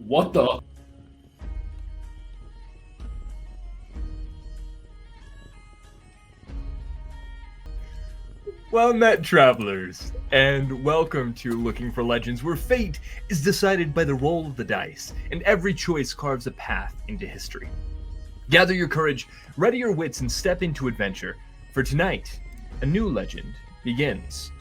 What the? Well met, travelers, and welcome to Looking for Legends, where fate is decided by the roll of the dice, and every choice carves a path into history. Gather your courage, ready your wits, and step into adventure, for tonight, a new legend begins.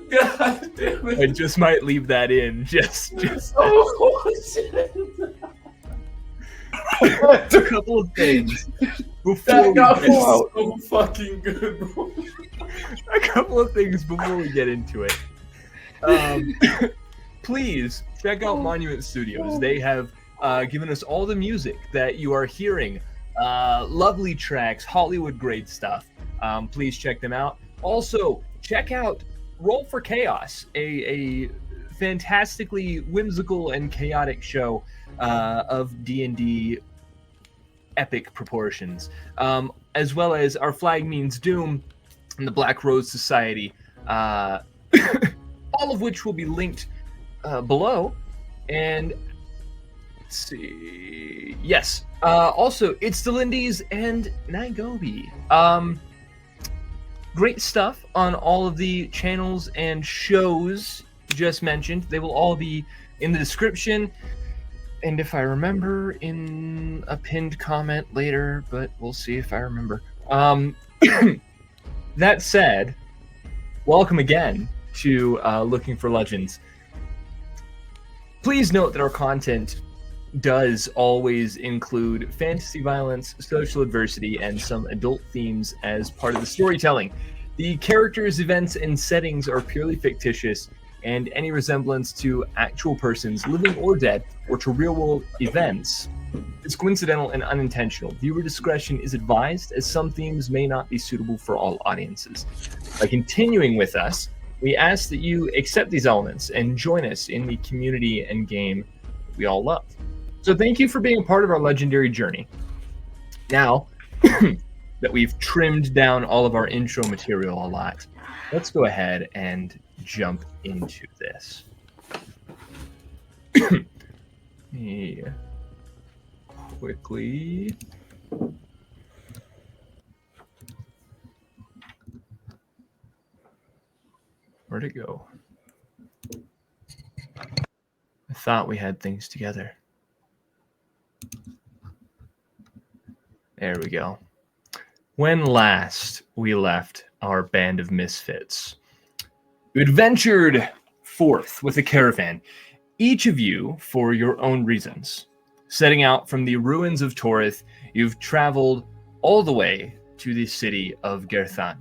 God damn it. I just might leave that in, just Oh, shit. a couple of things before That we got get, so fucking good, bro. a couple of things before we get into it. Please check out Monument Studios. They have given us all the music that you are hearing. Lovely tracks, Hollywood grade stuff. Please check them out. Also, check out Roll for Chaos, a fantastically whimsical and chaotic show of D&D epic proportions, as well as Our Flag Means Doom and the Black Rose Society, all of which will be linked below. And let's see, yes, also It's the Lindies and Nairobi. Great stuff on all of the channels and shows just mentioned. They will all be in the description, and if I remember, in a pinned comment later, but we'll see if I remember. That said, welcome again to Looking for Legends. Please note that our content does always include fantasy violence, social adversity, and some adult themes as part of the storytelling. The characters, events, and settings are purely fictitious, and any resemblance to actual persons, living or dead, or to real-world events is coincidental and unintentional. Viewer discretion is advised, as some themes may not be suitable for all audiences. By continuing with us, we ask that you accept these elements and join us in the community and game we all love. So thank you for being a part of our legendary journey. Now that we've trimmed down all of our intro material a lot, let's go ahead and jump into this. Yeah. Quickly. Where'd it go? I thought we had things together. There we go. When last we left our band of misfits, you adventured forth with a caravan, each of you for your own reasons. Setting out from the ruins of Torith, you've traveled all the way to the city of Gerthan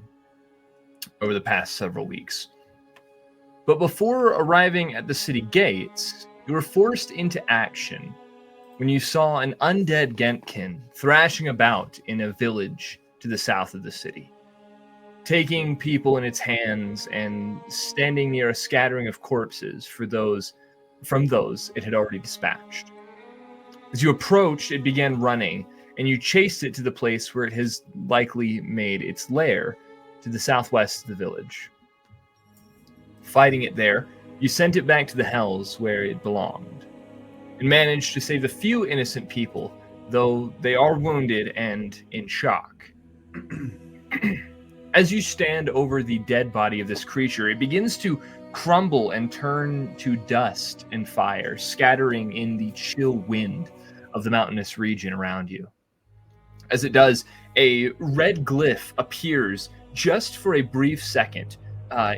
over the past several weeks. But before arriving at the city gates, you were forced into action when you saw an undead Gentkin thrashing about in a village to the south of the city, taking people in its hands and standing near a scattering of corpses from those it had already dispatched. As you approached, it began running, and you chased it to the place where it has likely made its lair, to the southwest of the village. Fighting it there, you sent it back to the Hells where it belonged, and managed to save a few innocent people, though they are wounded and in shock. As you stand over the dead body of this creature, it begins to crumble and turn to dust and fire, scattering in the chill wind of the mountainous region around you. As it does, a red glyph appears just for a brief second,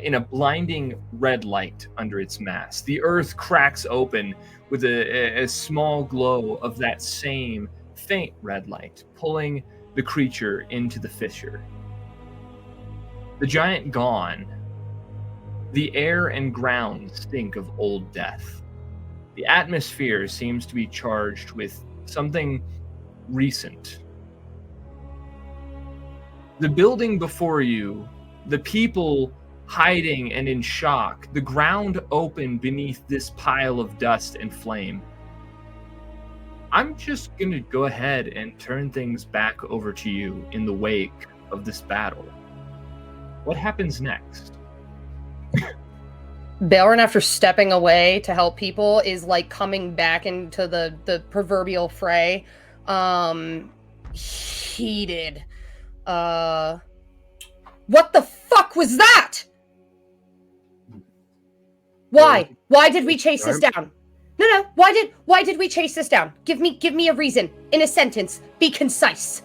in a blinding red light under its mass. The earth cracks open with a small glow of that same faint red light, pulling the creature into the fissure. The giant gone, the air and ground stink of old death. The atmosphere seems to be charged with something recent. The building before you, the people hiding and in shock, the ground open beneath this pile of dust and flame. I'm just going to go ahead and turn things back over to you in the wake of this battle. What happens next? Balrin, after stepping away to help people, is like coming back into the proverbial fray. Heated. What the fuck was that? Why? Why did we chase this down? No. Why did we chase this down? Give me a reason. In a sentence. Be concise.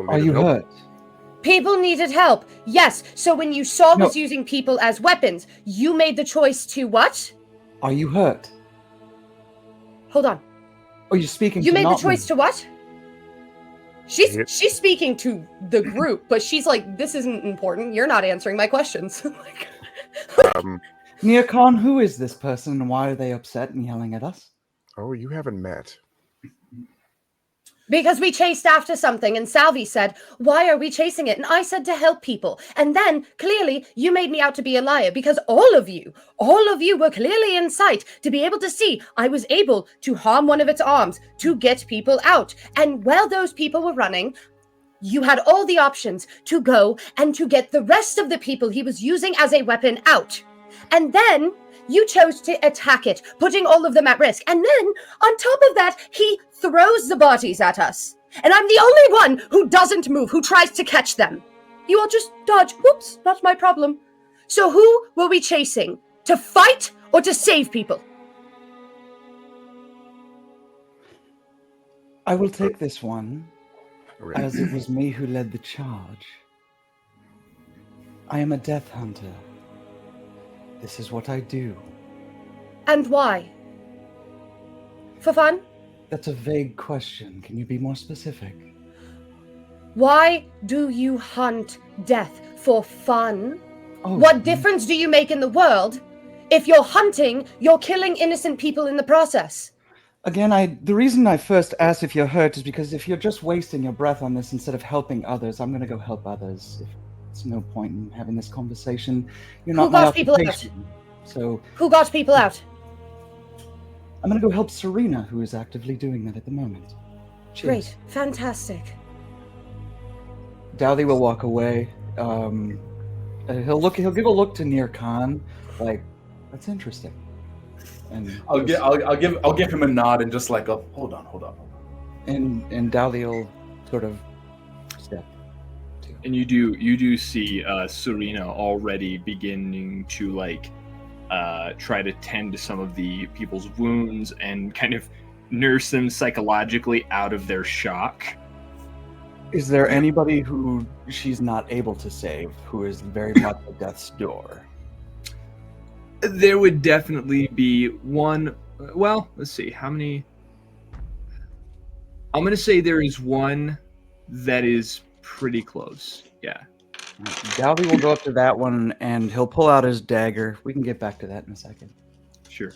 Are you hurt? People needed help. Yes. So when you saw us using people as weapons, you made the choice to what? Are you hurt? Hold on. Oh, you're speaking You to made the not choice me. to what? She's speaking to the group, but she's like, this isn't important. You're not answering my questions. Neocon, who is this person and why are they upset and yelling at us? Oh, you haven't met. Because we chased after something, and Salvi said, why are we chasing it? And I said to help people. And then, clearly, you made me out to be a liar, because all of you were clearly in sight to be able to see I was able to harm one of its arms, to get people out. And while those people were running, you had all the options to go and to get the rest of the people he was using as a weapon out. And then you chose to attack it, putting all of them at risk. And then, on top of that, he throws the bodies at us. And I'm the only one who doesn't move, who tries to catch them. You all just dodge. Whoops, not my problem. So who were we chasing? To fight or to save people? I will take this one, as it was me who led the charge. I am a death hunter. This is what I do. And why? For fun? That's a vague question. Can you be more specific? Why do you hunt death? For fun? Oh, what difference do you make in the world? If you're hunting, you're killing innocent people in the process. Again, the reason I first asked if you're hurt is because if you're just wasting your breath on this instead of helping others, I'm going to go help others. It's no point in having this conversation. You're not my occupation. So who got people out? I'm going to go help Serena, who is actively doing that at the moment. Cheers. Great. Fantastic. Dowdy will walk away. He'll give a look to Nir Khan, like, that's interesting. And I'll give him a nod and just like a hold on. And Dowdy will sort of step. And you do see Serena already beginning to try to tend to some of the people's wounds and kind of nurse them psychologically out of their shock. Is there anybody who she's not able to save who is very much at death's door? There would definitely be one. Well, let's see. How many? I'm going to say there is one that is pretty close. Yeah. Dowdy will go up to that one and he'll pull out his dagger. We can get back to that in a second. Sure.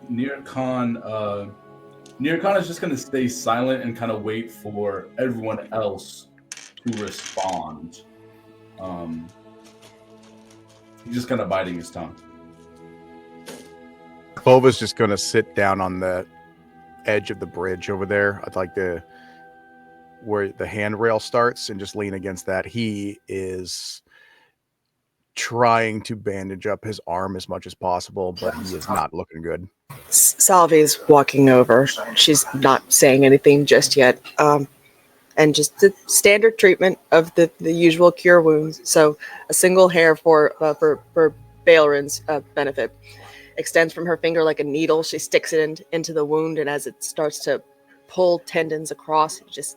Nir Khan is just going to stay silent and kind of wait for everyone else to respond. He's just kind of biting his tongue. Clova's just going to sit down on the edge of the bridge over there. I'd like to where the handrail starts and just lean against that. He is trying to bandage up his arm as much as possible, but he is not looking good. Salvi's walking over. She's not saying anything just yet. And just the standard treatment of the usual cure wounds. So a single hair for Balrin's benefit extends from her finger like a needle. She sticks it into the wound, and as it starts to pull tendons across, it just...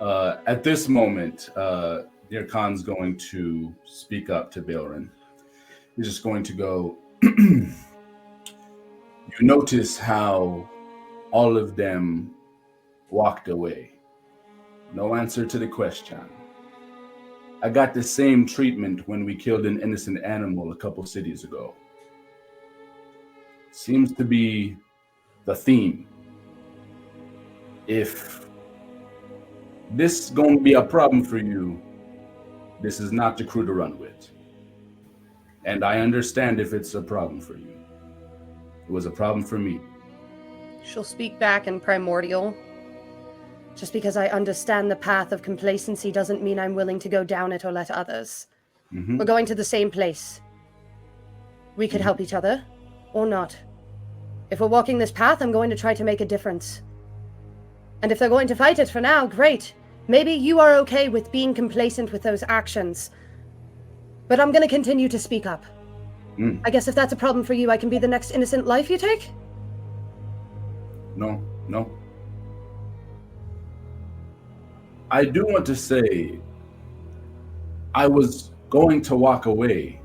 At this moment, Nir Khan's going to speak up to Balrin. He's just going to go, you notice how all of them walked away. No answer to the question. I got the same treatment when we killed an innocent animal a couple cities ago. Seems to be the theme. If this is going to be a problem for you, this is not the crew to run with. And I understand if it's a problem for you. It was a problem for me. She'll speak back in primordial. Just because I understand the path of complacency doesn't mean I'm willing to go down it or let others. Mm-hmm. We're going to the same place. We could help each other, or not. If we're walking this path, I'm going to try to make a difference. And if they're going to fight it for now, great. Maybe you are okay with being complacent with those actions. But I'm going to continue to speak up. I guess if that's a problem for you, I can be the next innocent life you take? No. I do want to say I was going to walk away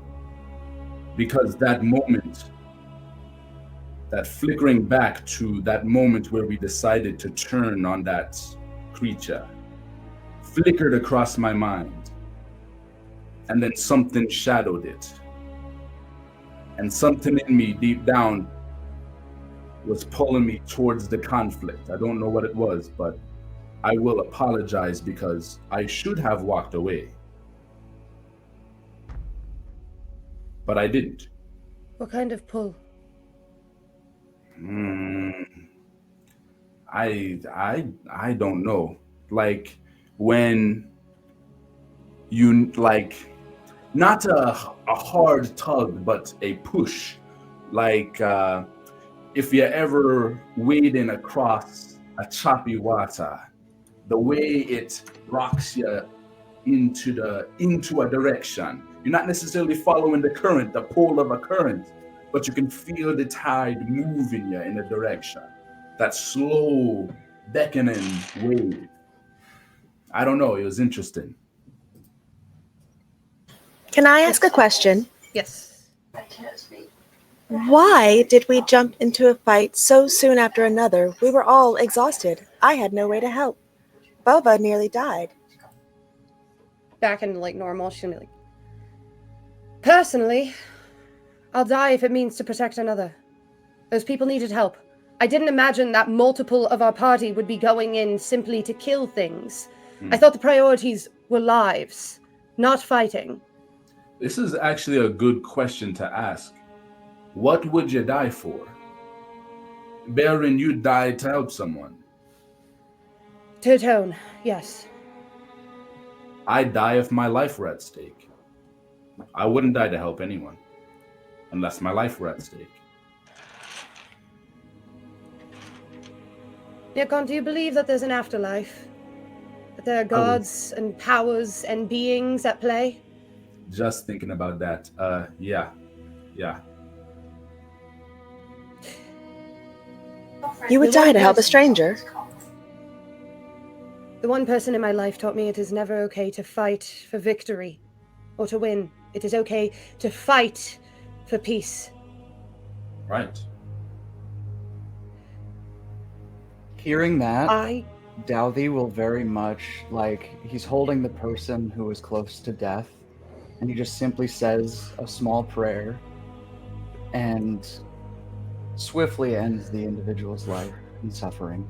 because that moment, that flickering back to that moment where we decided to turn on that creature, flickered across my mind. And then something shadowed it. And something in me deep down was pulling me towards the conflict. I don't know what it was, but I will apologize because I should have walked away. But I didn't. What kind of pull? I don't know. Like when you not a hard tug, but a push. Like if you're ever wading across a choppy water, the way it rocks you into a direction. You're not necessarily following the current, the pull of a current, but you can feel the tide moving you in a direction. That slow, beckoning wave. I don't know, it was interesting. Can I ask a question? Yes. Why did we jump into a fight so soon after another? We were all exhausted. I had no way to help. Bova nearly died. Back into normal, she's gonna be like, personally, I'll die if it means to protect another. Those people needed help. I didn't imagine that multiple of our party would be going in simply to kill things. I thought the priorities were lives, not fighting. This is actually a good question to ask. What would you die for? Baron, you died to help someone. To atone, yes. I'd die if my life were at stake. I wouldn't die to help anyone, unless my life were at stake. Nikon, do you believe that there's an afterlife? That there are gods and powers and beings at play? Just thinking about that, yeah. You would die to help a stranger. The one person in my life taught me it is never okay to fight for victory or to win. It is okay to fight for peace. Right. Hearing that, I Douthie will very much, he's holding the person who is close to death, and he just simply says a small prayer and swiftly ends the individual's life and suffering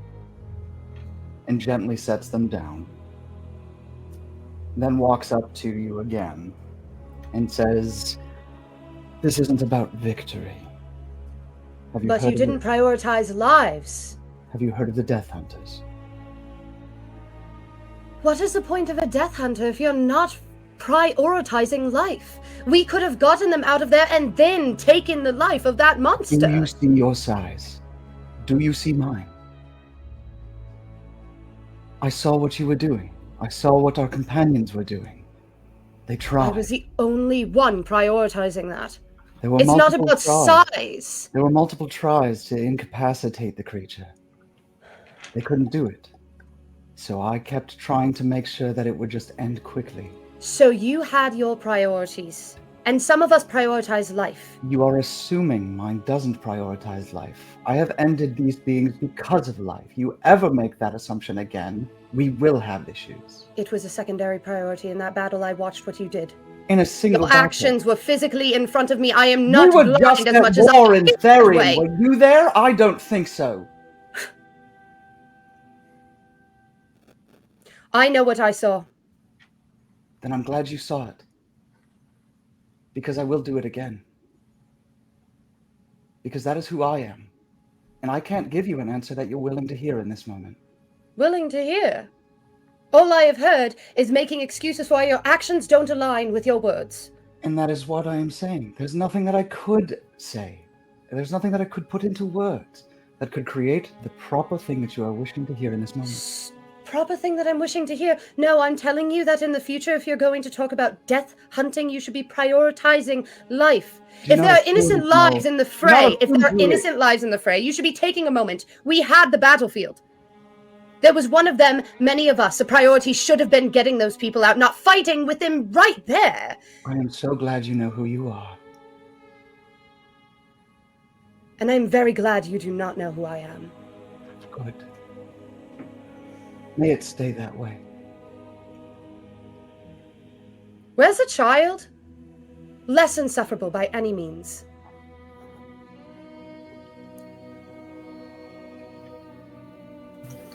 and gently sets them down. Then walks up to you again and says, "This isn't about victory. But you didn't prioritize lives. Have you heard of the Death Hunters?" What is the point of a Death Hunter if you're not prioritizing life? We could have gotten them out of there and then taken the life of that monster. Do you see your size? Do you see mine? I saw what you were doing. I saw what our companions were doing. They tried. I was the only one prioritizing that. There were It's not multiple about tries. size. There were multiple tries to incapacitate the creature. They couldn't do it. So I kept trying to make sure that it would just end quickly. So you had your priorities. And some of us prioritize life. You are assuming mine doesn't prioritize life. I have ended these beings because of life. You ever make that assumption again, we will have issues. It was a secondary priority in that battle. I watched what you did. In a single Your battle. actions were physically in front of me. I am not You were blind just as at much as war I in am Therian. anyway. Were you there? I don't think so. I know what I saw. Then I'm glad you saw it. Because I will do it again. Because that is who I am. And I can't give you an answer that you're willing to hear in this moment. willing to hear. All I have heard is making excuses for why your actions don't align with your words. And that is what I am saying. There's nothing that I could say. There's nothing that I could put into words that could create the proper thing that you are wishing to hear in this moment. Proper thing that I'm wishing to hear. No, I'm telling you that in the future, if you're going to talk about death hunting, you should be prioritizing life. Do If there are not innocent assume- lives no. in the Do not fray, if assume there are to it. innocent lives in the fray, you should be taking a moment. We had the battlefield. There was one of them, many of us. A priority should have been getting those people out, not fighting with them right there. I am so glad you know who you are. And I'm very glad you do not know who I am. Good. May it stay that way. Where's a child? Less insufferable by any means.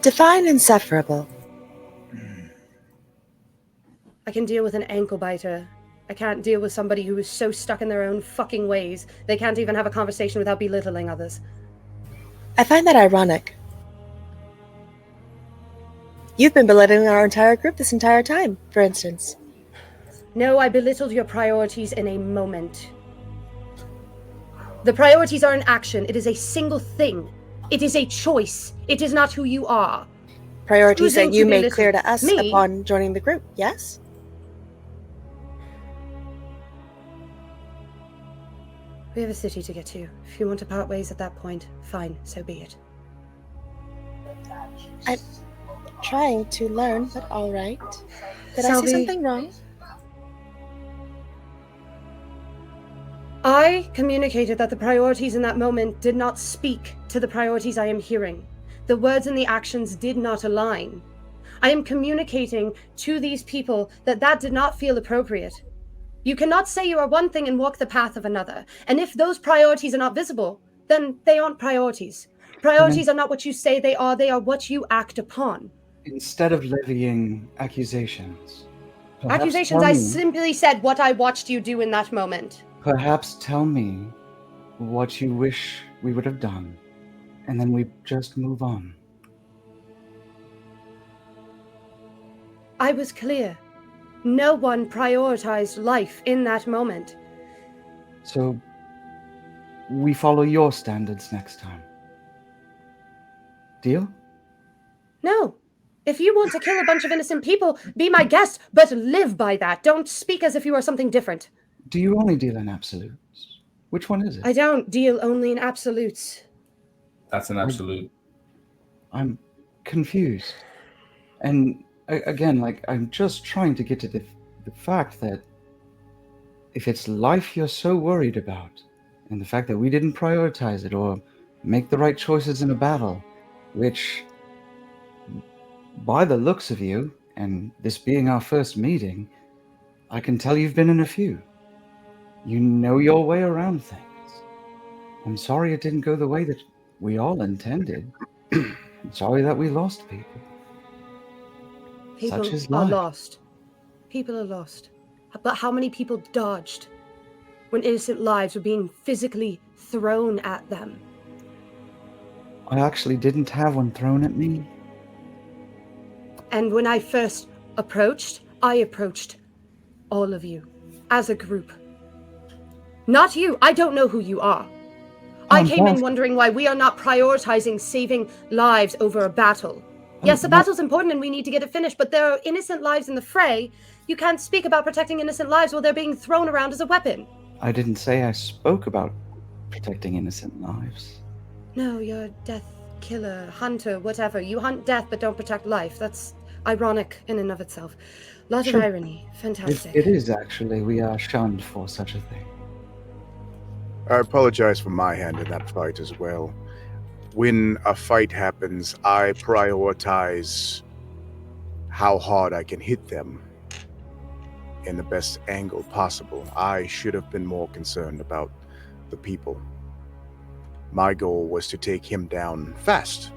Define insufferable. I can deal with an ankle biter. I can't deal with somebody who is so stuck in their own fucking ways, they can't even have a conversation without belittling others. I find that ironic. You've been belittling our entire group this entire time, for instance. No, I belittled your priorities in a moment. The priorities are an action. It is a single thing. It is a choice. It is not who you are. Priorities Choosing that you to made belittle clear to us me- upon joining the group, yes? We have a city to get to. If you want to part ways at that point, fine, so be it. I'm trying to learn, but all right. Did I say Selby- something wrong? I communicated that the priorities in that moment did not speak to the priorities I am hearing. The words and the actions did not align. I am communicating to these people that that did not feel appropriate. You cannot say you are one thing and walk the path of another. And if those priorities are not visible, then they aren't priorities. Priorities are not what you say they are what you act upon. Instead of levying accusations. perhaps Accusations, tell I me- simply said what I watched you do in that moment. Perhaps tell me what you wish we would have done, and then we just move on. I was clear. No one prioritized life in that moment. So, we follow your standards next time. Deal? No. If you want to kill a bunch of innocent people, be my guest, but live by that. Don't speak as if you are something different. Do you only deal in absolutes? Which one is it? I don't deal only in absolutes. That's an absolute. I'm confused. And again, I'm just trying to get to the fact that if it's life you're so worried about, and the fact that we didn't prioritize it or make the right choices in a battle, which, by the looks of you, and this being our first meeting, I can tell you've been in a few. You know your way around things. I'm sorry it didn't go the way that we all intended. I'm sorry that we lost people. People Such is are life. lost. People are lost. But how many people dodged when innocent lives were being physically thrown at them? I actually didn't have one thrown at me. And when I first approached, I approached all of you as a group. Not you. I don't know who you are. I came in wondering why we are not prioritizing saving lives over a battle. Yes, the battle's important and we need to get it finished, but there are innocent lives in the fray. You can't speak about protecting innocent lives while they're being thrown around as a weapon. I didn't say I spoke about protecting innocent lives. No, you're a death killer, hunter, whatever. You hunt death but don't protect life. That's ironic in and of itself. Lot Sure. of irony. Fantastic. It is actually. We are shunned for such a thing. I apologize for my hand in that fight as well. When a fight happens, I prioritize how hard I can hit them in the best angle possible. I should have been more concerned about the people. My goal was to take him down fast.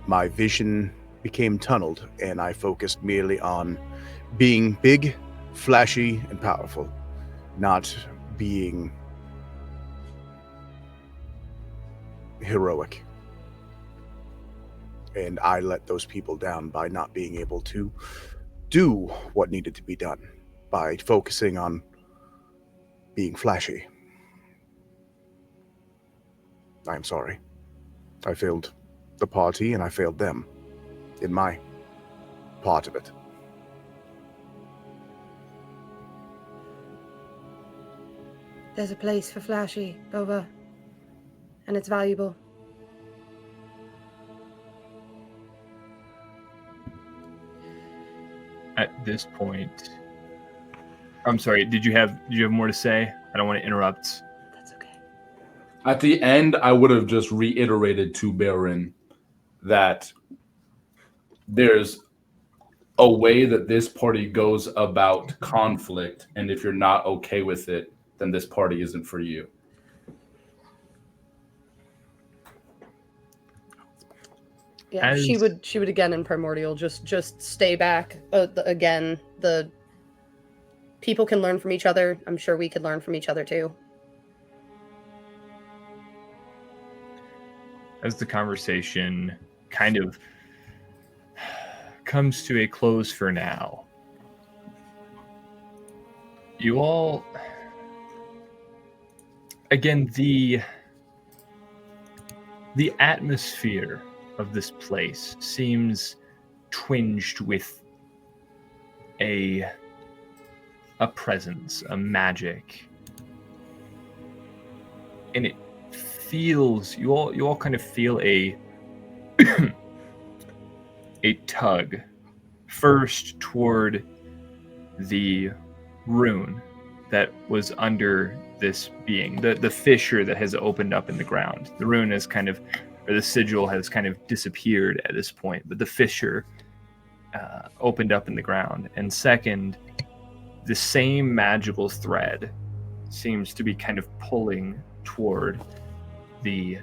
My vision became tunneled, and I focused merely on being big, flashy, and powerful, not being heroic. And I let those people down by not being able to do what needed to be done, by focusing on being flashy. I'm sorry. I failed the party and I failed them in my part of it. There's a place for flashy, Boba. And it's valuable. At this point, I'm sorry. Did you have more to say? I don't want to interrupt. That's okay. At the end, I would have just reiterated to Baron that there's a way that this party goes about conflict, and if you're not okay with it, then this party isn't for you. Yeah, she would again in Primordial just stay back. Again, the people can learn from each other. I'm sure we could learn from each other too. As the conversation kind of comes to a close for now, you all, again, the atmosphere of this place seems twinged with a presence, a magic, and it feels, you all kind of feel a a tug, first toward the rune that was under this being, the fissure that has opened up in the ground. The rune is kind of, or the sigil has kind of disappeared at this point, but the fissure opened up in the ground. And second, the same magical thread seems to be kind of pulling toward the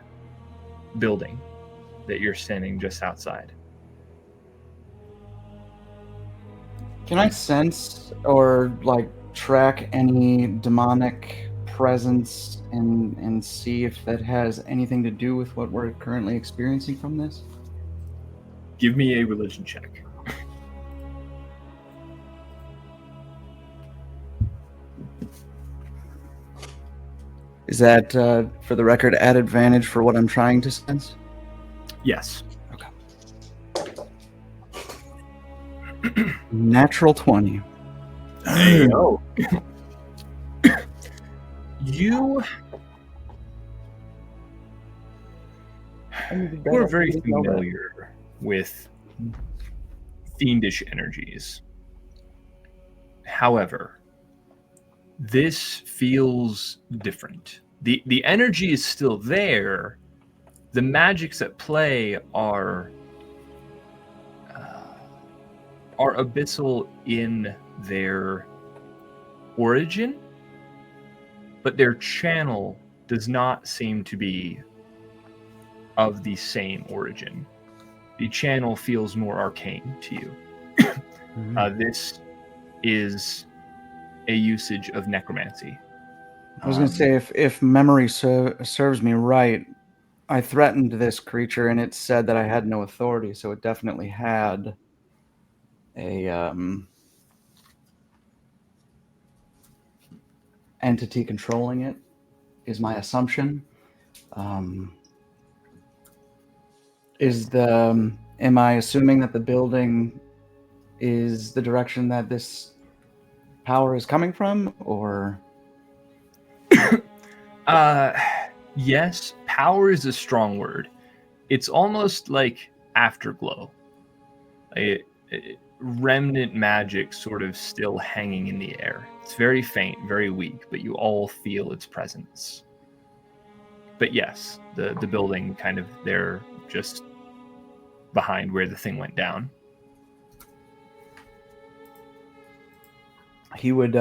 building that you're standing just outside. Can I sense or like track any demonic presence and see if that has anything to do with what we're currently experiencing from this? Give me a religion check. Is that, for the record, at advantage for what I'm trying to sense? Yes. Natural 20. Hey, oh. You are very familiar with fiendish energies. However, this feels different. The energy is still there. The magics at play are abyssal in their origin, but their channel does not seem to be of the same origin. The channel feels more arcane to you. This is a usage of necromancy. I was going to say, if memory serves me right, I threatened this creature and it said that I had no authority, so it definitely had a entity controlling it, is my assumption. Am I assuming that the building is the direction that this power is coming from, or? Yes, power is a strong word. It's almost like afterglow. A remnant magic sort of still hanging in the air. It's very faint, very weak, but you all feel its presence. But yes, the building kind of there, just behind where the thing went down. He would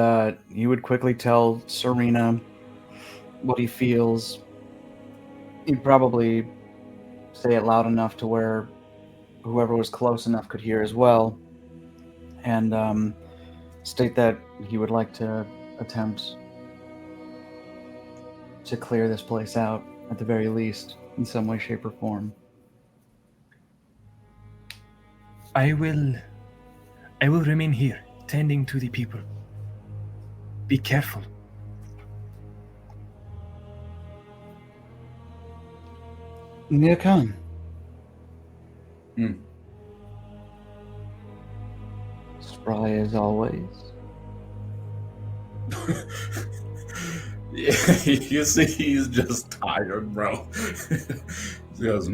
quickly tell Serena what he feels. He'd probably say it loud enough to where whoever was close enough could hear as well, and state that he would like to attempt to clear this place out, at the very least, in some way, shape, or form. I will remain here, tending to the people. Be careful. Mir Khan. Spry as always. Yeah, you see, he's just tired, bro. He goes,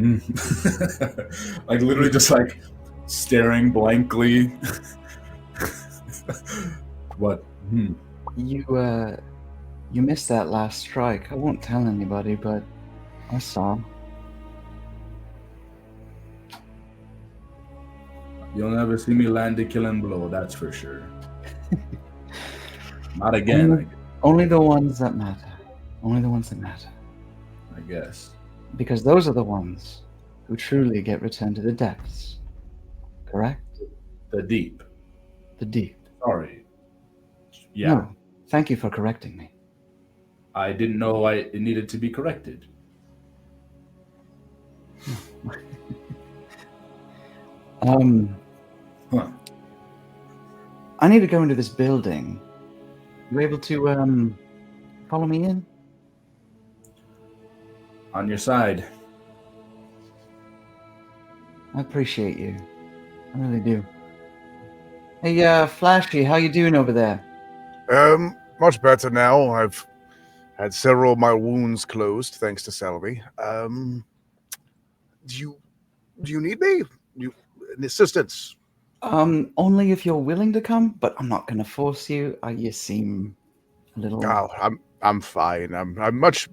like literally just like staring blankly. What? You missed that last strike. I won't tell anybody, but I saw. You'll never see me land a killing blow, that's for sure. Not again, Only the ones that matter. Only the ones that matter. I guess. Because those are the ones who truly get returned to the depths. Correct? The deep. The deep. Sorry. Yeah. No, thank you for correcting me. I didn't know it needed to be corrected. Huh. I need to go into this building. You able to follow me in? On your side. I appreciate you. I really do. Hey, Flashy, how you doing over there? Much better now. I've had several of my wounds closed thanks to Salvi. Do you need me? An assistance? Only if you're willing to come, but I'm not gonna force you. You seem a little. Oh, I'm fine. I'm much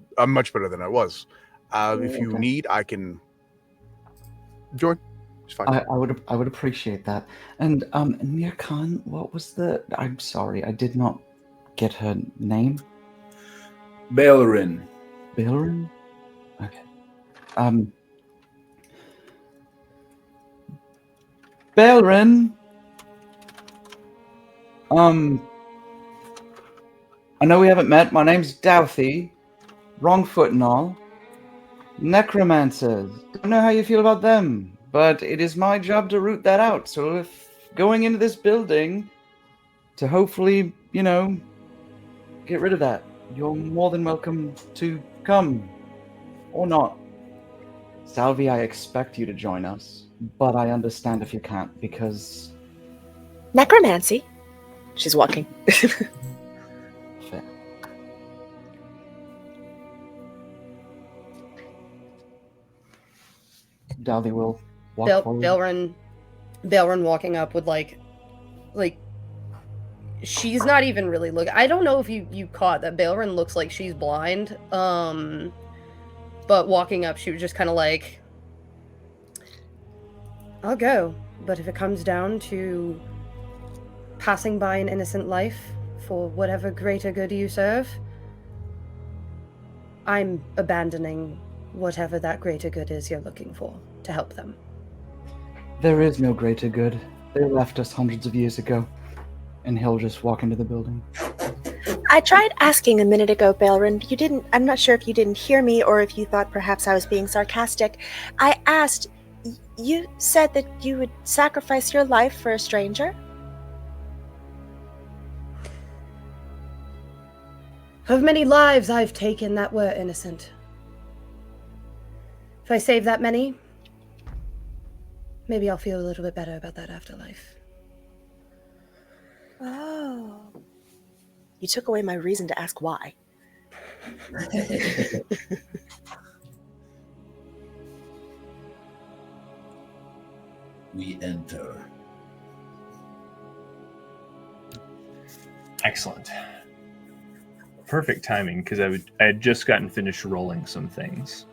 better than I was. If you Okay. need, I can join. It's fine. I would appreciate that. And Mir Khan, what was the? I'm sorry, I did not get her name. Bailrin. Bailrin? Okay. Bailrin. I know we haven't met. My name's Douthie. Wrong foot and all. Necromancers. Don't know how you feel about them, but it is my job to root that out. So if going into this building to hopefully, get rid of that, you're more than welcome to come. Or not. Salvi, I expect you to join us, but I understand if you can't, because... Necromancy. She's walking. Fair. Dowdy will walk forward. Bailrin walking up would like she's not even really looking. I don't know if you caught that Bailrin looks like she's blind. But walking up, she was just kind of like, I'll go, but if it comes down to passing by an innocent life for whatever greater good you serve, I'm abandoning whatever that greater good is you're looking for to help them. There is no greater good. They left us hundreds of years ago. And he'll just walk into the building. I tried asking a minute ago, Bailrin, but you didn't. I'm not sure if you didn't hear me or if you thought perhaps I was being sarcastic. I asked, you said that you would sacrifice your life for a stranger? Of many lives I've taken that were innocent. If I save that many, maybe I'll feel a little bit better about that afterlife. Oh. You took away my reason to ask why. We enter. Excellent. Perfect timing, because I had just gotten finished rolling some things.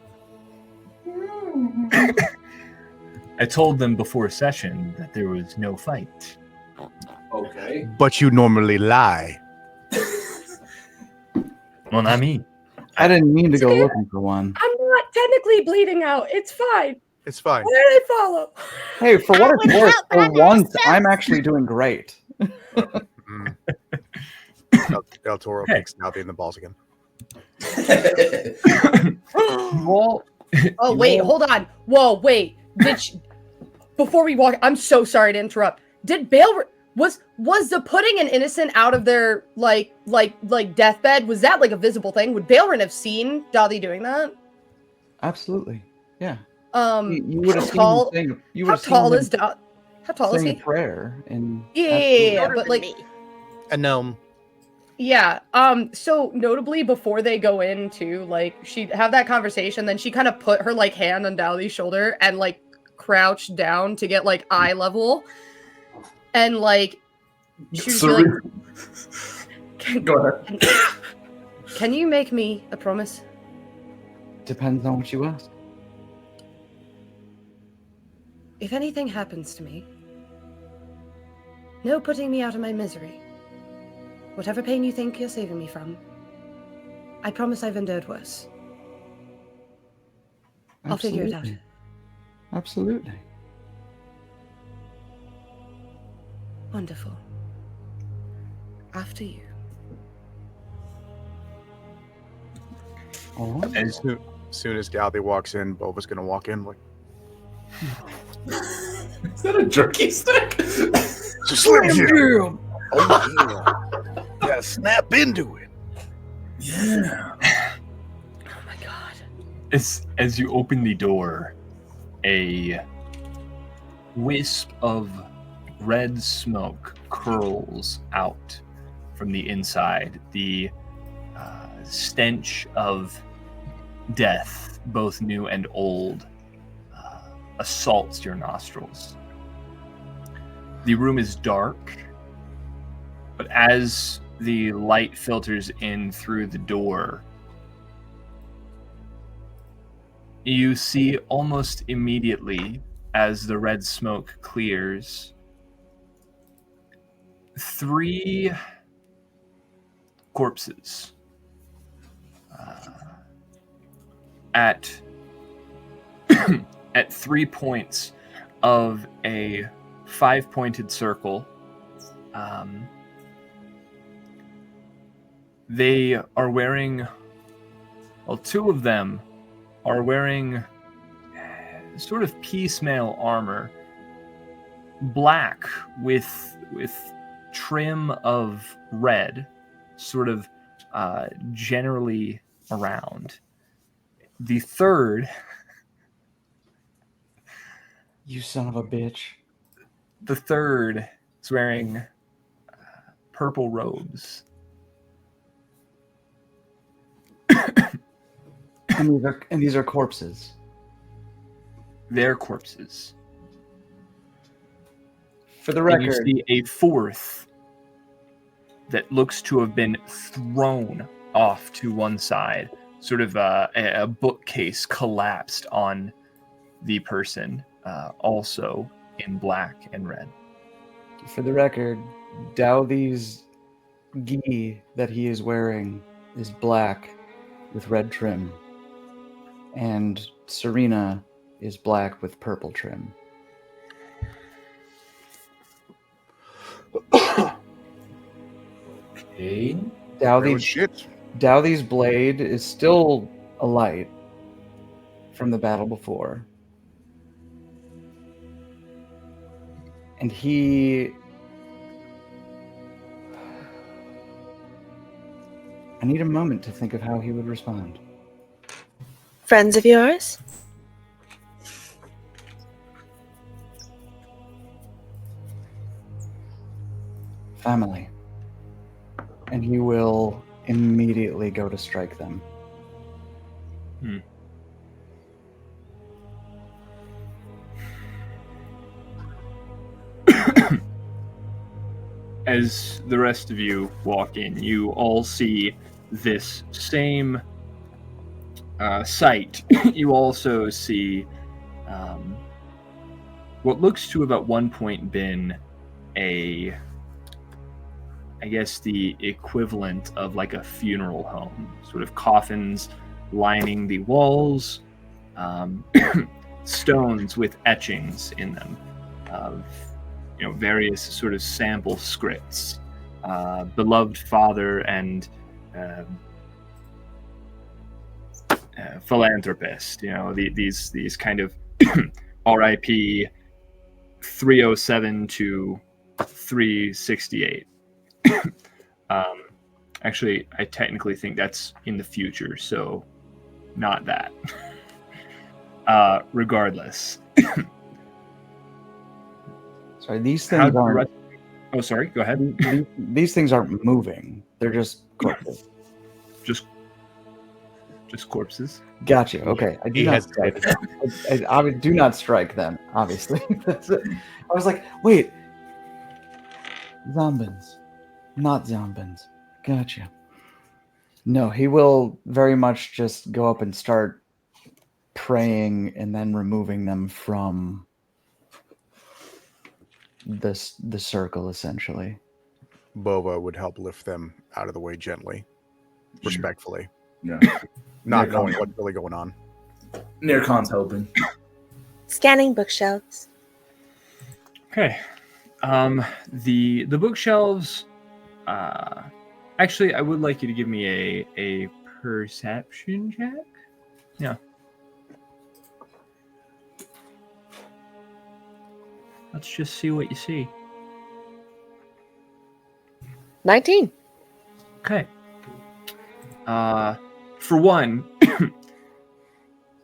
I told them before session that there was no fight. Okay. But you normally lie. Mon ami. I didn't mean to go looking for one. I'm not technically bleeding out. It's fine. It's fine. Why did I follow? Hey, for what it's would worth, help, but for I'm not once, a I'm actually doing great. El Toro Hey. kicks Navi in the balls again. Well, Oh, wait, hold on. Whoa, wait. before we walk, I'm so sorry to interrupt. Did Bale was the putting an innocent out of their like deathbed? Was that like a visible thing? Would Balerin have seen Dali doing that? Absolutely. Yeah. You would have tall, seen him saying, you how would have tall seen is him Dali? How tall is saying he? a prayer and Yeah, but like A gnome. yeah. So notably, before they go into like she have that conversation, then she kind of put her like hand on Dali's shoulder and like crouched down to get like eye level, and like she was like, Go ahead. Can you make me a promise? Depends on what you ask. If anything happens to me, no putting me out of my misery. Whatever pain you think you're saving me from, I promise I've endured worse. I'll figure it out. Absolutely. Wonderful. After you. All right. As soon as Galdi walks in, Boba's gonna walk in like, Is that a jerky stick? just let him. Oh yeah. Yeah, snap into it. Yeah. Oh my god. As you open the door, a wisp of red smoke curls out from the inside. The stench of death, both new and old, assaults your nostrils. The room is dark, but as the light filters in through the door, you see almost immediately, as the red smoke clears, 3 corpses at 3 points of a 5-pointed circle. They are wearing, well, 2 of them are wearing sort of piecemeal armor, black with trim of red, sort of generally around. The third, You son of a bitch. the third is wearing purple robes. And these are corpses. They're corpses. For the And you record, see a fourth that looks to have been thrown off to one side. Sort of a bookcase collapsed on the person, also in black and red. for the record, Dowdy's gi that he is wearing is black with red trim. And Serena is black with purple trim. Okay. Oh shit. Dowdy's blade is still alight from the battle before. And I need a moment to think of how he would respond. Friends of yours? Family. And he will immediately go to strike them. As the rest of you walk in, you all see this same sight. You also see what looks to have at one point been I guess the equivalent of like a funeral home, sort of coffins lining the walls, stones with etchings in them of various sort of sample scripts, beloved father and philanthropist. These kind of R.I.P. 307 to 368. Actually, I technically think that's in the future, so not that. Regardless. Sorry, these things aren't. Oh, sorry. Go ahead. These things aren't moving. They're just corpses. Just corpses. Gotcha. Okay, I do He not has strike. I do not strike them. Obviously, That's it. I was like, wait, zombies, not zombies. Gotcha. No, he will very much just go up and start praying and then removing them from the circle, essentially. Bova would help lift them out of the way gently, respectfully, Yeah. not knowing what's really going on. Nircon's helping. Scanning bookshelves. Okay. The bookshelves. Actually, I would like you to give me a perception check. Yeah. Let's just see what you see. 19. Okay. For one,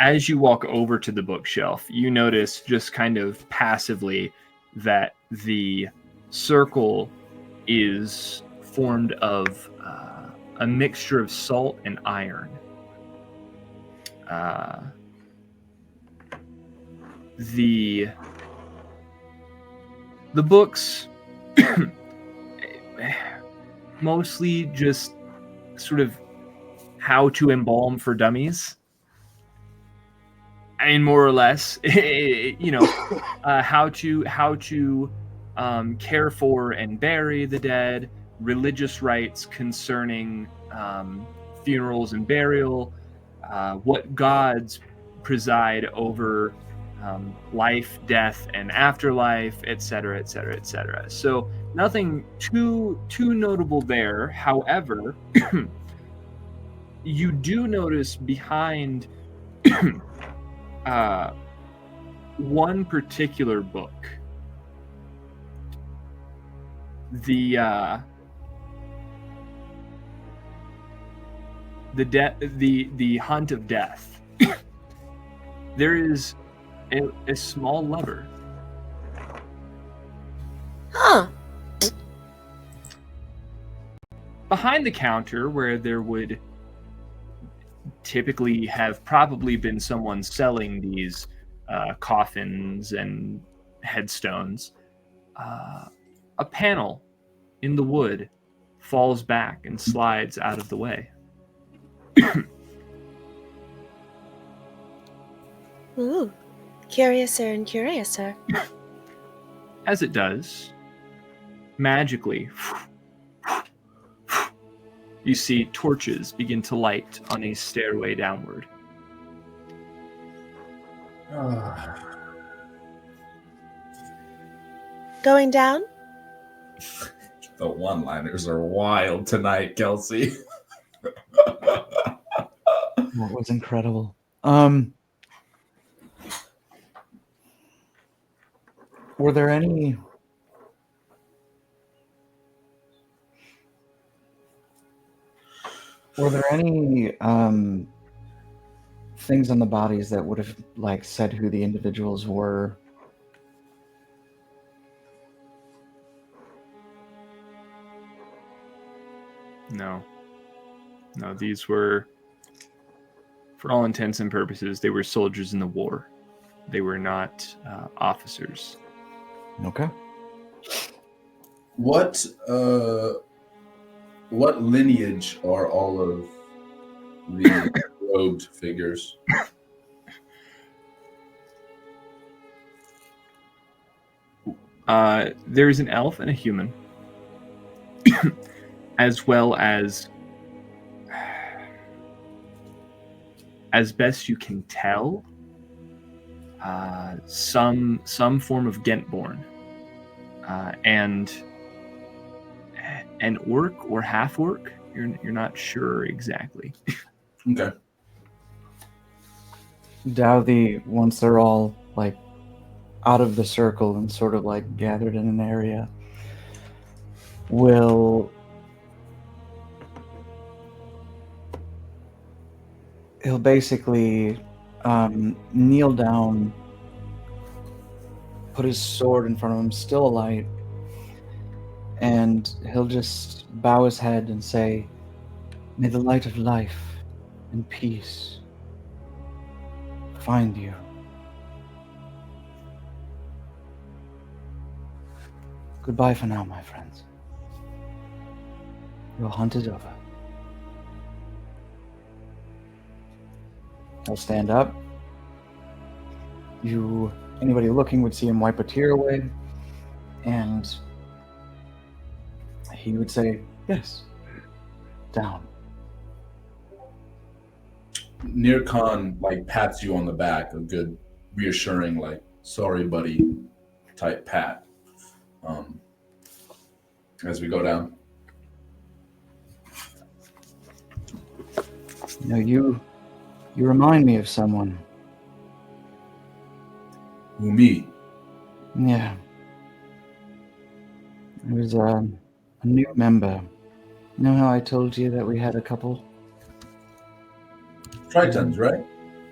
as you walk over to the bookshelf, you notice just kind of passively that the circle is formed of a mixture of salt and iron. The books mostly just sort of how to embalm for dummies. I mean, more or less, how to care for and bury the dead, religious rites concerning funerals and burial, what gods preside over life, death, and afterlife, etc., etc., etc. So nothing too notable there. However, you do notice behind one particular book, the Hunt of Death. There is a small lever. Huh. Behind the counter, where there would typically have probably been someone selling these coffins and headstones, a panel in the wood falls back and slides out of the way. Ooh. Curiouser and curiouser. As it does, magically, you see torches begin to light on a stairway downward. Going down? The one-liners are wild tonight, Kelsey. That was incredible. Were there any things on the bodies that would have said who the individuals were? No, these were, for all intents and purposes, they were soldiers in the war. They were not officers. Okay. What lineage are all of the robed figures? There's an elf and a human, as well as best you can tell, some form of Ghentborn, and an orc or half orc. You're not sure exactly. Okay. Once they're all out of the circle and sort of like gathered in an area, will he'll basically kneel down, put his sword in front of him, still alight, and he'll just bow his head and say, "May the light of life and peace find you." Goodbye for now, my friends. Your hunt is over. He'll stand up. Anybody looking would see him wipe a tear away, and he would say, "Yes, down." Near Khan like pats you on the back, a good reassuring, like "sorry, buddy" type pat. As we go down. You remind me of someone. Who, me? Yeah. It was a new member. You know how I told you that we had a couple? Tritons, right?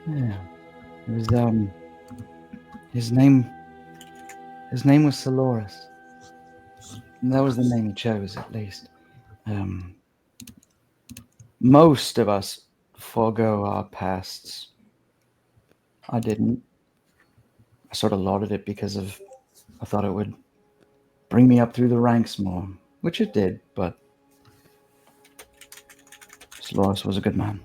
Yeah. It was his name was Soloris. And that was the name he chose, at least. Most of us forego our pasts. I didn't. I sort of lauded it because I thought it would bring me up through the ranks more, which it did, but Soloris was a good man.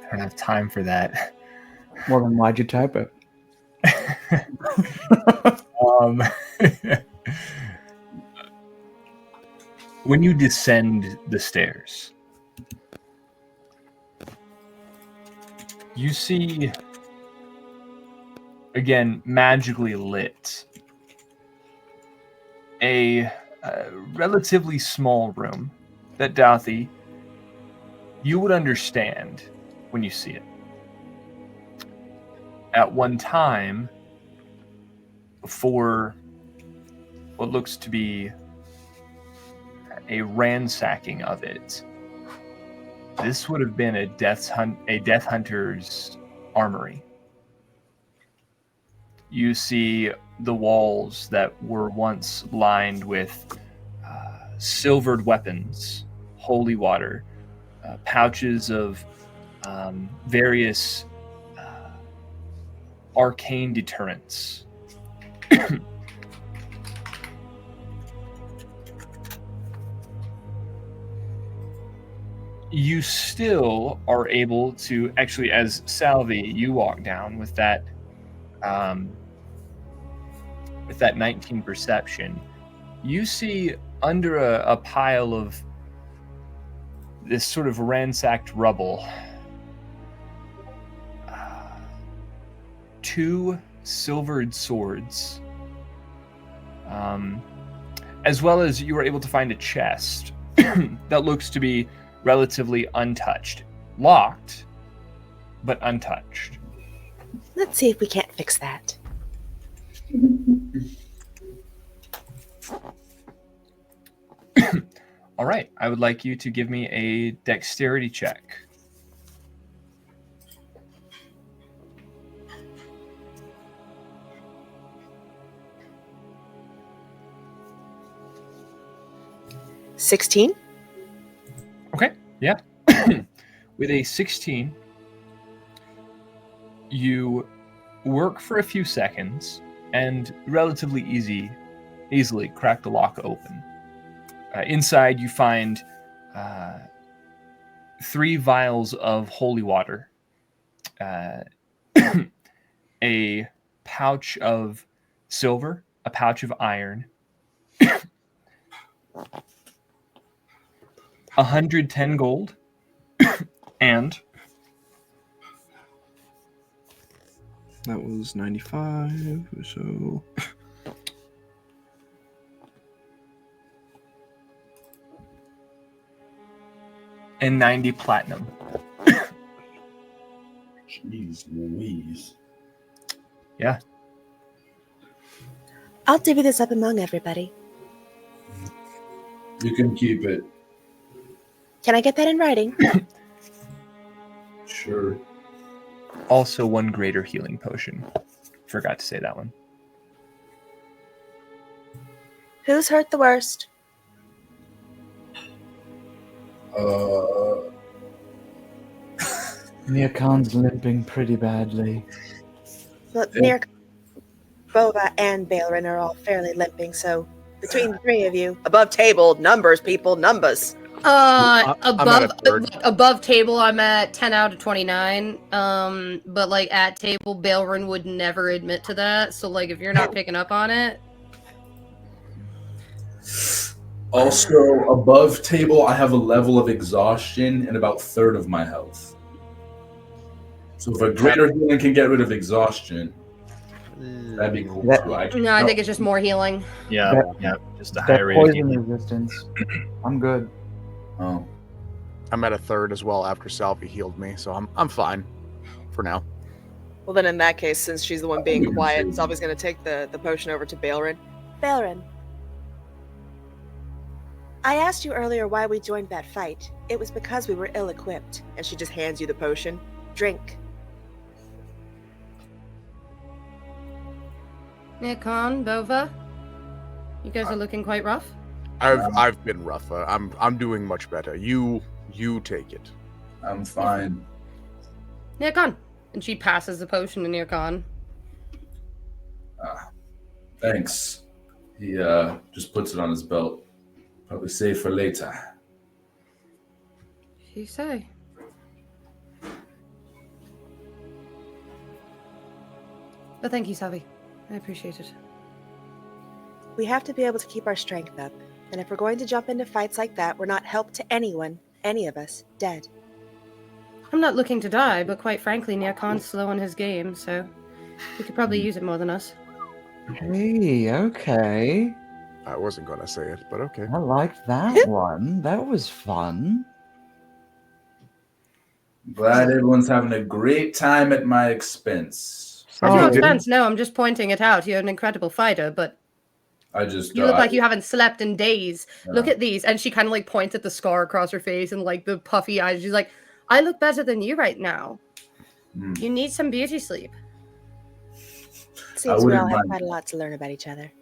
I don't have time for that. Well, then why'd you type it? When you descend the stairs, you see, again, magically lit, a relatively small room that, Douthie, you would understand when you see it. At one time, before what looks to be a ransacking of it, this would have been a death hunter's armory. You see the walls that were once lined with silvered weapons, holy water, pouches of various arcane deterrents. You still are able to, actually, as Salvi, you walk down with that 19 perception, you see under a pile of this sort of ransacked rubble, 2 silvered swords, as well as you were able to find a chest that looks to be relatively untouched. Locked, but untouched. Let's see if we can't fix that. All right, I would like you to give me a dexterity check. $16. Okay, yeah. With a 16, you work for a few seconds and relatively easily crack the lock open. Inside, you find 3 vials of holy water, a pouch of silver, a pouch of iron, 110 gold, and that was 95, so 190 platinum. Jeez Louise. Yeah. I'll divvy this up among everybody. You can keep it. Can I get that in writing? Sure. Also, 1 greater healing potion. Forgot to say that one. Who's hurt the worst? Nearcon's limping pretty badly. Look, near Bova and Balerin are all fairly limping, so between the 3 of you, above table, numbers, people, numbers. I'm at Above a third. above table, I'm at 10 out of 29. But like at table, Balerin would never admit to that. So like, if you're not picking up on it, Also, above table, I have a level of exhaustion and about third of my health. So if a greater healing can get rid of exhaustion, that'd be cool. That- too. I think it's just more healing. Yeah, That- yeah. Just a That higher rate of poison healing. resistance. I'm good. Oh. I'm at a third as well after Salvi healed me, so I'm fine for now. Well, then in that case, since she's the one being You can quiet, save Salvi's going to take the potion over to Balerin. Balerin, I asked you earlier why we joined that fight. It was because we were ill-equipped. And she just hands you the potion. Drink. Nikon, Bova, you guys are looking quite rough. I've been rough. I'm doing much better. You take it. I'm fine. Nikon, and she passes the potion to Nikon. Thanks. He just puts it on his belt. Probably save for later. You say. But thank you, Savi. I appreciate it. We have to be able to keep our strength up. And if we're going to jump into fights like that, we're not help to anyone, any of us, dead. I'm not looking to die, but quite frankly, Nikon's slow on his game, so he could probably use it more than us. Hey, okay. I wasn't gonna say it, but okay. I liked that one. That was fun. Glad everyone's having a great time at my expense. No Sorry. offense, no, I'm just pointing it out. You're an incredible fighter, but I just you look like you haven't slept in days. Yeah. Look at these. And she kind of like points at the scar across her face and like the puffy eyes. She's like, I look better than you right now. You need some beauty sleep. Seems we wouldn't all have mind. quite a lot to learn about each other.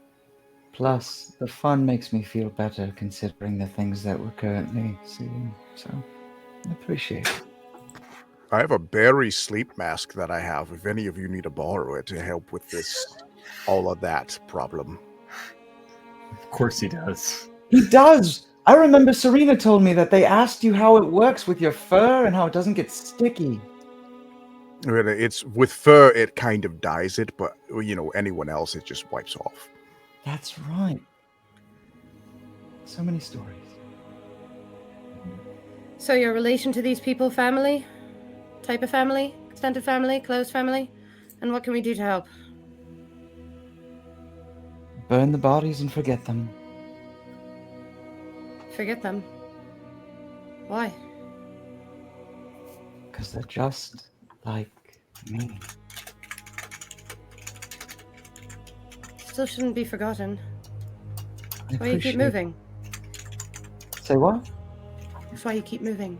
Plus, the fun makes me feel better considering the things that we're currently seeing. So, I appreciate it. I have a berry sleep mask that I have. If any of you need to borrow it to help with this, all of that problem. Of course he does. He does! I remember Serena told me that they asked you how it works with your fur and how it doesn't get sticky. It's with fur, it kind of dyes it, but anyone else, it just wipes off. That's right. So many stories. So your relation to these people, family? Type of family? Extended family? Close family? And what can we do to help? Burn the bodies and forget them. Forget them. Why? Because they're just like me. Still shouldn't be forgotten. I That's why you keep appreciate- moving. Say what? That's why you keep moving.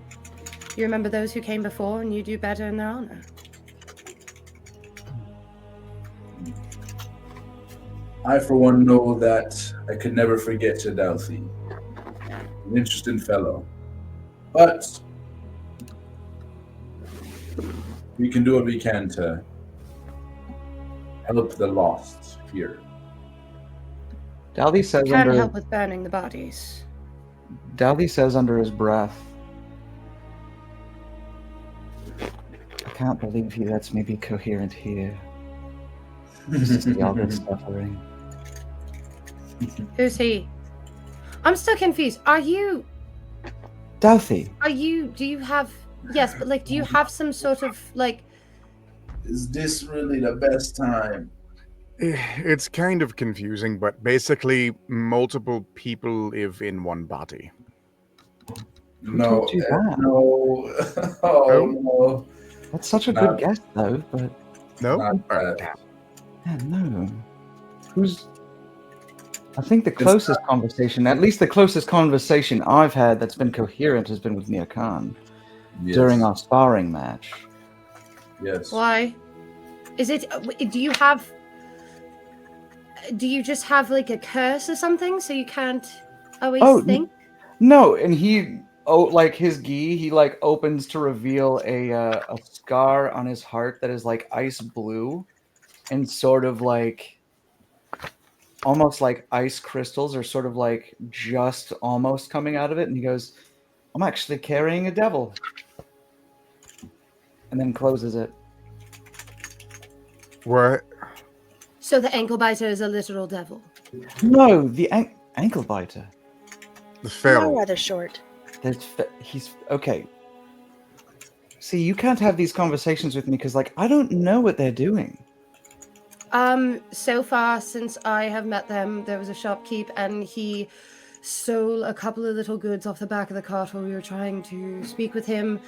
You remember those who came before and you do better in their honor. I, for one, know that I could never forget Jadalthi. An interesting fellow. But we can do what we can to help the lost here. Daldy says Can under help with burning the bodies. Daldy says under his breath. I can't believe he lets me be coherent here. Just to see all this suffering. Who's he? I'm still confused. Are you, Dalthy, do you have, yes, but like, do you have some sort of, like, Is this really the best time? It's kind of confusing, but basically, multiple people live in one body. Who No, taught you that? no. Oh no. That's such a Not- good guess, though. But No? Not All right. that. yeah, no. Who's? I think the closest conversation, at least the closest conversation I've had that's been coherent, has been with Nia Khan Yes. during our sparring match. Yes. Why? Is it? Do you have? Do you just have like a curse or something, so you can't always think? No, and like his gi, he like opens to reveal a scar on his heart that is like ice blue, and sort of like almost like ice crystals are sort of like just almost coming out of it, and he goes, "I'm actually carrying a devil," and then closes it. What? So the ankle biter is a literal devil. No, the ankle biter. The You are feral. rather short. He's okay. See, you can't have these conversations with me because, like, I don't know what they're doing. So far since I have met them, there was a shopkeep and he stole a couple of little goods off the back of the cart while we were trying to speak with him.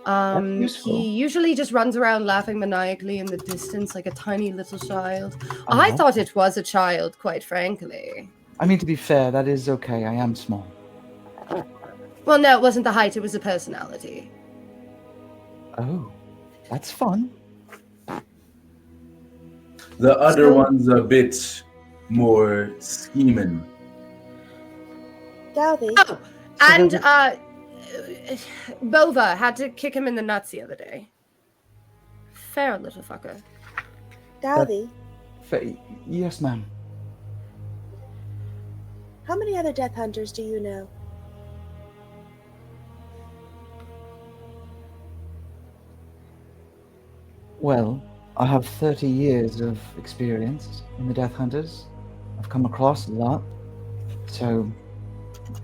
useful. He usually just runs around laughing maniacally in the distance like a tiny little child. Uh-huh. I thought it was a child, quite frankly. I mean, to be fair, that is okay. I am small. Well, no, it wasn't the height, it was the personality. Oh, that's fun. The other So- one's a bit more scheming. Dalby, Oh, and there's Bova had to kick him in the nuts the other day. Fair little fucker. Dalby, Yes, ma'am. how many other Death Hunters do you know? Well, I have 30 years of experience in the Death Hunters. I've come across a lot, so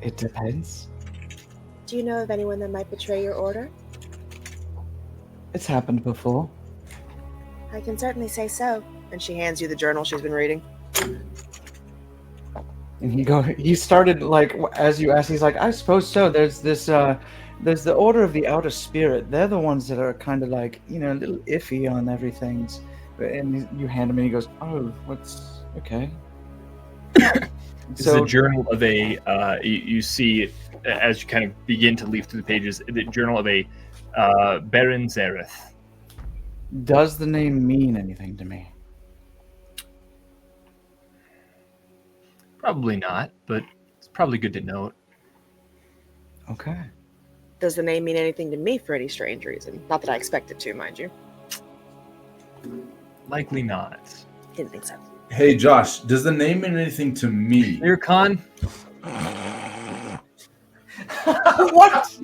it depends. Do you know of anyone that might betray your order? It's happened before. I can certainly say so. And she hands you the journal she's been reading. And he started, like, as you asked, he's like, I suppose so. There's the Order of the Outer Spirit. They're the ones that are kind of like, a little iffy on everything. And you hand him and he goes, oh, what's, okay. This is a journal of a, you see, as you kind of begin to leaf through the pages, the journal of a Baron Zareth. Does the name mean anything to me? Probably not, but it's probably good to note. Okay. Does the name mean anything to me for any strange reason? Not that I expect it to, mind you. Likely not. Didn't think so. Hey, Josh, does the name mean anything to me? Clear Khan? What?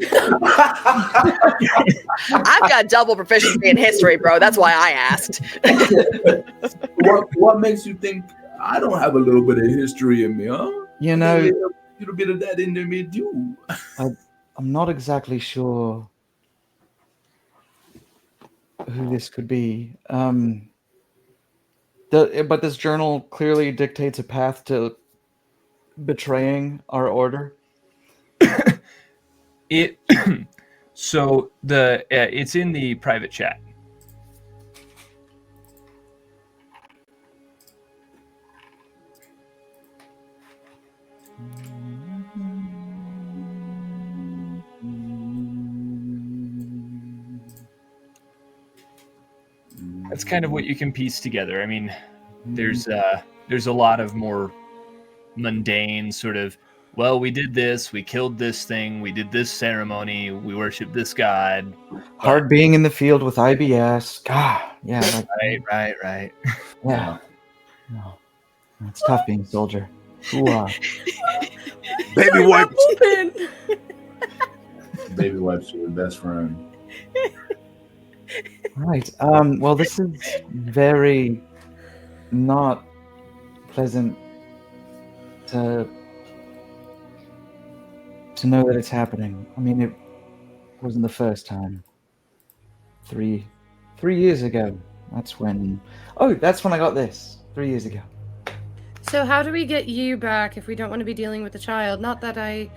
I've got double proficiency in history, bro. That's why I asked. What makes you think I don't have a little bit of history in me, huh? You know, A little bit of that in me too. I'm not exactly sure who this could be. But this journal clearly dictates a path to betraying our order. It so it's in the private chat. That's kind of what you can piece together. I mean, there's a lot of more mundane sort of, well, we did this, we killed this thing, we did this ceremony, we worship this god. Hard being in the field with IBS. God, yeah, Right. yeah. No, it's tough being a soldier. Ooh, Baby wipes. Baby wipes are your best friend. right. Well, this is very not pleasant to know that it's happening. I mean, it wasn't the first time. 3 years ago. That's when I got this. 3 years ago. So how do we get you back if we don't want to be dealing with the child? Not that I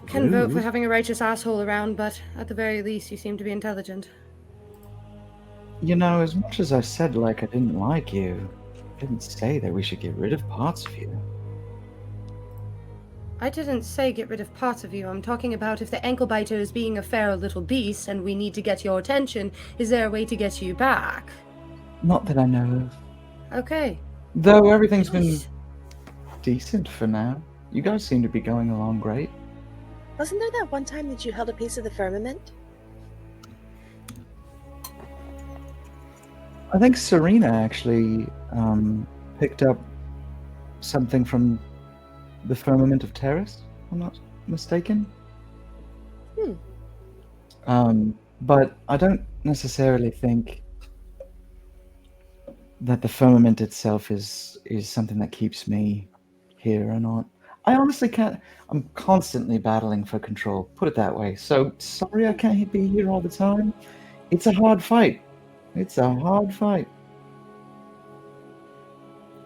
can vote for Rude. having a righteous asshole around, but at the very least, you seem to be intelligent. You know, as much as I said, like, I didn't like you, I didn't say that we should get rid of parts of you. I didn't say get rid of parts of you. I'm talking about if the ankle biter is being a feral little beast and we need to get your attention, is there a way to get you back? Not that I know of. Okay. Though everything's been Jeez. decent for now. You guys seem to be going along great. Wasn't there that one time that you held a piece of the firmament? I think Serena actually picked up something from the firmament of Terrace, if I'm not mistaken. But I don't necessarily think that the firmament itself is something that keeps me here or not. I honestly can't. I'm constantly battling for control, put it that way. So sorry I can't be here all the time. It's a hard fight. It's a hard fight.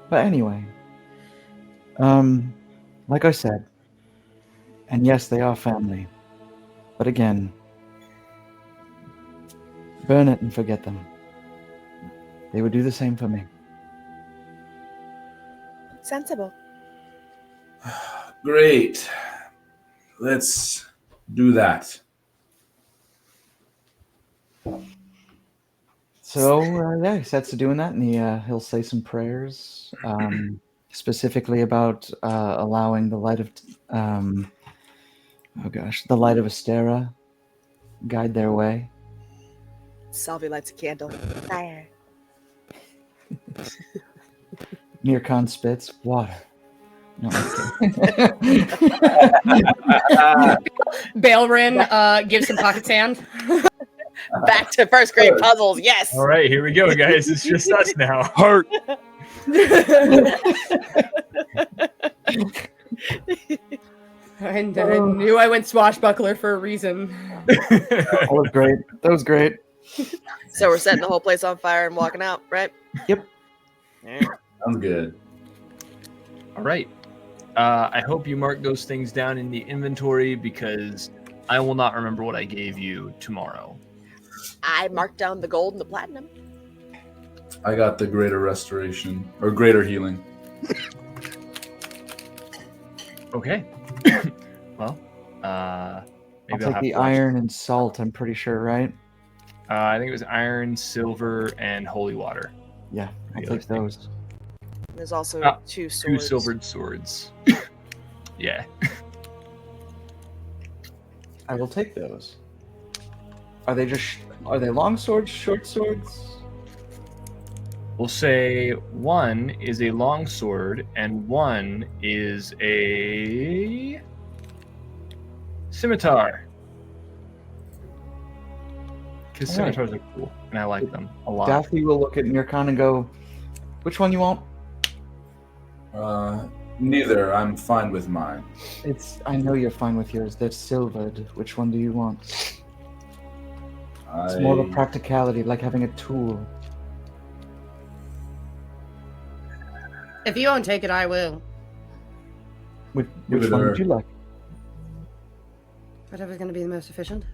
But anyway, like I said, and yes, they are family. But again, burn it and forget them. They would do the same for me. Sensible. Great. Let's do that. So yeah, he sets to doing that, and he'll say some prayers, specifically about allowing the light of, the light of Astera guide their way. Salvi lights a candle. Fire. Mirkan spits water. No, Bailrin gives some pocket sand. Back to first grade puzzles. Yes. All right, here we go, guys. It's just us now. Hurt. And I knew I went swashbuckler for a reason. That was great. That was great. So we're setting the whole place on fire and walking out, right? Yep. I'm good. All right. I hope you mark those things down in the inventory because I will not remember what I gave you tomorrow. I marked down the gold and the platinum. I got the greater restoration or greater healing. Okay. Well, maybe I'll I'll take have the to- iron and salt, I'm pretty sure, right? I think it was iron, silver, and holy water. Yeah, I'll The take other thing. those. There's also two Two swords. silvered swords. Yeah. I will take those. Are they long swords, short swords? We'll say one is a long sword and one is a scimitar. Because All right. scimitars are cool, and I like them a lot. Daphne will look at Mirkan and go, "Which one you want?" Neither. I'm fine with mine. I know you're fine with yours. They're silvered. Which one do you want? It's more of a practicality, like having a tool. If you won't take it, I will. Which Give it one her. would you like? Whatever's gonna be the most efficient.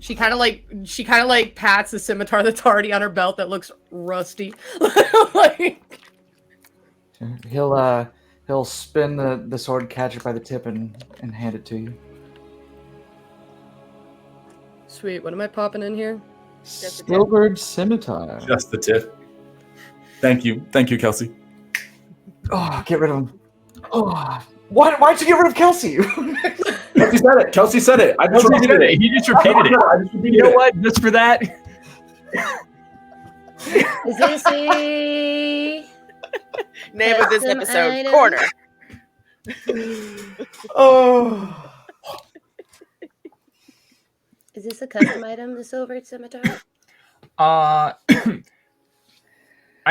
She kind of like pats the scimitar that's already on her belt that looks rusty. Like, He'll spin the sword, catch it by the tip, and hand it to you. sweet. What am I popping in here? Just the tip. Silvered scimitar. Just the tip. Thank you, Kelsey. Oh, get rid of him. Oh, why'd you get rid of Kelsey? Kelsey said it. I just repeated it. He just repeated it. I just repeated You know it. what? Just for that. Is this a Name of this Custom episode: item. Corner. Oh. is this a custom item? The silver scimitar. I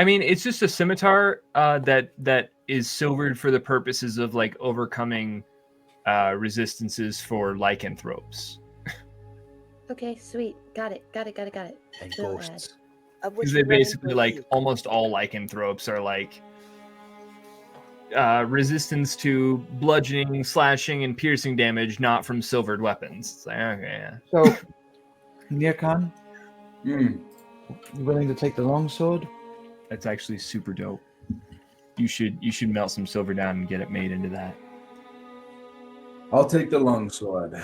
mean, it's just a scimitar that is silvered for the purposes of like overcoming resistances for lycanthropes. Okay, sweet. Got it. And Still ghosts. Of which Because they one basically were like you? almost all lycanthropes are like resistance to bludgeoning, slashing, and piercing damage not from silvered weapons. It's like, okay, yeah. So, Nirkan, Hmm. you willing to take the longsword? That's actually super dope. You should melt some silver down and get it made into that. I'll take the longsword.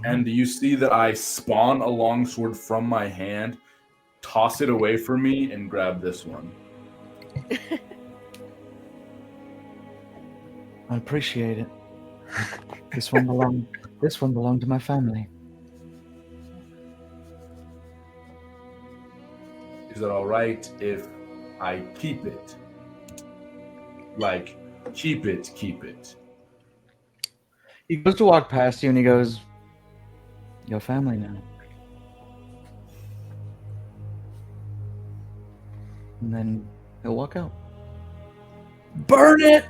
And you see that I spawn a longsword from my hand, toss it away from me, and grab this one. I appreciate it. This one belonged to my family. Is it all right if I keep it? Like, keep it. He goes to walk past you and he goes, "Your family now." And then he'll walk out. Burn it!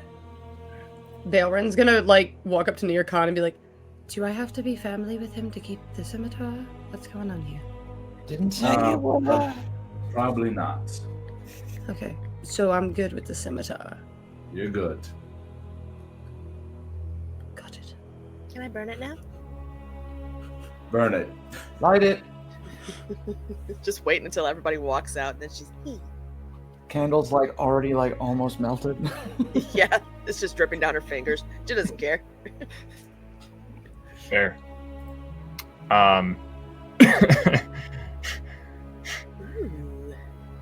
Balrin's gonna like walk up to Near Khan and be like, "Do I have to be family with him to keep the scimitar? What's going on here?" Didn't say you were. Probably not. Okay, so I'm good with the scimitar. You're good. Got it. Can I burn it now? Burn it. Light it. Just waiting until everybody walks out, and then she's, Candle's like already like almost melted. yeah, it's just dripping down her fingers. She doesn't care. Fair. Ooh.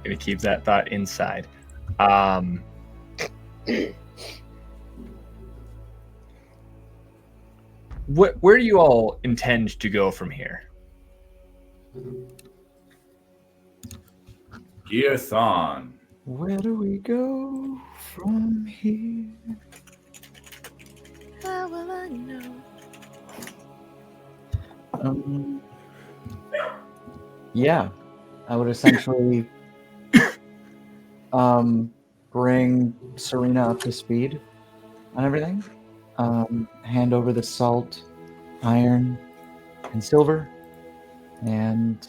Gonna keep that thought inside. Where do you all intend to go from here? Gearthon. Where do we go from here? How will I know? Yeah, I would essentially bring Serena up to speed on everything. Hand over the salt, iron, and silver, and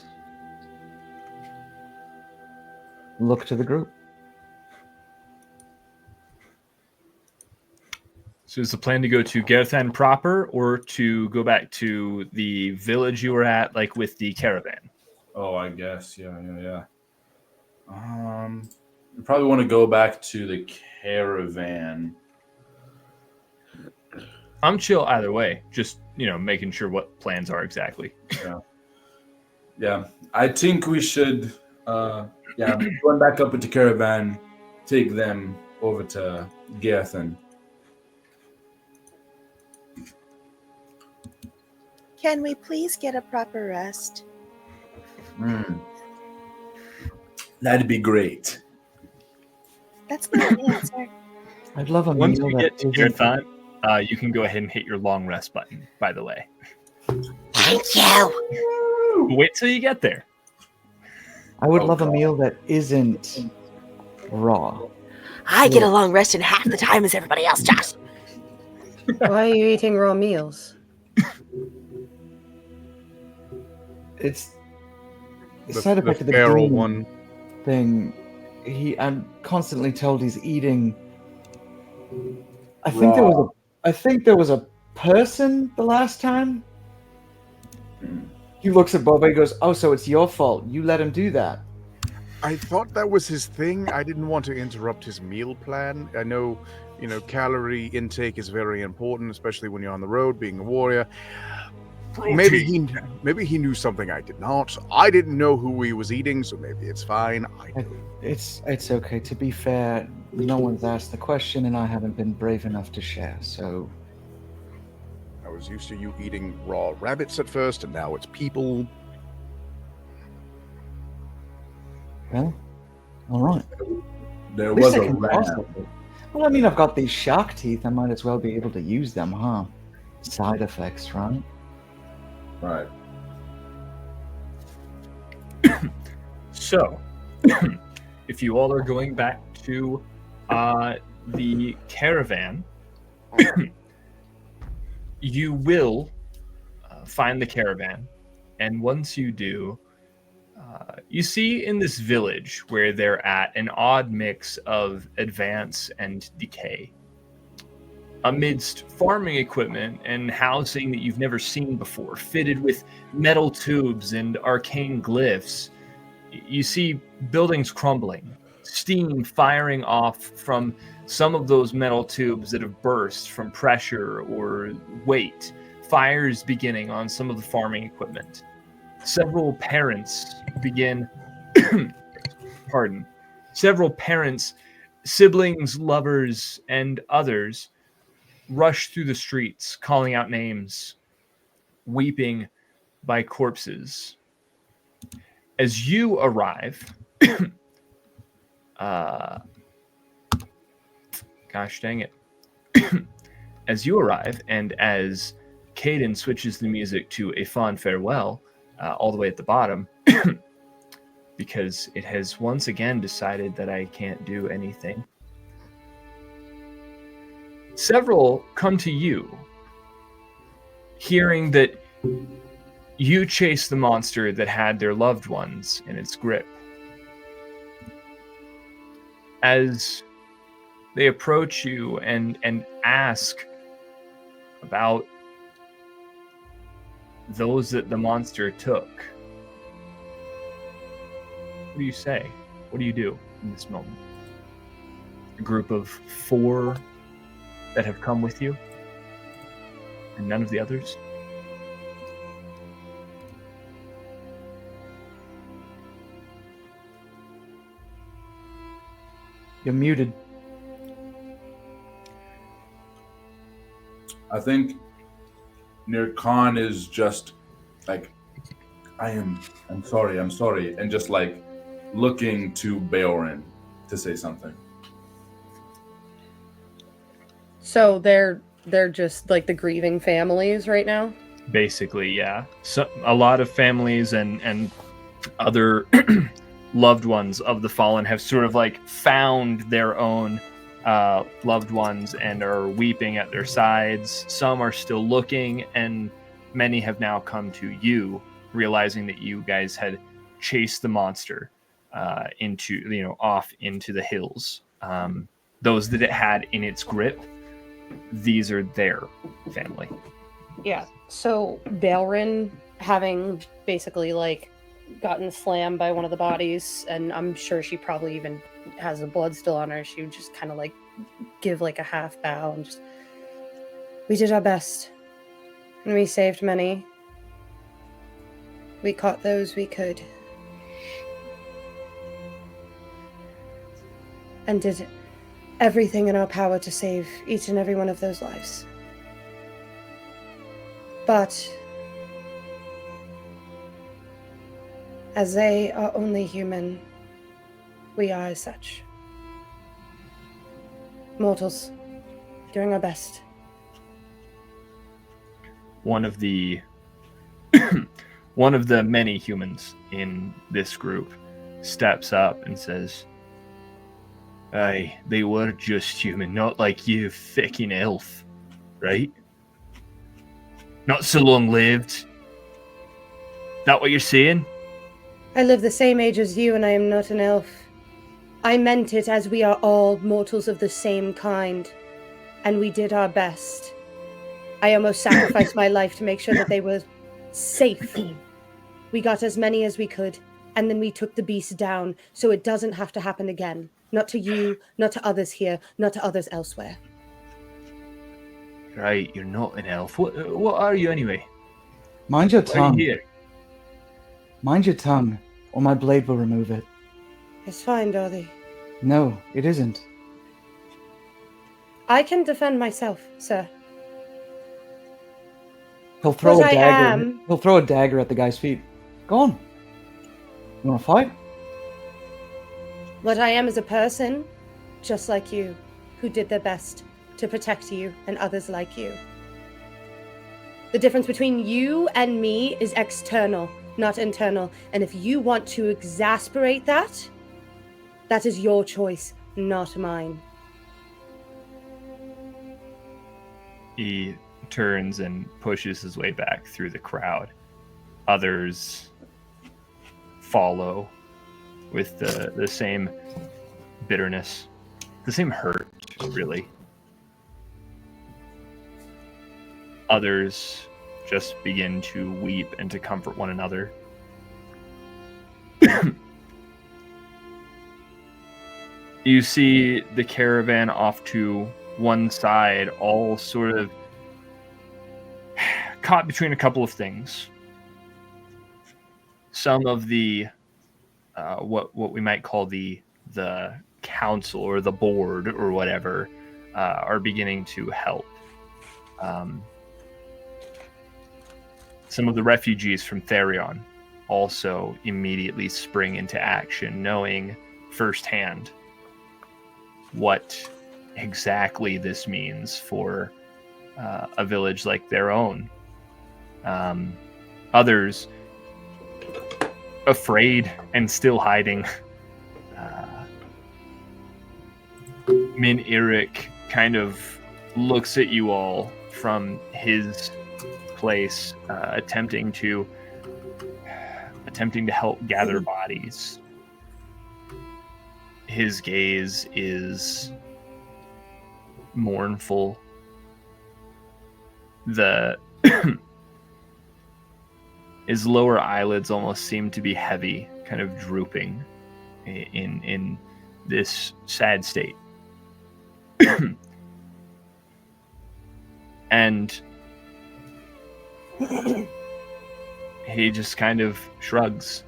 look to the group. So is the plan to go to Gerthan proper or to go back to the village you were at, like with the caravan? Oh, I guess. Yeah. You probably want to go back to the caravan. I'm chill either way. Just, making sure what plans are exactly. Yeah. I think we should, going back up with the caravan, take them over to Gerthan. Can we please get a proper rest? That'd be great. That's not the answer. I'd love a Once meal you that get to isn't- Gerthan, you can go ahead and hit your long rest button, by the way. Thank you. Wait till you get there. I would Oh, love a God. meal that isn't raw. I get a long rest in half the time as everybody else, Josh. Why are you eating raw meals? It's the The, side the effect of the feral green one. thing. I'm constantly told he's eating. I think there was a person the last time. He looks at Boba. He goes, "Oh, so it's your fault. You let him do that." I thought that was his thing. I didn't want to interrupt his meal plan. I know, calorie intake is very important, especially when you're on the road, being a warrior. Maybe he knew something I did not. I didn't know who he was eating, so maybe it's fine. It's okay. To be fair, no one's asked the question, and I haven't been brave enough to share. So I was used to you eating raw rabbits at first, and now it's people. well, all right. There At least was I a can ram. process it. Well, I mean, I've got these shark teeth. I might as well be able to use them, huh? Side effects, right? Right. So, if you all are going back to the caravan, you will find the caravan, and once you do, You see in this village where they're at an odd mix of advance and decay. Amidst farming equipment and housing that you've never seen before, fitted with metal tubes and arcane glyphs, you see buildings crumbling, steam firing off from some of those metal tubes that have burst from pressure or weight, fires beginning on some of the farming equipment. Several parents begin, several parents, siblings, lovers, and others rush through the streets, calling out names, weeping by corpses. As you arrive, gosh dang it. As you arrive, and as Caden switches the music to a fond farewell, all the way at the bottom, because it has once again decided that I can't do anything. Several come to you, hearing that you chased the monster that had their loved ones in its grip. As they approach you and ask about those that the monster took, what do you say? What do you do in this moment? A group of 4 that have come with you, and none of the others? You're muted. I think Nir Khan is just like, I'm sorry, and just like looking to Baorin to say something. So they're just like the grieving families right now? Basically, yeah. So a lot of families and other loved ones of the fallen have sort of like found their own loved ones and are weeping at their sides. Some are still looking, and many have now come to you, realizing that you guys had chased the monster off into the hills. Those that it had in its grip, these are their family. Yeah. So Baelrin, having basically like gotten slammed by one of the bodies, and I'm sure she probably even has the blood still on her, she would just kind of like give like a half bow and just, we did our best and we saved many. We caught those we could and did everything in our power to save each and every one of those lives. But as they are only human, we are as such. Mortals, doing our best. One of the many humans in this group steps up and says, "Aye, they were just human, not like you, fucking elf, right? Not so long lived. That what you're saying?" I live the same age as you, and I am not an elf. I meant it as we are all mortals of the same kind, and we did our best. I almost sacrificed my life to make sure that they were safe. We got as many as we could, and then we took the beast down, so it doesn't have to happen again. Not to you, not to others here, not to others elsewhere. Right, you're not an elf. What are you anyway? Mind your Why are you tongue. here? Mind your tongue, or my blade will remove it. It's fine, Dorothy. No, it isn't. I can defend myself, sir. He'll throw But a I dagger. am- He'll throw a dagger at the guy's feet. Go on. You want to fight? What I am is a person, just like you, who did their best to protect you and others like you. The difference between you and me is external, not internal. And if you want to exasperate that, that is your choice, not mine. He turns and pushes his way back through the crowd. Others follow with the same bitterness, the same hurt, really. Others just begin to weep and to comfort one another. You see the caravan off to one side, all sort of caught between a couple of things. Some of the what we might call the council or the board or whatever are beginning to help. Some of the refugees from Therion also immediately spring into action, knowing firsthand what exactly this means for a village like their own. Others afraid and still hiding. Min Eric kind of looks at you all from his place, attempting to help gather bodies. His gaze is mournful. His lower eyelids almost seem to be heavy, kind of drooping in this sad state. And he just kind of shrugs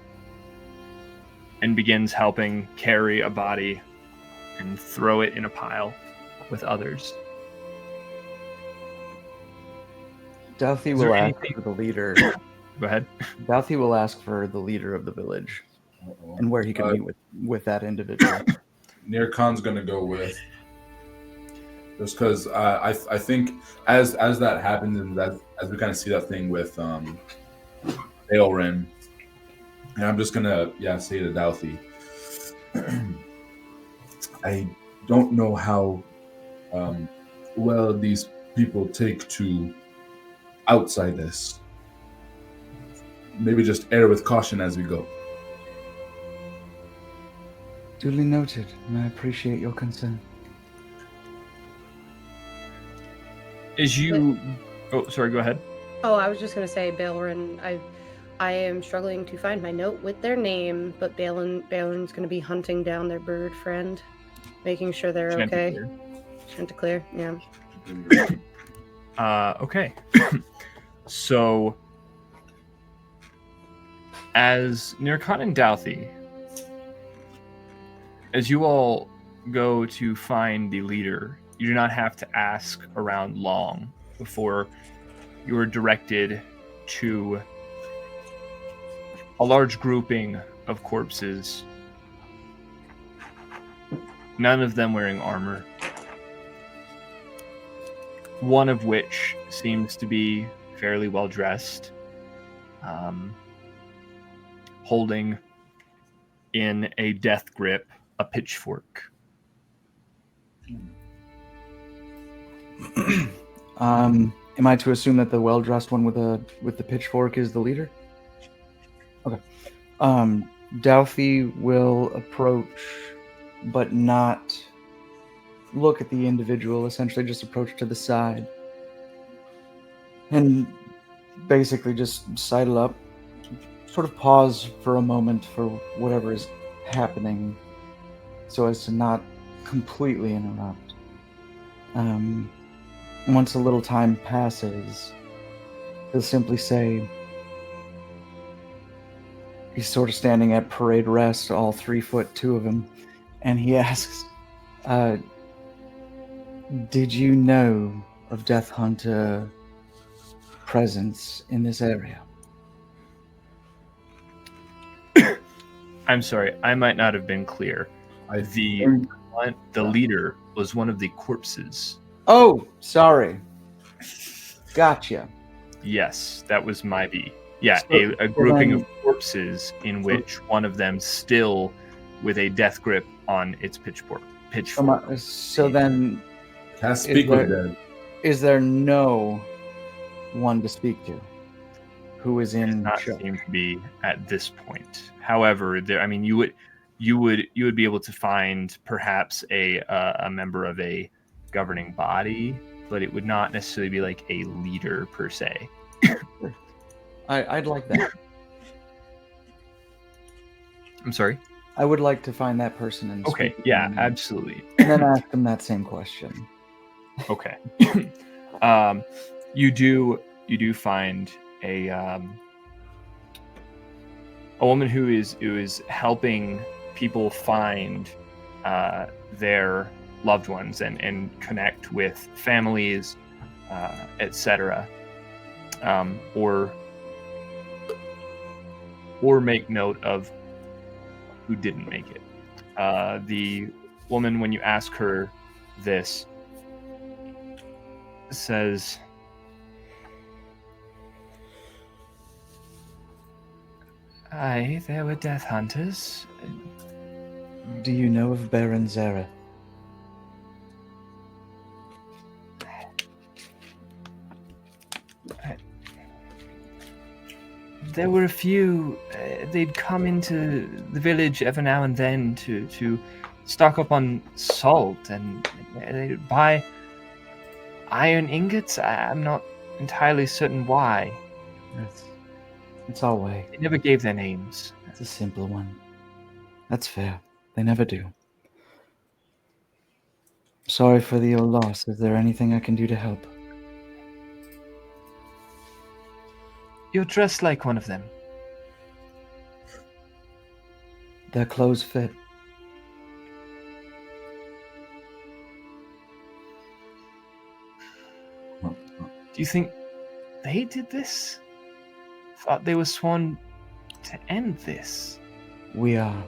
and begins helping carry a body and throw it in a pile with others. Douthie Is there will ask anything- for the leader. Go ahead. Douthie will ask for the leader of the village Uh-oh. and where he can meet with that individual. Near Khan's gonna go with, just because I think as that happens and that as we kind of see that thing with Aelrin, and I'm just gonna say to Douthie, I don't know how well these people take to outsiders. Maybe just err with caution as we go. Duly noted, and I appreciate your concern. As you... Oh, sorry, go ahead. Oh, I was just gonna say, Balin. I am struggling to find my note with their name, but Balin's gonna be hunting down their bird friend, making sure they're okay. Chanticleer, yeah. Okay. So, as Nirkan and Douthie, as you all go to find the leader, you do not have to ask around long before you are directed to a large grouping of corpses, none of them wearing armor, one of which seems to be fairly well dressed, holding in a death grip a pitchfork. Am I to assume that the well-dressed one with the pitchfork is the leader? Okay. Douthie will approach, but not look at the individual. Essentially, just approach to the side, and basically just sidle up, sort of pause for a moment for whatever is happening, so as to not completely interrupt. Once a little time passes, he'll simply say, he's sort of standing at parade rest, all 3'2" of him, and he asks, did you know of Death Hunter presence in this area? I'm sorry, I might not have been clear. The leader was one of the corpses. Oh, sorry. Gotcha. Yes, that was my B. Yeah, a grouping of corpses in which one of them still with a death grip on its pitchfork. So then, Can't speak with them. is there no one to speak to? Who is in not shock? seem to be at this point. However, there, I mean, you would be able to find perhaps a member of a governing body, but it would not necessarily be like a leader per se. I'd like that. I'm sorry. I would like to find that person and Okay, speak with yeah, them absolutely. and then ask them that same question. Okay. You do find a woman who is helping people find their loved ones and connect with families, etc. Or make note of who didn't make it. The woman, when you ask her this, says, "Aye, there were death hunters." Do you know of Baron Zara? There were a few. They'd come into the village every now and then to stock up on salt, and they'd buy iron ingots. I'm not entirely certain why. It's our way. They never gave their names. It's a simple one. That's fair. They never do. Sorry for your loss. Is there anything I can do to help? You're dressed like one of them. Their clothes fit. Do you think they did this? Thought they were sworn to end this. We are.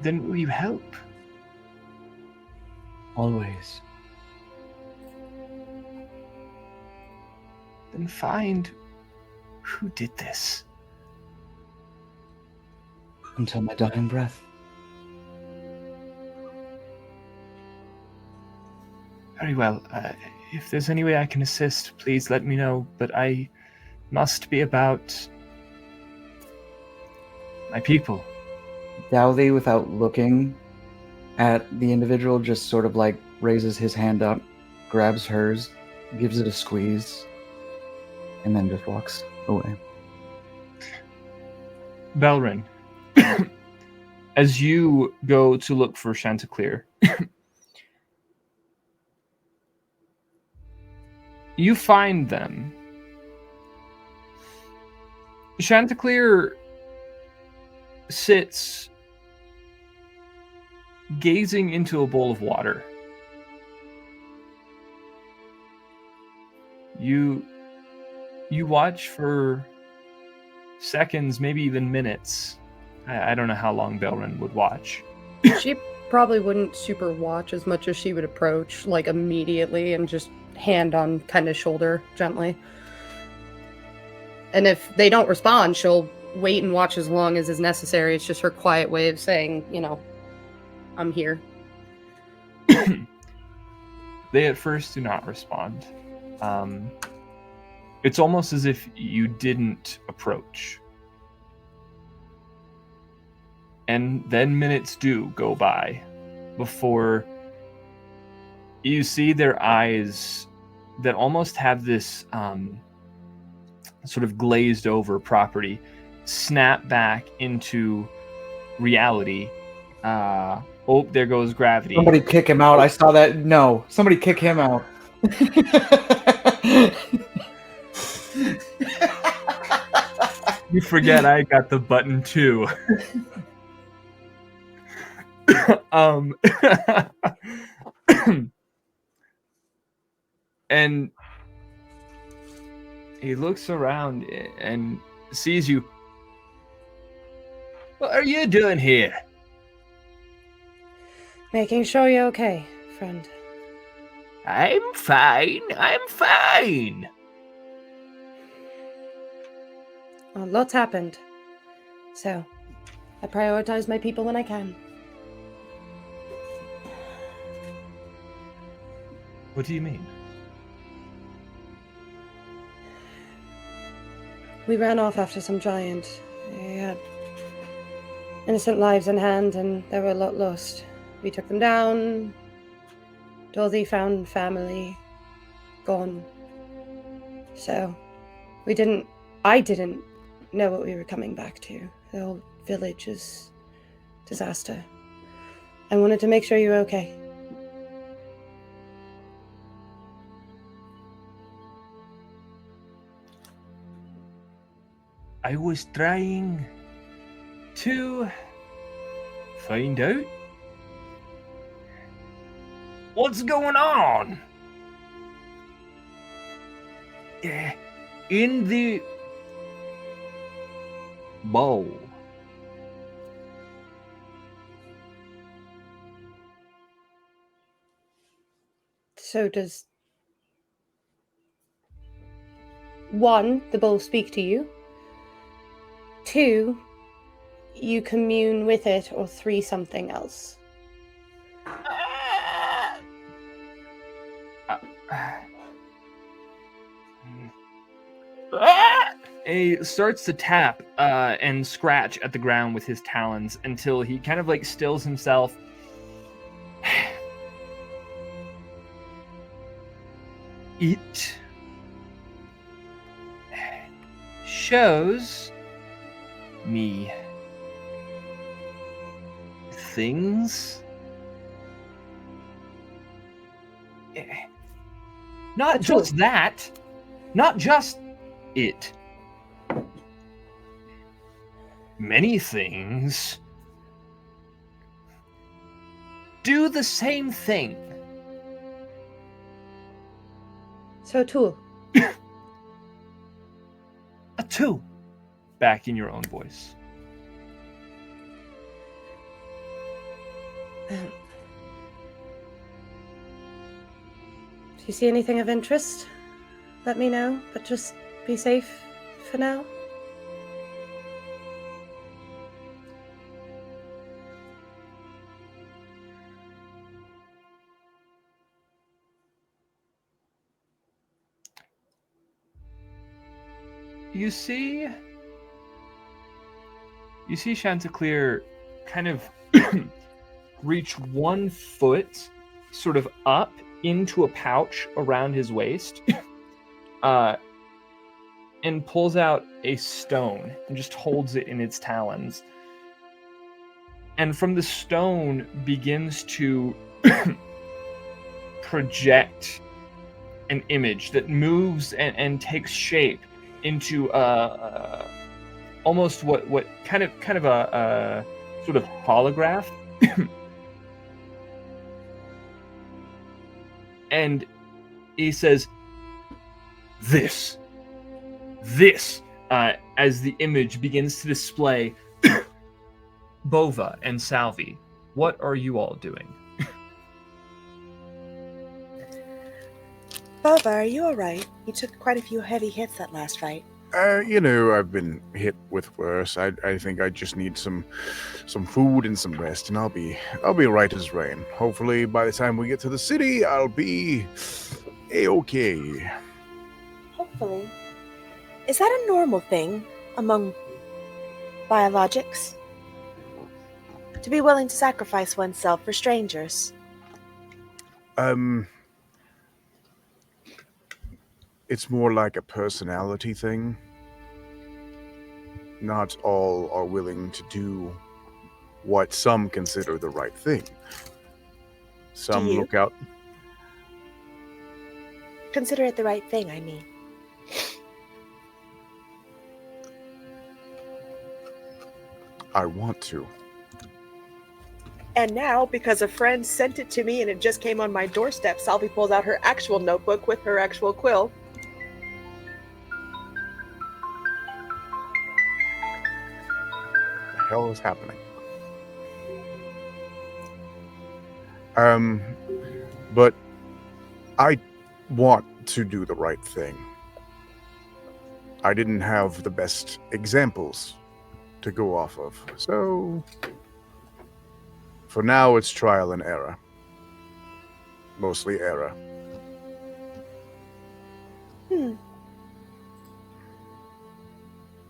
Then will you help? Always. Then find who did this. Until my dying breath. Very well. If there's any way I can assist, please let me know. But I must be about my people. Dowthy, without looking at the individual, just sort of like raises his hand up, grabs hers, gives it a squeeze, and then just walks away. Belrin, as you go to look for Chanticleer, you find them. Chanticleer sits gazing into a bowl of water. You watch for seconds, maybe even minutes. I don't know how long Belrin would watch. She probably wouldn't super watch as much as she would approach, like, immediately and just hand on kind of shoulder gently. And if they don't respond, she'll wait and watch as long as is necessary. It's just her quiet way of saying, you know, I'm here. They at first do not respond. It's almost as if you didn't approach. And then minutes do go by before you see their eyes that almost have this sort of glazed over property snap back into reality. Oh, there goes gravity. Somebody kick him out. I saw that. No, somebody kick him out. You forget I got the button too. And he looks around and sees you. What are you doing here? Making sure you're okay, friend. I'm fine. lots happened. So, I prioritize my people when I can. What do you mean? We ran off after some giant. They had innocent lives in hand, and there were a lot lost. We took them down. Dorothy found family. Gone. So, I didn't know what we were coming back to. The whole village is disaster. I wanted to make sure you were okay. I was trying to find out what's going on. In the bowl. So does... 1, the bowl speak to you? 2, you commune with it, or 3, something else? He starts to tap and scratch at the ground with his talons until he kind of like stills himself. It shows me things. Not just that. Not just it. Many things do the same thing. So a tool. A tool. Back in your own voice. Do you see anything of interest? Let me know, but just be safe for now. You see Chanticleer kind of reach 1 foot sort of up into a pouch around his waist and pulls out a stone and just holds it in its talons. And from the stone begins to project an image that moves and takes shape into almost what kind of a sort of holograph. And he says, this, as the image begins to display Bova and Salvi. What are you all doing? Bova, are you alright? You took quite a few heavy hits that last fight. I've been hit with worse. I think I just need some food and some rest, and I'll be right as rain. Hopefully, by the time we get to the city, I'll be a-okay. Hopefully. Is that a normal thing among biologics? To be willing to sacrifice oneself for strangers? It's more like a personality thing. Not all are willing to do what some consider the right thing. Some look out. Consider it the right thing, I mean. I want to. And now, because a friend sent it to me and it just came on my doorstep, Salvi pulls out her actual notebook with her actual quill. The hell is happening? But I want to do the right thing. I didn't have the best examples to go off of. So, for now, it's trial and error. Mostly error.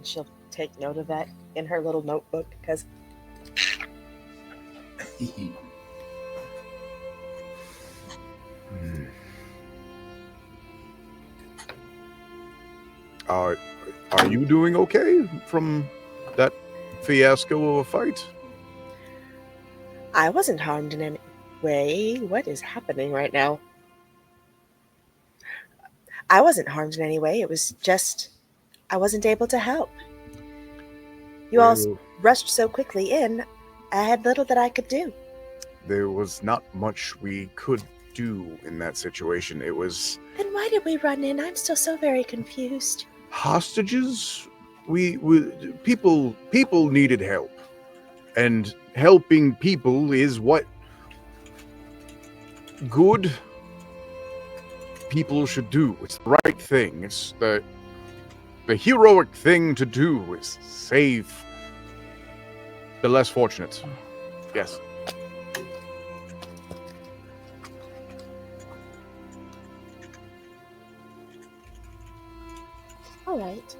She'll take note of that in her little notebook because Are you doing okay from that fiasco of a fight? I wasn't harmed in any way. What is happening right now? I wasn't harmed in any way. It was just I wasn't able to help. You all Well, rushed so quickly in. I had little that I could do. there was not much we could do in that situation. It was Then why did we run in? I'm still so very confused. hostages. We people needed help, and helping people is what good people should do. It's the right thing. It's the heroic thing to do is save the less fortunate. Yes. All right.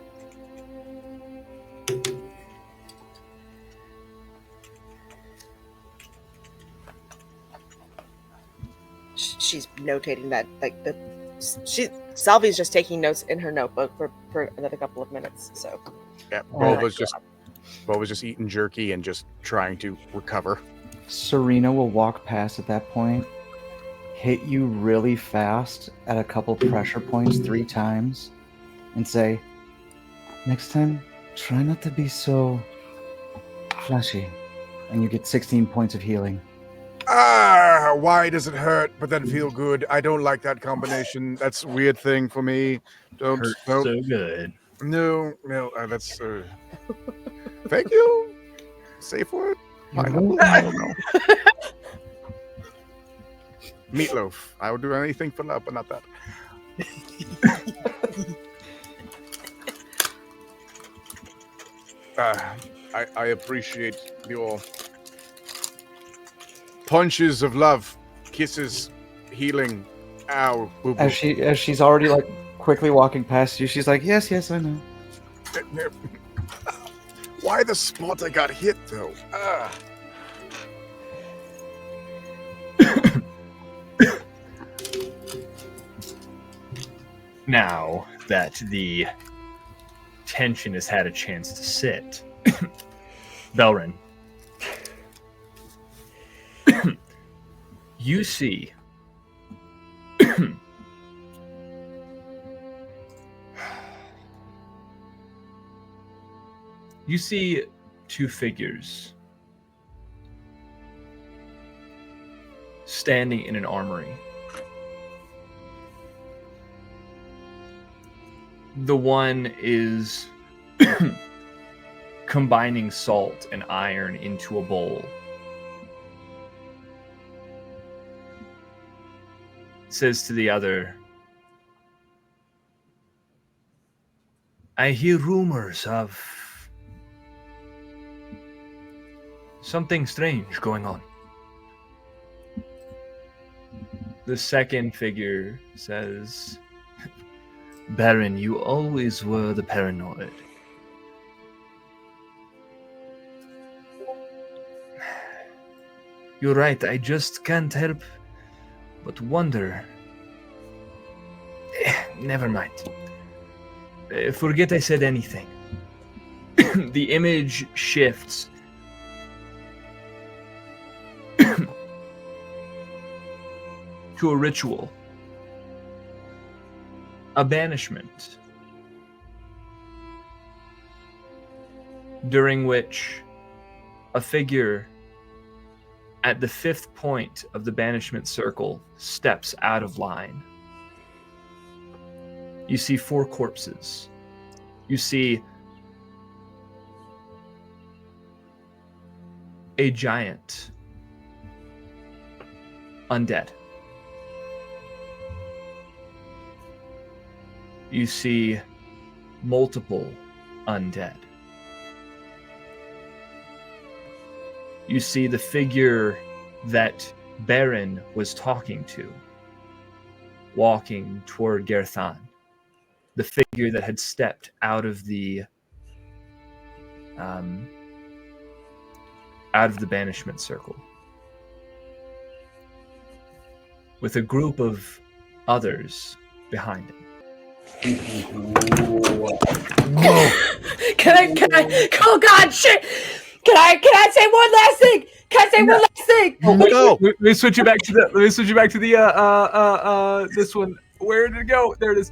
She's notating that, Salvi's just taking notes in her notebook for another couple of minutes. So Yeah, Oh Bo was just eating jerky and just trying to recover. Serena will walk past at that point, hit you really fast at a couple pressure points 3 times, and say, "Next time, try not to be so flashy." And you get 16 points of healing. Why does it hurt but then feel good? I don't like that combination. That's a weird thing for me. Hurt so good. No, that's thank you. Safe word. Pineapple. I don't know. Meatloaf. I would do anything for love, but not that. I appreciate your punches of love, kisses, healing. Ow. Boo-boo. As she's already like quickly walking past you, she's like, "Yes, I know." Why the spot I got hit though? Now that the tension has had a chance to sit, Belrin, you see you see 2 figures standing in an armory. The one is combining salt and iron into a bowl. Says to the other, "I hear rumors of something strange going on." The second figure says, "Baron, you always were the paranoid. You're right, I just can't help but wonder. Never mind. Forget I said anything." The image shifts to a ritual. A banishment, during which a figure at the 5th point of the banishment circle steps out of line. You see 4 corpses. You see a giant undead. You see multiple undead. You see the figure that Baron was talking to, walking toward Gerthan. The figure that had stepped out of the banishment circle, with a group of others behind him. Can I? Oh God, shit! Can I say one last thing? Can I say one last thing? Go. Let me switch you back to the. Let me switch you back to the this one. Where did it go? There it is.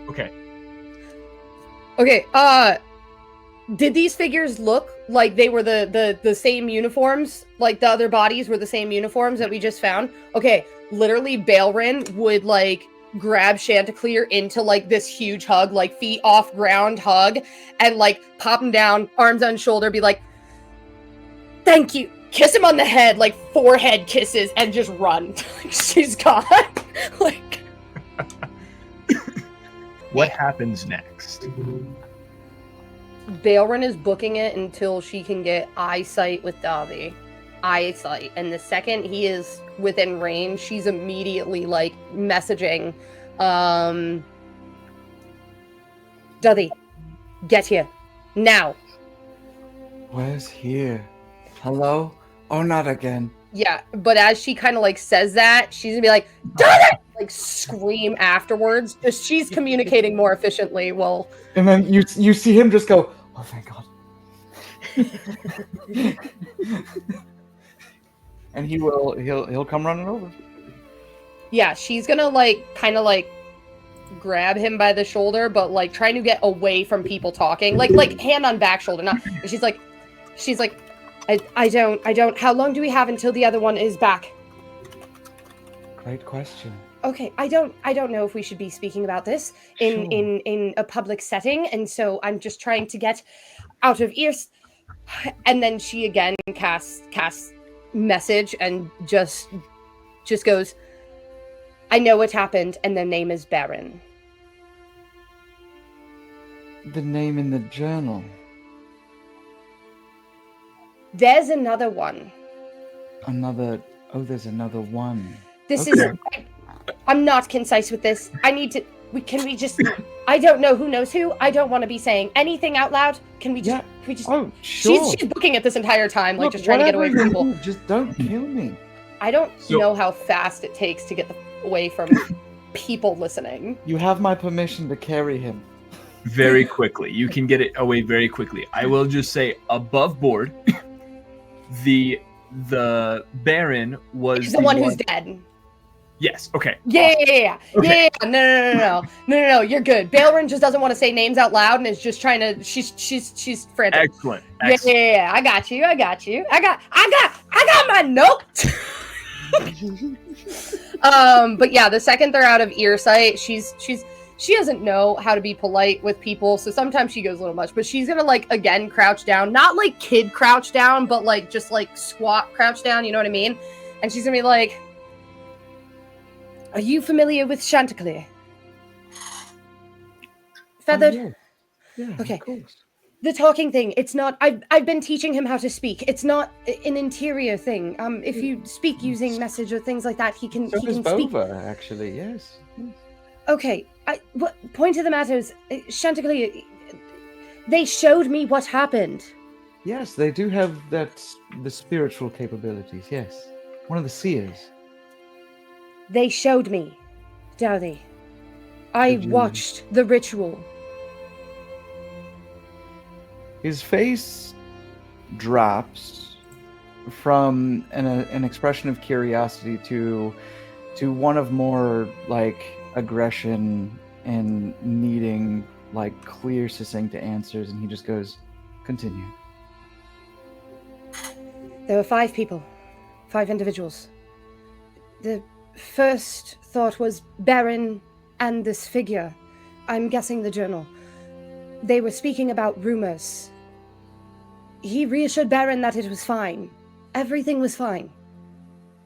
Okay. Okay. Did these figures look like they were the same uniforms? Like the other bodies were the same uniforms that we just found? Okay. Literally, Balrin would like grab Chanticleer into like this huge hug, like feet off ground hug, and like pop him down, arms on shoulder, be like, "Thank you." Kiss him on the head, like forehead kisses, and just run. She's gone. Like. What happens next? Balrin is booking it until she can get eyesight with Davi. Eyesight. And the second he is within range, she's immediately like messaging, Davi, get here. Now. Where's here? Hello? Oh, not again. Yeah, but as she kind of like says that, she's gonna be like, Davi! Like scream afterwards. Just she's communicating more efficiently. Well, and then you see him just go, oh, thank God. And he'll come running over. Yeah, she's gonna like kind of like grab him by the shoulder, but like trying to get away from people talking, like hand on back shoulder. Not. And she's like, I don't. How long do we have until the other one is back? Great question. Okay, I don't know if we should be speaking about this in a public setting, and so I'm just trying to get out of ears. And then she again casts message and just goes, I know what happened, and their name is Baron. The name in the journal. There's another one. There's another one. This is. I'm not concise with this. I need to. Can we just? I don't know who knows who. I don't want to be saying anything out loud. Can we just? Can we just? Oh, sure. She's booking it this entire time, like just trying to get away from people. Just don't kill me. I don't know how fast it takes to get away from people listening. You have my permission to carry him. Very quickly. You can get it away very quickly. I will just say, above board, the Baron was the one who's dead. Yes. Okay. Yeah. Okay. Yeah. No. You're good. Balrin just doesn't want to say names out loud and is just trying to. She's frantic. Excellent. Yeah. I got you. I got my note. But yeah, the second they're out of earsight, she doesn't know how to be polite with people, so sometimes she goes a little much. But she's gonna like again crouch down, not like kid crouch down, but like just like squat crouch down. You know what I mean? And she's gonna be like, "Are you familiar with Chanticleer? Feathered? Oh, yeah, okay. Of course. The talking thing, it's not. I've been teaching him how to speak. It's not an interior thing. If you speak using message or things like that, he can speak. Bova, actually, yes. Okay. What point of the matter is, Chanticleer, they showed me what happened. Yes, they do have the spiritual capabilities. Yes, one of the seers. They showed me, Dowdy. I watched the ritual. His face drops from an expression of curiosity to one of more like aggression and needing like clear, succinct answers, and he just goes, "Continue." There were 5 people, 5 individuals. The first thought was Baron and this figure. I'm guessing the journal. They were speaking about rumors. He reassured Baron that it was fine. Everything was fine.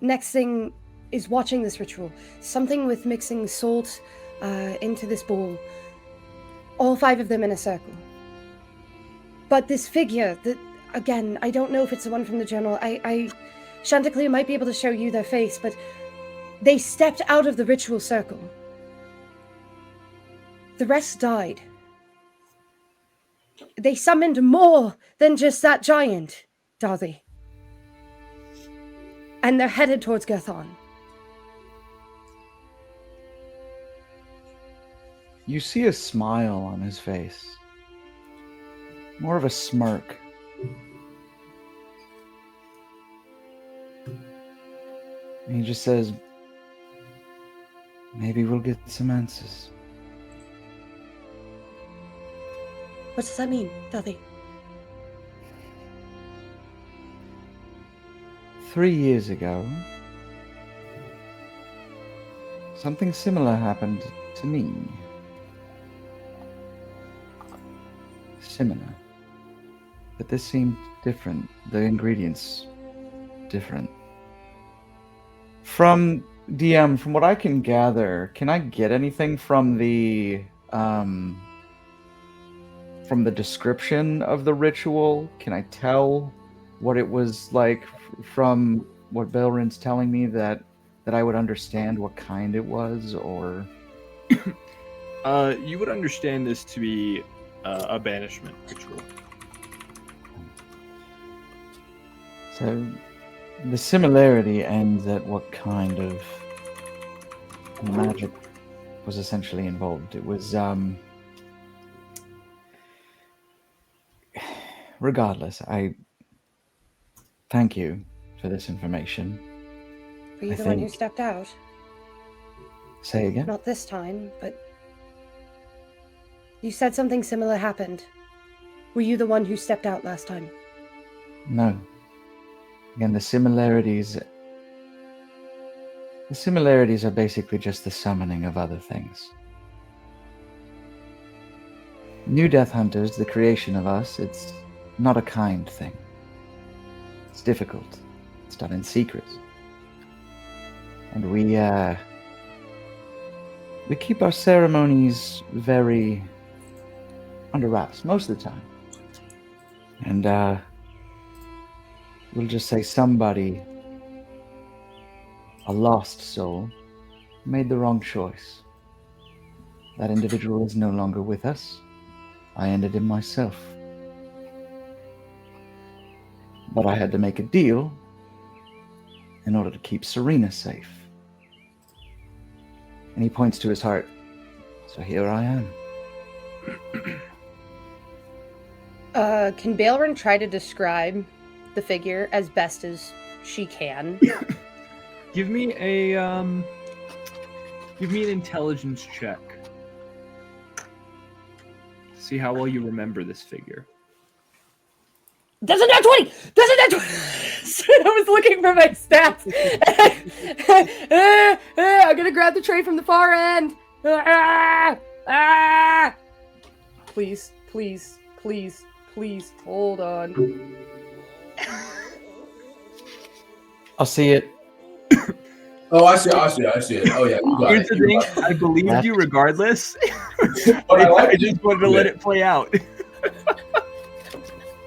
Next thing is watching this ritual. Something with mixing salt into this bowl. All 5 of them in a circle. But this figure, again, I don't know if it's the one from the journal. Chanticleer might be able to show you their face, but they stepped out of the ritual circle. The rest died. They summoned more than just that giant, Darthy. And they're headed towards Gerthon. You see a smile on his face. More of a smirk. And he just says, maybe we'll get some answers. What does that mean, Darthy? 3 years ago, something similar happened to me. Similar. But this seemed different. The ingredients different. From DM, from what I can gather, can I get anything from the description of the ritual? Can I tell what it was like from what Belrin's telling me that I would understand what kind it was, or? You would understand this to be a banishment ritual. So, the similarity ends at what kind of magic was essentially involved. It was, regardless, I thank you for this information. Were you the one who stepped out? Say again? Not this time, but you said something similar happened. Were you the one who stepped out last time? No. Again, the similarities are basically just the summoning of other things. New Death Hunters, the creation of us, it's not a kind thing. It's difficult. It's done in secret. And we keep our ceremonies very under wraps most of the time. And we'll just say somebody, a lost soul, made the wrong choice. That individual is no longer with us. I ended him myself. But I had to make a deal in order to keep Serena safe. And he points to his heart. So here I am. Can Baelrin try to describe the figure as best as she can? Give me an intelligence check. See how well you remember this figure. That's a nat 20! That's a nat 20! I was looking for my stats. I'm gonna grab the tray from the far end. Please, please, please, please, hold on. I'll see it. Oh, I see it. Oh, yeah. You got Here's it. the thing, I believed you regardless. But I just wanted to let it play out.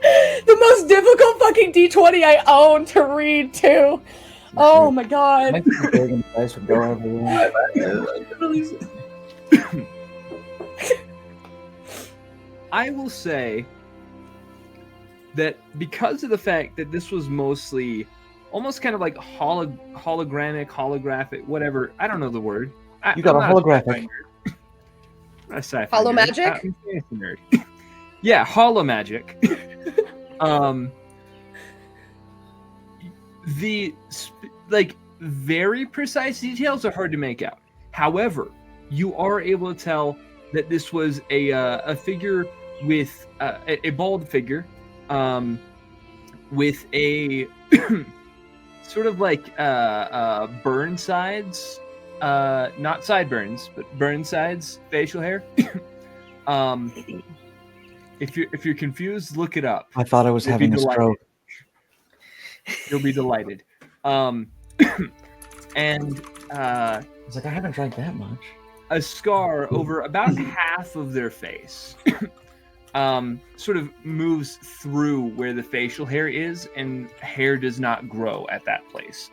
The most difficult fucking D20 I own to read, too. Oh my god. I think the big and dice would go everywhere. I will say that because of the fact that this was mostly almost kind of like hologramic, holographic, whatever. I don't know the word. You got a holographic. A sci-fi Hollow nerd. magic? I'm a fantasy nerd. Yeah, hollow magic. The very precise details are hard to make out. However, you are able to tell that this was a figure with a bald figure, with a sort of like burn sides, not sideburns, but burn sides, facial hair. If you're confused, look it up. I thought I was having a stroke. You'll be delighted. And It's like I haven't drank that much. a scar over about half of their face. Sort of moves through where the facial hair is, and hair does not grow at that place.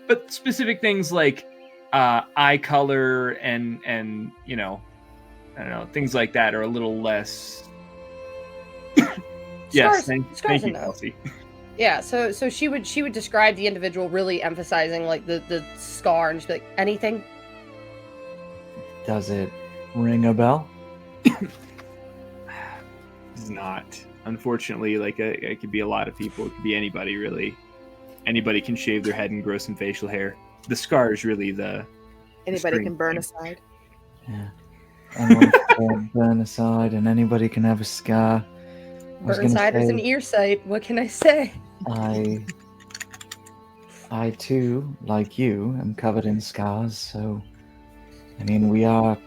But specific things like eye color and I don't know, things like that are a little less. Yes, thank you, Kelsey. Yeah, so she would describe the individual, really emphasizing like the scar, and she'd be like, anything? Does it ring a bell? It's not. Unfortunately, like it could be a lot of people. It could be anybody, really. Anybody can shave their head and grow some facial hair. The scar is really Anybody can burn aside. Yeah. Anyone can burn aside, and anybody can have a scar. Burn side is an ear sight. What can I say? I too, like you, am covered in scars. So, I mean, we are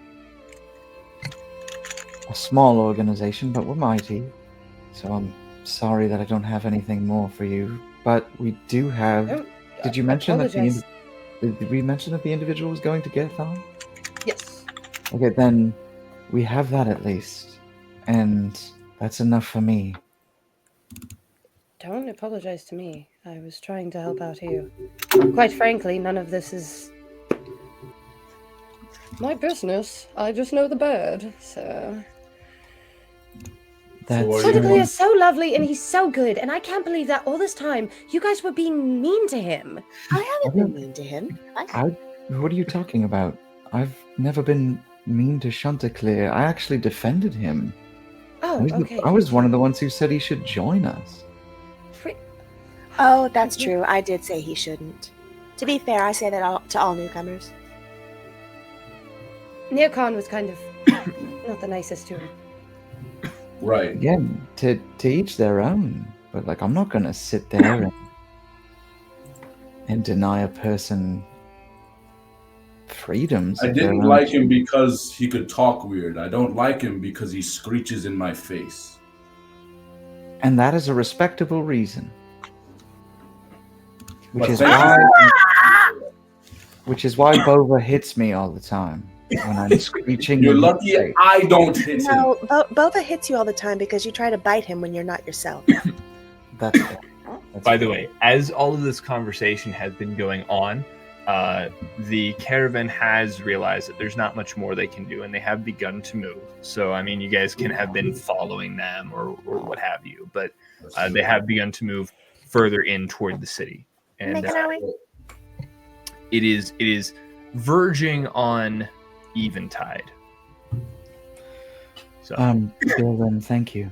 a small organization, but we're mighty. So I'm sorry that I don't have anything more for you. But we do have. Did you mention that did we mention that the individual was going to Gathon? Yes. Okay, then we have that at least, and that's enough for me. Don't apologize to me. I was trying to help out you. Quite frankly, none of this is my business. I just know the bird, so. Sodically is so lovely, and he's so good, and I can't believe that all this time you guys were being mean to him. I haven't been mean to him. What are you talking about? I've never been mean to Chanticleer. I actually defended him. Oh, okay. I was one of the ones who said he should join us. Oh, that's true. I did say he shouldn't. To be fair, I say that to all newcomers. Neocon was kind of not the nicest to him. Right. Again, to each their own. But like, I'm not gonna sit there and deny a person freedoms. I didn't like him because he could talk weird. I don't like him because he screeches in my face. And that is a respectable reason. Which is why Bova hits me all the time when I'm screeching. You're lucky I don't hit him. No, Bova hits you all the time because you try to bite him when you're not yourself. That's By the way, as all of this conversation has been going on, the caravan has realized that there's not much more they can do, and they have begun to move. So, I mean, you guys can have been following them or what have you, but they have begun to move further in toward the city. And it is verging on eventide. So, Dylan, thank you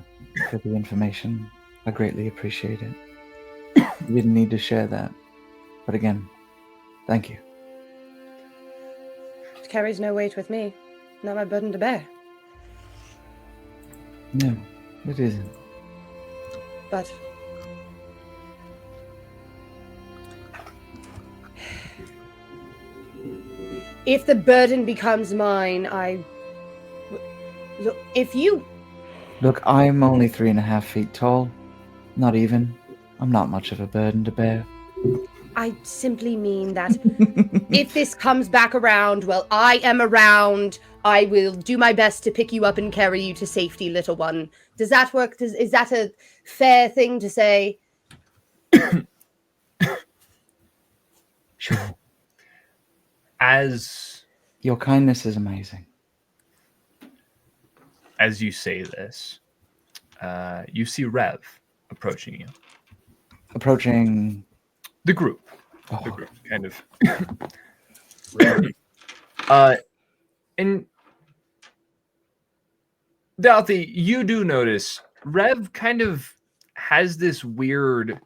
for the information. I greatly appreciate it. You didn't need to share that, but again, thank you. It carries no weight with me. Not my burden to bear. No, it isn't. But if the burden becomes mine, Look, I'm only 3.5 feet tall. Not even. I'm not much of a burden to bear. I simply mean that if this comes back around, well, I am around. I will do my best to pick you up and carry you to safety, little one. Does that work? Is that a fair thing to say? Sure. As your kindness is amazing. As you say this, you see Rev approaching you. Approaching the group. Oh. The group, kind of. And Dalthy, you do notice Rev kind of has this weird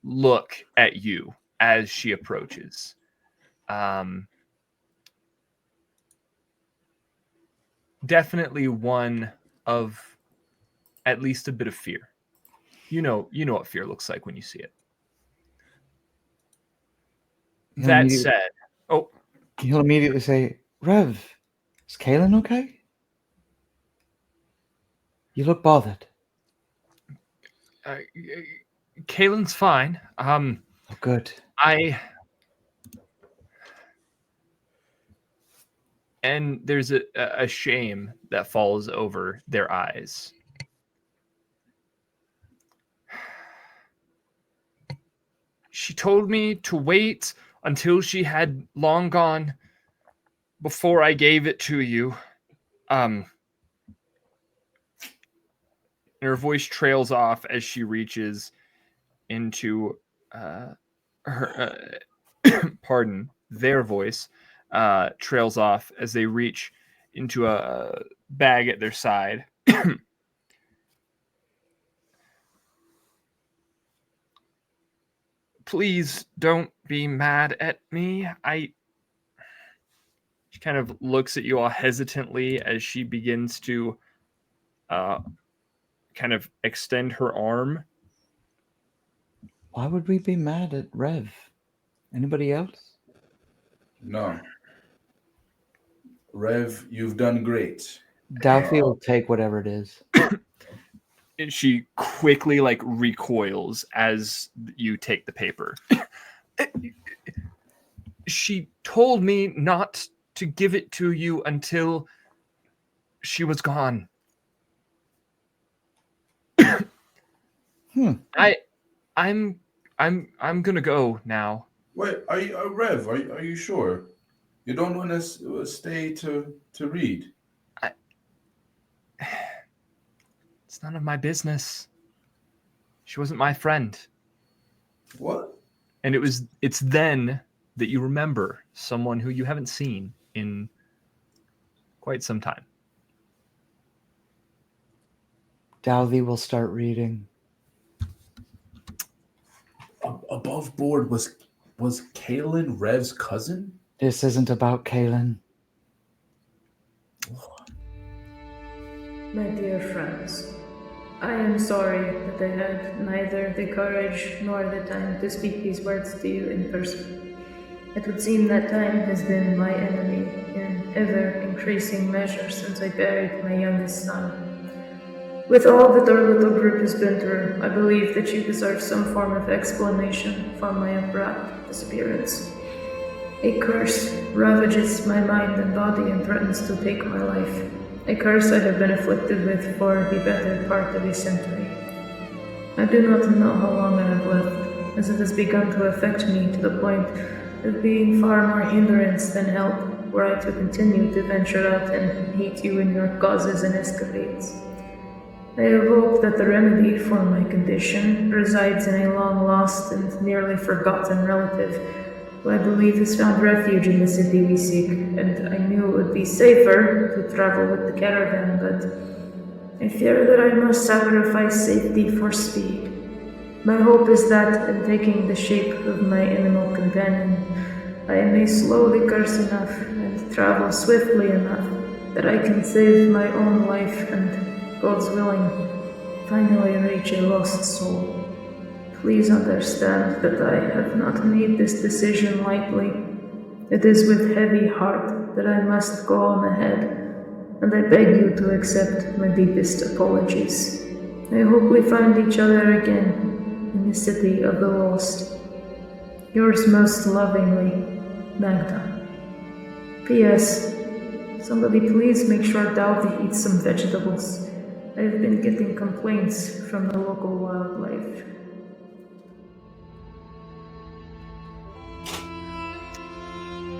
look at you as she approaches. Definitely one of at least a bit of fear. You know what fear looks like when you see it. That said, he'll immediately say, Rev, is Kaelin okay? You look bothered. Kaelin's fine. Oh, good. and there's a shame that falls over their eyes. She told me to wait until she had long gone before I gave it to you. And her voice trails off as she reaches into her pardon, their voice trails off as they reach into a bag at their side. Please don't be mad at me. She kind of looks at you all hesitantly as she begins to kind of extend her arm. Why would we be mad at Rev? Anybody else? No. Rev, you've done great. Dalfi will take whatever it is. And she quickly recoils as you take the paper. She told me not to give it to you until she was gone. I'm gonna go now. Wait, are you Rev? Are you sure? You don't want to stay to read? It's none of my business. She wasn't my friend. What? And it's then that you remember someone who you haven't seen in quite some time. Dalvi will start reading. Above board was Kaylin Rev's cousin? This isn't about Kaylin. My dear friends, I am sorry that I had neither the courage nor the time to speak these words to you in person. It would seem that time has been my enemy in ever-increasing measure since I buried my youngest son. With all that our little group has been through, I believe that you deserve some form of explanation for my abrupt disappearance. A curse ravages my mind and body and threatens to take my life. A curse I have been afflicted with for the better part of a century. I do not know how long I have left, as it has begun to affect me to the point of being far more hindrance than help were I to continue to venture out and meet you in your causes and escapades. I have hoped that the remedy for my condition resides in a long-lost and nearly forgotten relative who I believe has found refuge in the city we seek, and I knew it would be safer to travel with the caravan, but I fear that I must sacrifice safety for speed. My hope is that, in taking the shape of my animal companion, I may slow the curse enough and travel swiftly enough that I can save my own life and, God's willing, finally reach a lost soul. Please understand that I have not made this decision lightly. It is with heavy heart that I must go on ahead, and I beg you to accept my deepest apologies. I hope we find each other again in the city of the lost. Yours most lovingly, Magda. P.S. Somebody please make sure Dalvi eats some vegetables. I have been getting complaints from the local wildlife.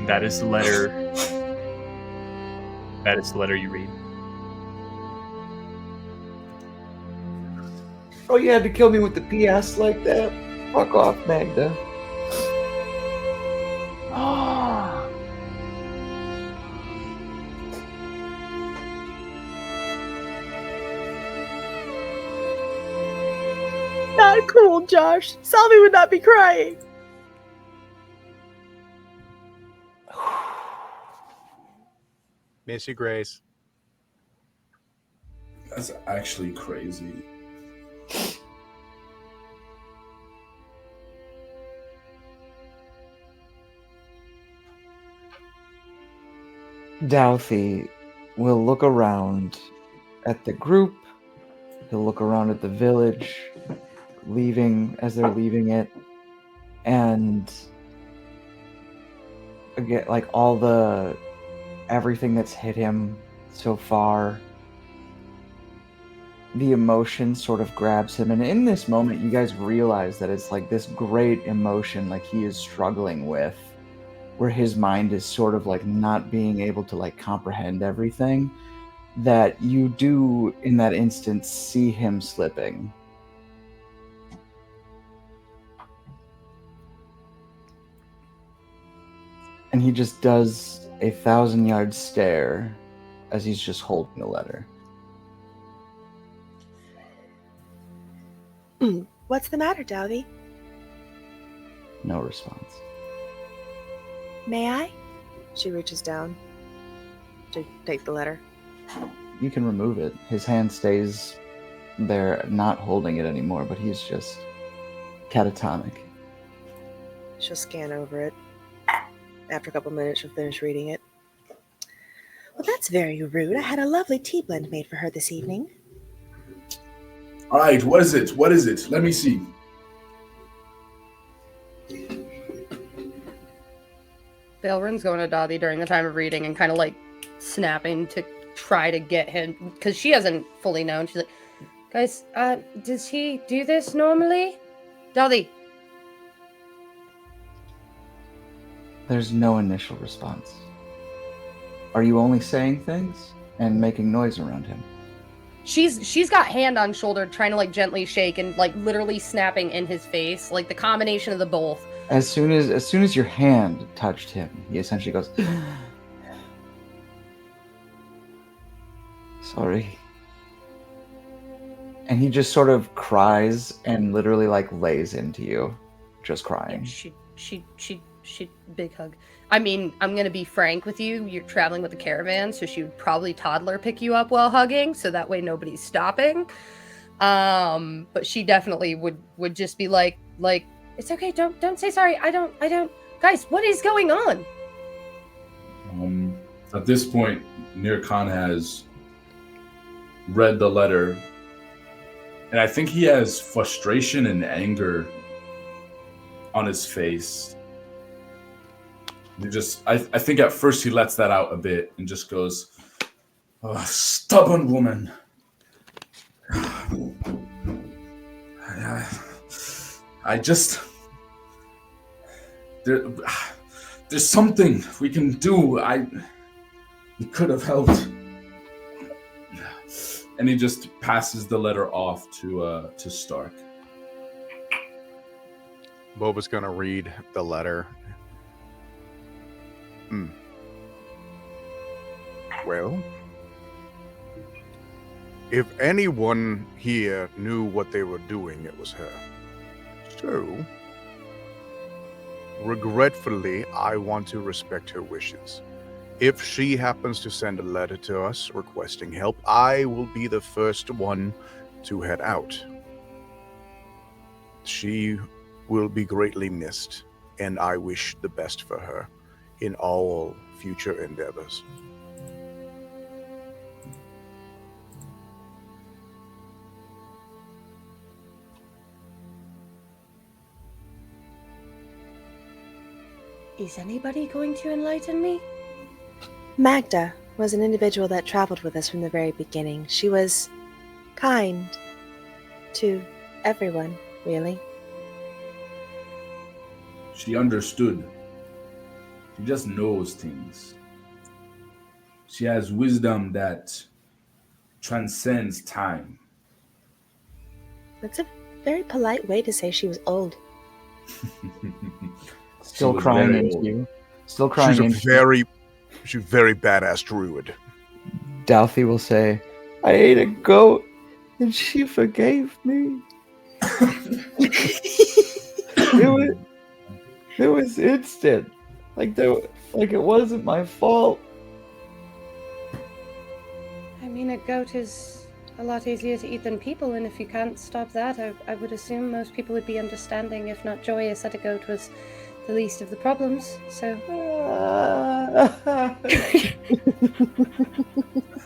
That is the letter. That is the letter you read. Oh, you had to kill me with the PS like that? Fuck off, Magda. Not cool, Josh. Salvi would not be crying. Miss you, Grace. That's actually crazy. Dalfi will look around at the group. He'll look around at the village, as they're leaving it, and again, like all the everything that's hit him so far, the emotion sort of grabs him. And in this moment, you guys realize that it's like this great emotion like he is struggling with, where his mind is sort of like not being able to like comprehend everything, that you do in that instant see him slipping. And he just does a 1,000-yard stare as he's just holding the letter. What's the matter, Dowdy? No response. May I? She reaches down to take the letter. You can remove it. His hand stays there, not holding it anymore, but he's just catatonic. She'll scan over it. After a couple minutes, she'll finish reading it. Well, that's very rude. I had a lovely tea blend made for her this evening. All right, what is it? What is it? Let me see. Belrin's going to Dottie during the time of reading and kind of like snapping to try to get him, because she hasn't fully known. She's like, guys, does he do this normally? Dottie. There's no initial response. Are you only saying things and making noise around him? She's got hand on shoulder trying to like gently shake and like literally snapping in his face, like the combination of the both. As soon as your hand touched him, he essentially goes, sorry. And he just sort of cries and literally like lays into you, just crying. She big hug. I mean, I'm gonna be frank with you. You're traveling with a caravan, so she would probably toddler pick you up while hugging, so that way nobody's stopping. But she definitely would just be like, it's okay. Don't say sorry. I don't. Guys, what is going on? At this point, Nir Khan has read the letter, and I think he has frustration and anger on his face. I think at first he lets that out a bit and just goes, oh, stubborn woman. There's something we can do. We could have helped. And he just passes the letter off to Stark. Boba's gonna read the letter. Well, if anyone here knew what they were doing, it was her. So, regretfully, I want to respect her wishes. If she happens to send a letter to us requesting help, I will be the first one to head out. She will be greatly missed, and I wish the best for her in all future endeavors. Is anybody going to enlighten me? Magda was an individual that traveled with us from the very beginning. She was kind to everyone, really. She understood. She just knows things. She has wisdom that transcends time. That's a very polite way to say she was old. Still crying into you. Still crying She's a into very badass druid. Douthie will say, I ate a goat and she forgave me. It was instant. Like it wasn't my fault. I mean, a goat is a lot easier to eat than people, and if you can't stop that, I would assume most people would be understanding, if not joyous, that a goat was the least of the problems. So.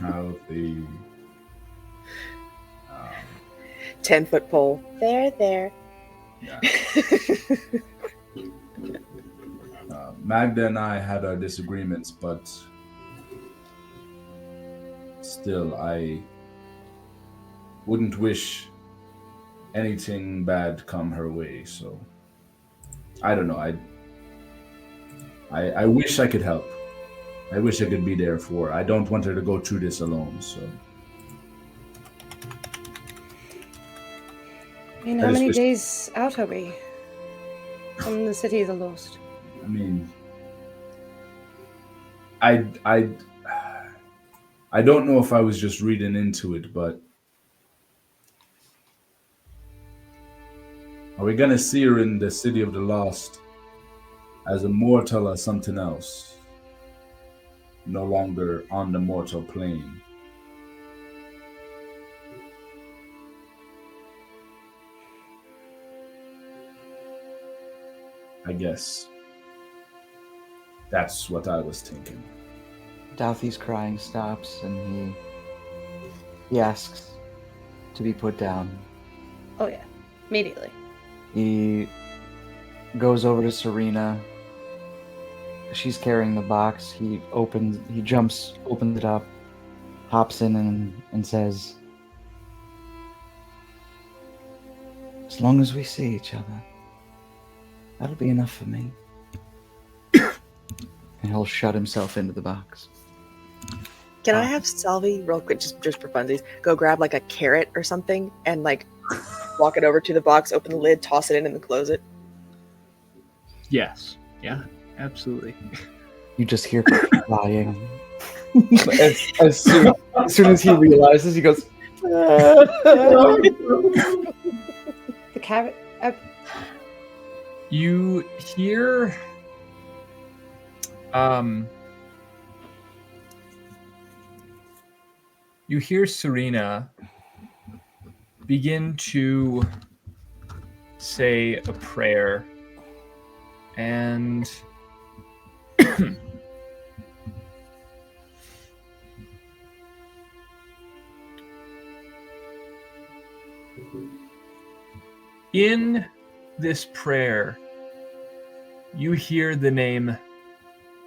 Healthy. 10-foot pole. There. Yeah. Magda and I had our disagreements, but still, I wouldn't wish anything bad come her way. So I don't know. I wish I could help. I wish I could be there for her. I don't want her to go through this alone. So I mean, I how just many wish- days out are we from the city of the lost? I mean, I don't know if I was just reading into it, but are we gonna see her in the city of the lost as a mortal or something else? No longer on the mortal plane. I guess that's what I was thinking. Douthy's crying stops, and he asks to be put down. Oh yeah, immediately. He goes over to Serena. She's carrying the box. He opens it up, hops in and says, "As long as we see each other, that'll be enough for me." And he'll shut himself into the box. Can I have Salvi real quick, just for funsies, go grab like a carrot or something and like walk it over to the box, open the lid, toss it in, and then close it? Yes. Yeah, absolutely. You just hear crying. as soon as he realizes, he goes, The carrot. You hear Serena begin to say a prayer, and in this prayer, you hear the name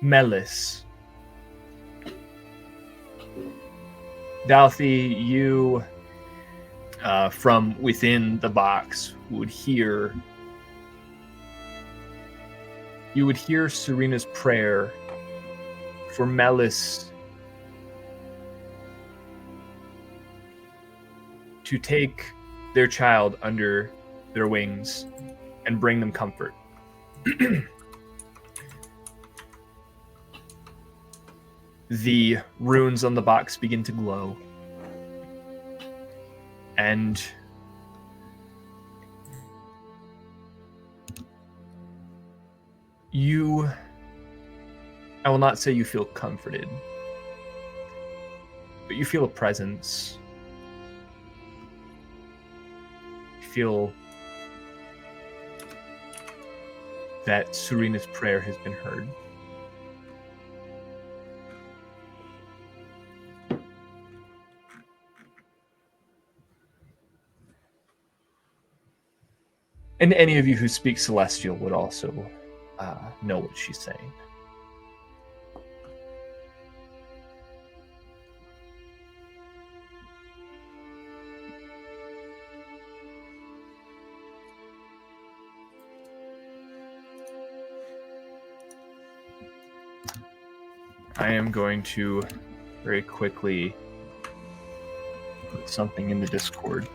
Melis. Douthie, you, from within the box, would hear Serena's prayer for Melis to take their child under their wings and bring them comfort. The runes on the box begin to glow, and I will not say you feel comforted, but you feel a presence. You feel that Serena's prayer has been heard. And any of you who speak Celestial would also know what she's saying. I am going to very quickly put something in the Discord.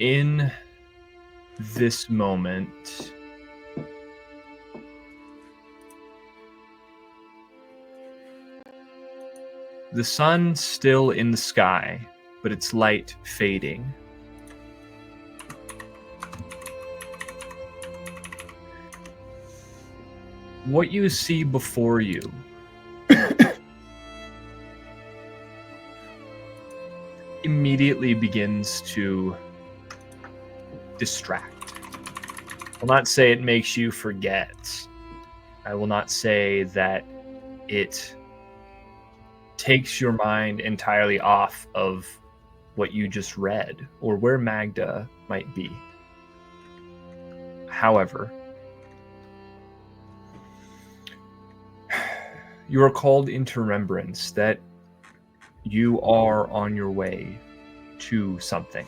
in this moment, the sun's still in the sky, but its light fading. What you see before you immediately begins to distract. I will not say it makes you forget. I will not say that it takes your mind entirely off of what you just read or where Magda might be. However, you are called into remembrance that you are on your way to something.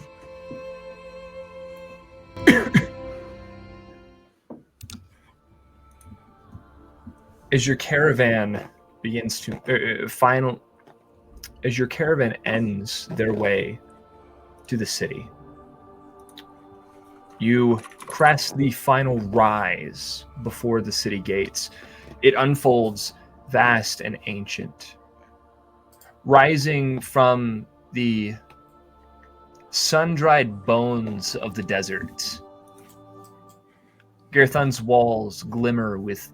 As your caravan begins to as your caravan ends their way to the city, you crest the final rise before the city gates. It unfolds vast and ancient, rising from the sun-dried bones of the desert. Garthun's walls glimmer with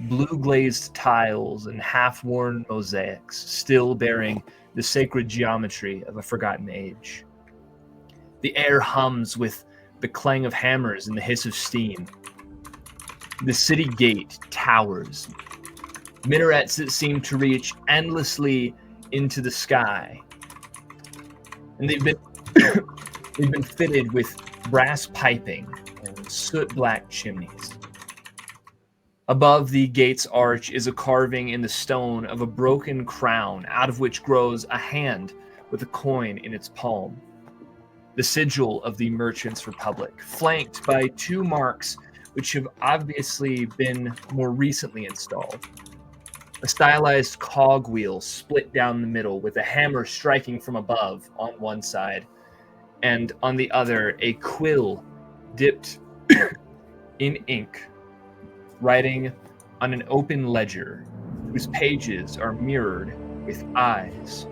blue-glazed tiles and half-worn mosaics, still bearing the sacred geometry of a forgotten age. The air hums with the clang of hammers and the hiss of steam. The city gate towers, minarets that seem to reach endlessly into the sky. And they've been fitted with brass piping and soot-black chimneys. Above the gate's arch is a carving in the stone of a broken crown, out of which grows a hand with a coin in its palm. The sigil of the Merchants' Republic, flanked by two marks which have obviously been more recently installed. A stylized cogwheel split down the middle with a hammer striking from above on one side, and on the other a quill dipped in ink, writing on an open ledger whose pages are mirrored with eyes.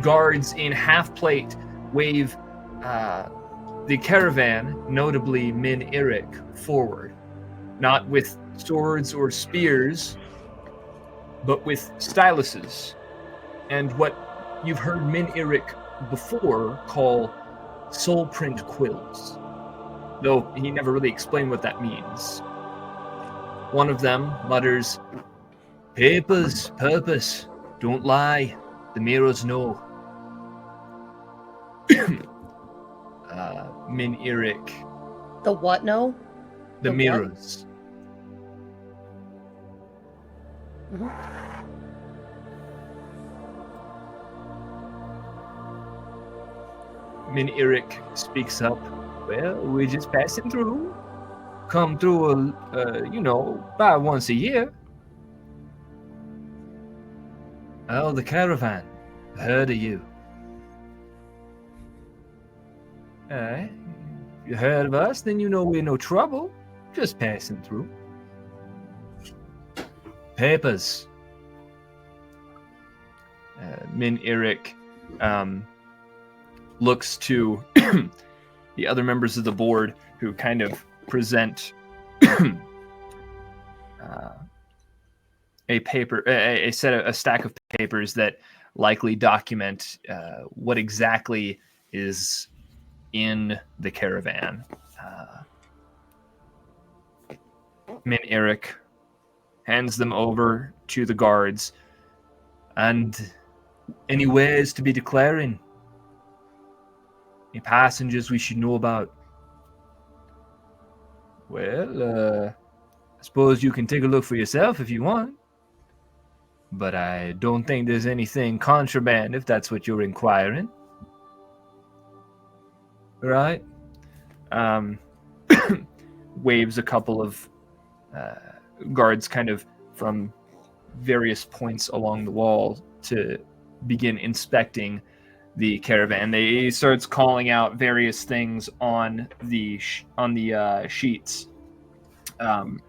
Guards in half-plate wave the caravan, notably Min Irik, forward, not with swords or spears, but with styluses, and what you've heard Min Irik before call soul print quills, though he never really explained what that means. One of them mutters, "Papers, purpose, don't lie, the mirrors know." Min Irik. The what no? The The what? mirrors. Mhm. Min Irik speaks up. "Well, we're just passing through. Come through, about once a year." "Oh, the caravan. Heard of you." "If you heard of us, then you know we're no trouble. Just passing through." "Papers." Min Irik looks to the other members of the board who kind of present a stack of papers that likely document what exactly is in the caravan. Min Irik hands them over to the guards. "And any wares to be declaring? Any passengers we should know about?" "Well, I suppose you can take a look for yourself if you want. But I don't think there's anything contraband if that's what you're inquiring." "Right." Waves a couple of guards kind of from various points along the wall to begin inspecting the caravan. He starts calling out various things on the sheets, and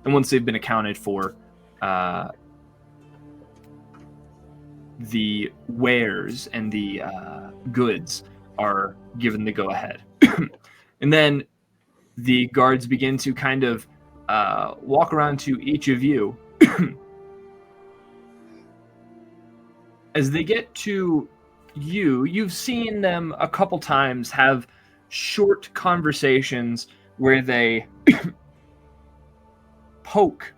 once they've been accounted for, the wares and the goods are given the go-ahead. And then the guards begin to kind of walk around to each of you. As they get to you, you've seen them a couple times have short conversations where they poke,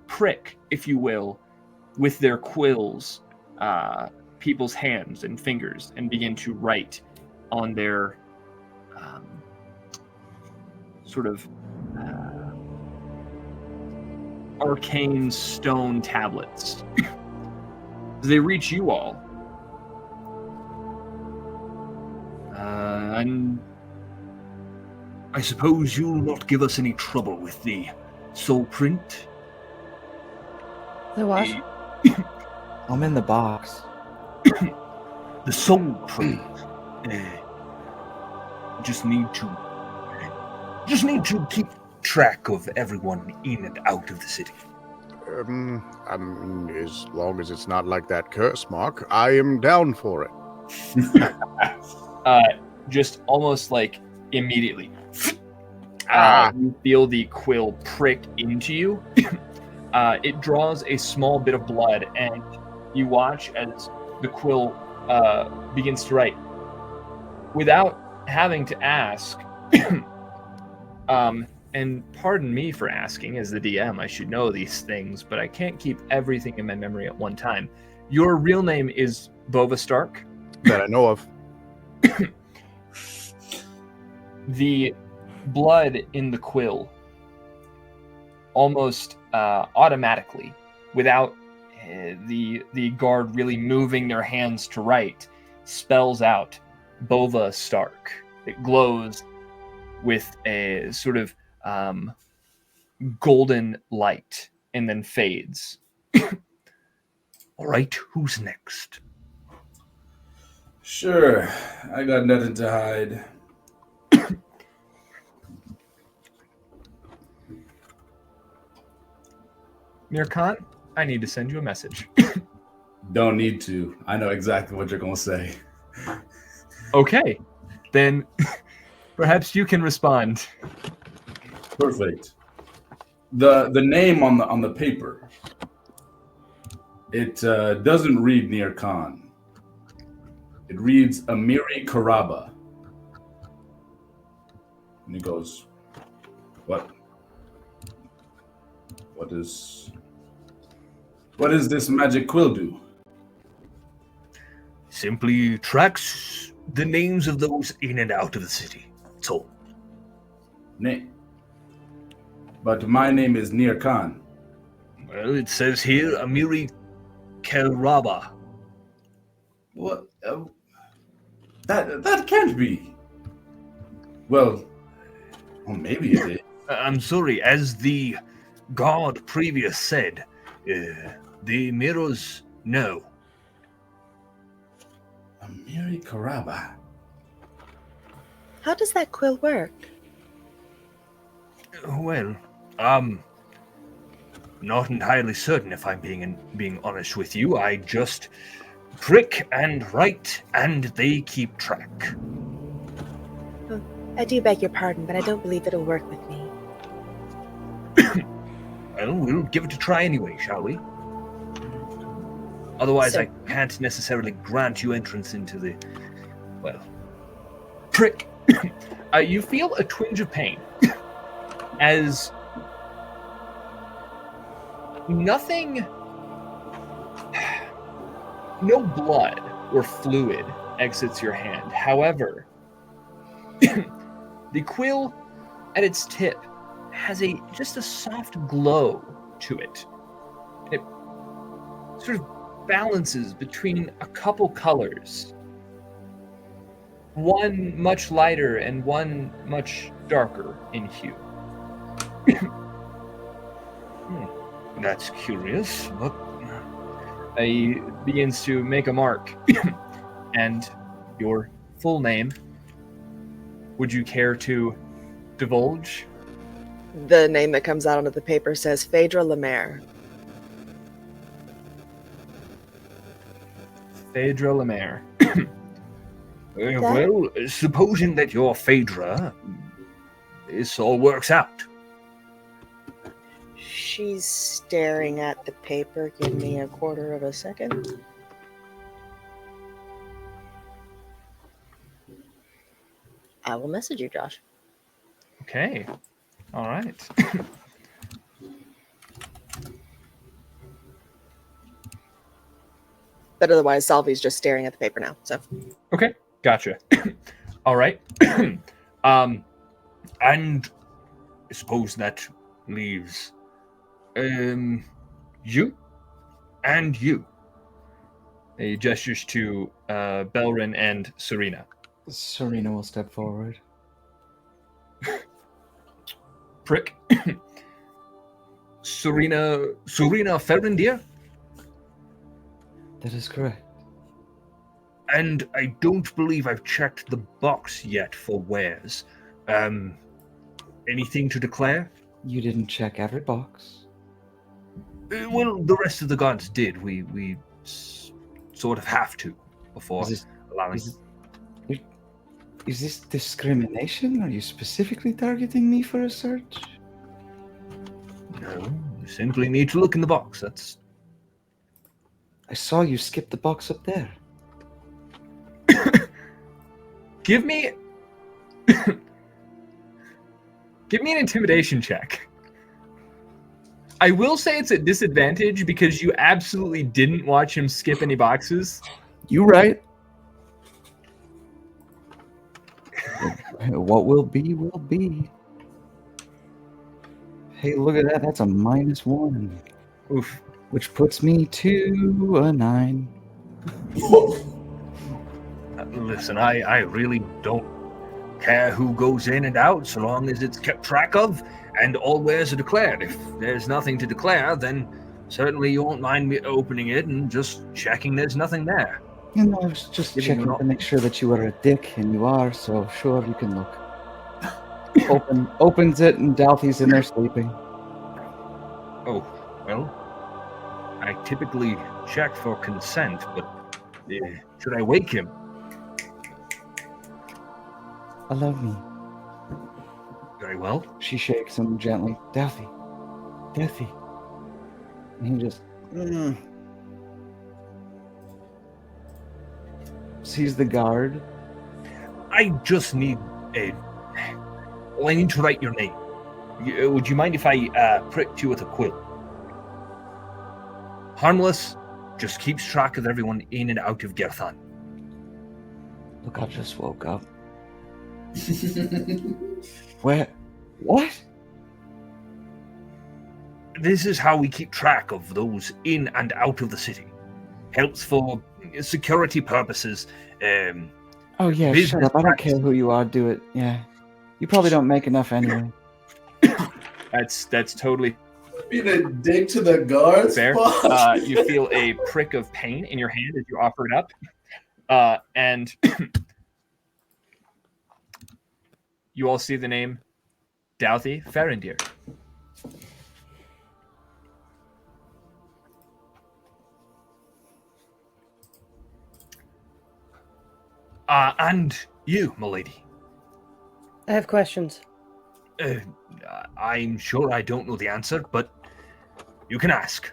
prick, if you will, with their quills people's hands and fingers and begin to write on their sort of arcane stone tablets. As they reach you all, and I suppose you'll not give us any trouble with the soul print? The what? I'm in the box. The soul print. Just need to keep track of everyone in and out of the city. I mean, as long as it's not like that curse mark, I am down for it. Just almost like immediately, you feel the quill prick into you. It draws a small bit of blood, and you watch as the quill begins to write. Without having to ask, and pardon me for asking, as the DM, I should know these things, but I can't keep everything in my memory at one time. Your real name is Bova Stark? That I know of. The blood in the quill almost automatically, without the guard really moving their hands to write, spells out Bova Stark. It glows with a sort of golden light and then fades. All right, who's next? Sure, I got nothing to hide. Mirkan, I need to send you a message. Don't need to. I know exactly what you're gonna say. Okay, then perhaps you can respond. Perfect. The name on the paper, it doesn't read Nir Khan. It reads Amiri Karaba. And he goes, What does this magic quill do? Simply tracks the names of those in and out of the city. That's all. Name. But my name is Nir Khan. Well, it says here Amiri Kelraba. What? That can't be. Well, maybe it is. I'm sorry, as the god previous said, the mirrors know. Amiri Karaba. How does that quill work? Well, not entirely certain if I'm being honest with you. I just prick and write, and they keep track. Oh, I do beg your pardon, but I don't believe it'll work with me. Well, we'll give it a try anyway, shall we? Otherwise, So- I can't necessarily grant you entrance into the... well... Prick. You feel a twinge of pain as nothing, no blood or fluid exits your hand. However, the quill at its tip has just a soft glow to it. It sort of balances between a couple colors. One much lighter and one much darker in hue. That's curious, but... He begins to make a mark. and your full name. Would you care to divulge? The name that comes out onto the paper says Phaedra Lemaire. Phaedra Lemaire. Well, supposing that your Phaedra, this all works out. She's staring at the paper. Give me a quarter of a second. I will message you, Josh. Okay. All right. But otherwise, Salvi's just staring at the paper now. So Okay. Gotcha. All right. And I suppose that leaves you and you. He gestures to Belrin and Serena. Serena will step forward. Prick. Serena Ferrendier? That is correct. And I don't believe I've checked the box yet for wares. Anything to declare? You didn't check every box. Well, the rest of the gods did. We sort of have to before allowing. Is this discrimination? Are you specifically targeting me for a search? No, you simply need to look in the box. That's. I saw you skip the box up there. Give me an intimidation check. I will say it's at disadvantage because you absolutely didn't watch him skip any boxes. You right. What will be, will be. Hey, look at that. That's a -1. Oof. Which puts me to a 9. Listen, I really don't care who goes in and out so long as it's kept track of and all wares are declared. If there's nothing to declare, then certainly you won't mind me opening it and just checking there's nothing there. And I was just checking to make sure that you were a dick, and you are, so sure, you can look. Opens it, and Dalthy's in there sleeping. Oh, well, I typically check for consent, but should I wake him? Allow me. Very well. She shakes him gently. Dalthy. And he just sees the guard. I just need I need to write your name. Would you mind if I pricked you with a quill? Harmless, just keeps track of everyone in and out of Gerthan. Look, I just woke up. Where? What? This is how we keep track of those in and out of the city. Helps for security purposes. Oh yeah, shut up. I don't care who you are. Do it. Yeah. You probably don't make enough anyway. That's totally Being a dick to the guards. fair. You feel a prick of pain in your hand as you offer it up. And you all see the name Dalthy Ferrendier. And you, milady. I have questions. I'm sure I don't know the answer, but you can ask.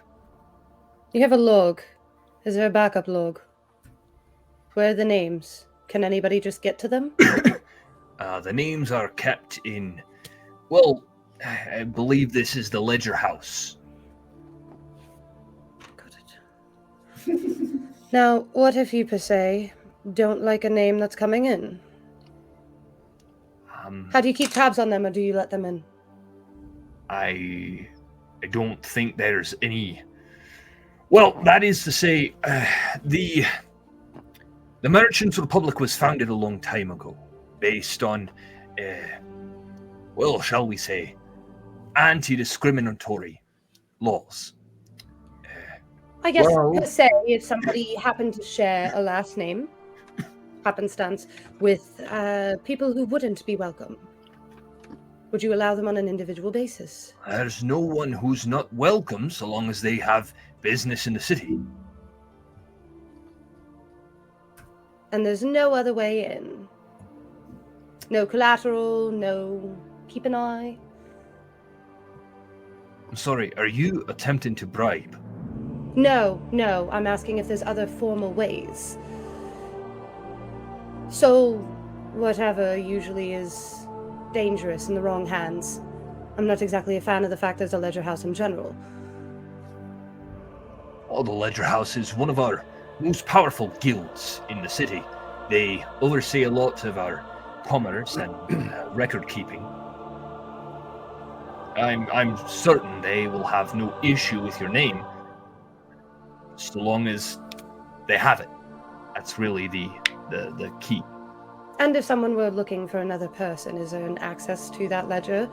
You have a log. Is there a backup log? Where are the names? Can anybody just get to them? The names are kept in, well, I believe this is the Ledger House. Got it. Now, what if you, per se, don't like a name that's coming in? How do you keep tabs on them, or do you let them in? I don't think there's any. Well, that is to say, the Merchants Republic was founded a long time ago, based on, well, shall we say, anti-discriminatory laws. I guess, per se, if somebody happened to share a last name, happenstance with people who wouldn't be welcome? Would you allow them on an individual basis? There's no one who's not welcome so long as they have business in the city. And there's no other way in? No collateral, no keep an eye? I'm sorry, are you attempting to bribe? No, I'm asking if there's other formal ways. So, whatever usually is dangerous in the wrong hands. I'm not exactly a fan of the fact there's a ledger house in general. Oh, the Ledger House is one of our most powerful guilds in the city. They oversee a lot of our commerce and record keeping. I'm certain they will have no issue with your name, so long as they have it. That's really the key. And if someone were looking for another person, is there an access to that ledger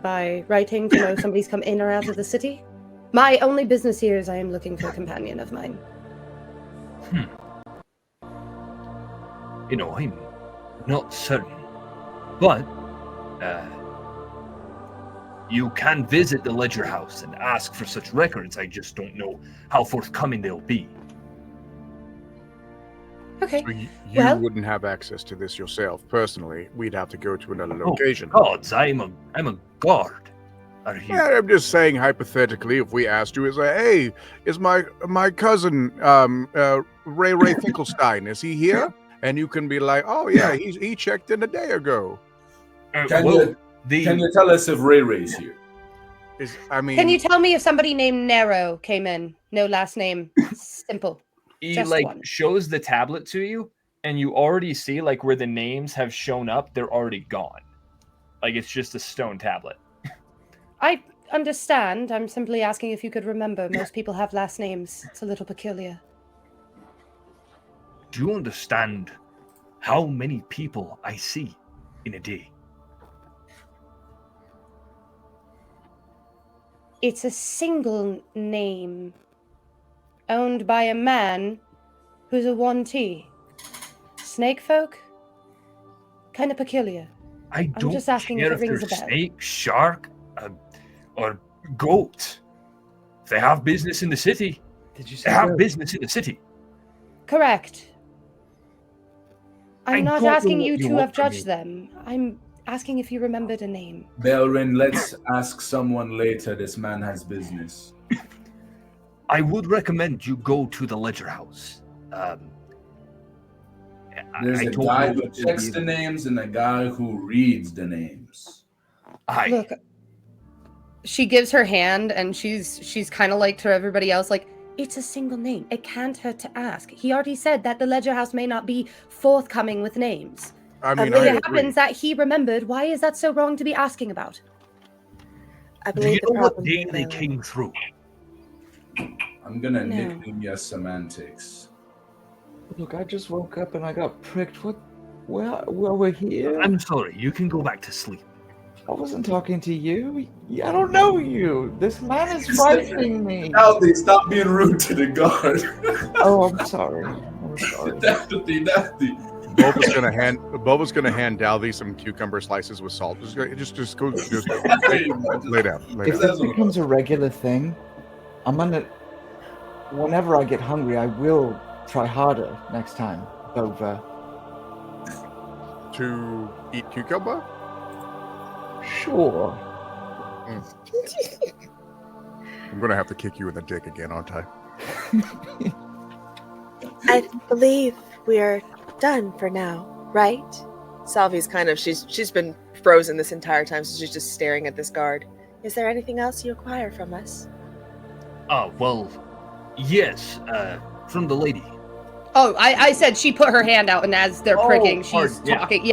by writing to know if somebody's come in or out of the city? My only business here is I am looking for a companion of mine. You know, I'm not certain, but you can visit the Ledger House and ask for such records. I just don't know how forthcoming they'll be. Okay. So you Well- wouldn't have access to this yourself personally. We'd have to go to another location. Gods, I'm a guard. Are you? Yeah, I'm just saying hypothetically, if we asked you, hey, is my cousin Ray Finkelstein? Is he here? And you can be like, oh yeah, he checked in a day ago. Can you tell us if Ray's here? Can you tell me if somebody named Nero came in? No last name. Simple. He Just one. shows the tablet to you, and you already see where the names have shown up, they're already gone. It's just a stone tablet. I understand. I'm simply asking if you could remember. Most people have last names. It's a little peculiar. Do you understand how many people I see in a day? It's a single name owned by a man who's a 1T. Snake folk? Kind of peculiar. I'm just asking care if it rings they're a bell. snake, shark, or goat. If they have business in the city, Did you they say have goat? business in the city. Correct. I'm I not don't know asking what you you to want have from judged me. them. I'm asking if you remembered a name. Belrin, let's ask someone later. This man has business. I would recommend you go to the Ledger House. There's I a don't guy know who if it'll checks be- the names and a guy who reads the names. Look, she gives her hand, and she's kind of to everybody else, it's a single name. It can't hurt to ask. He already said that the Ledger House may not be forthcoming with names. I mean, If I it agree. happens that he remembered, why is that so wrong to be asking about? I Do believe you the know what problem day here, they though, came through? I'm gonna No. nickname you semantics. Look, I just woke up and I got pricked. What? Well, we're here. I'm sorry, you can go back to sleep. I wasn't talking to you. I don't know you. This man is frightening me. Alfie, stop being rude to the guard. Oh, I'm sorry. I'm sorry. Nasty. Boba's gonna hand Dalvy some cucumber slices with salt. Just lay down. If this becomes a regular thing, I'm gonna. Whenever I get hungry, I will try harder next time, Bova. To eat cucumber? Sure. I'm gonna have to kick you in the dick again, aren't I? I believe we are done for now, right? Salvi's she's been frozen this entire time, so she's just staring at this guard. Is there anything else you require from us? Oh, well, yes, from the lady. Oh, I said she put her hand out, and as they're Oh, pricking, she's pardon, yeah. talking.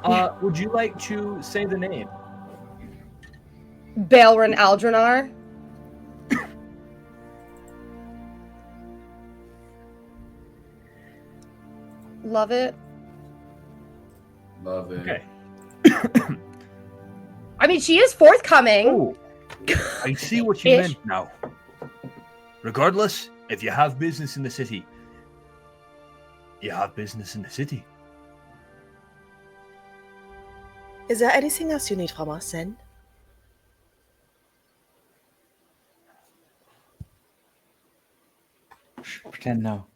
Yeah. Would you like to say the name? Balrin Aldranar. Love it. Love it. Okay. I mean, she is forthcoming. Oh, I see what you Ish. meant now. Regardless, if you have business in the city, you have business in the city. Is there anything else you need from us, then? Pretend no.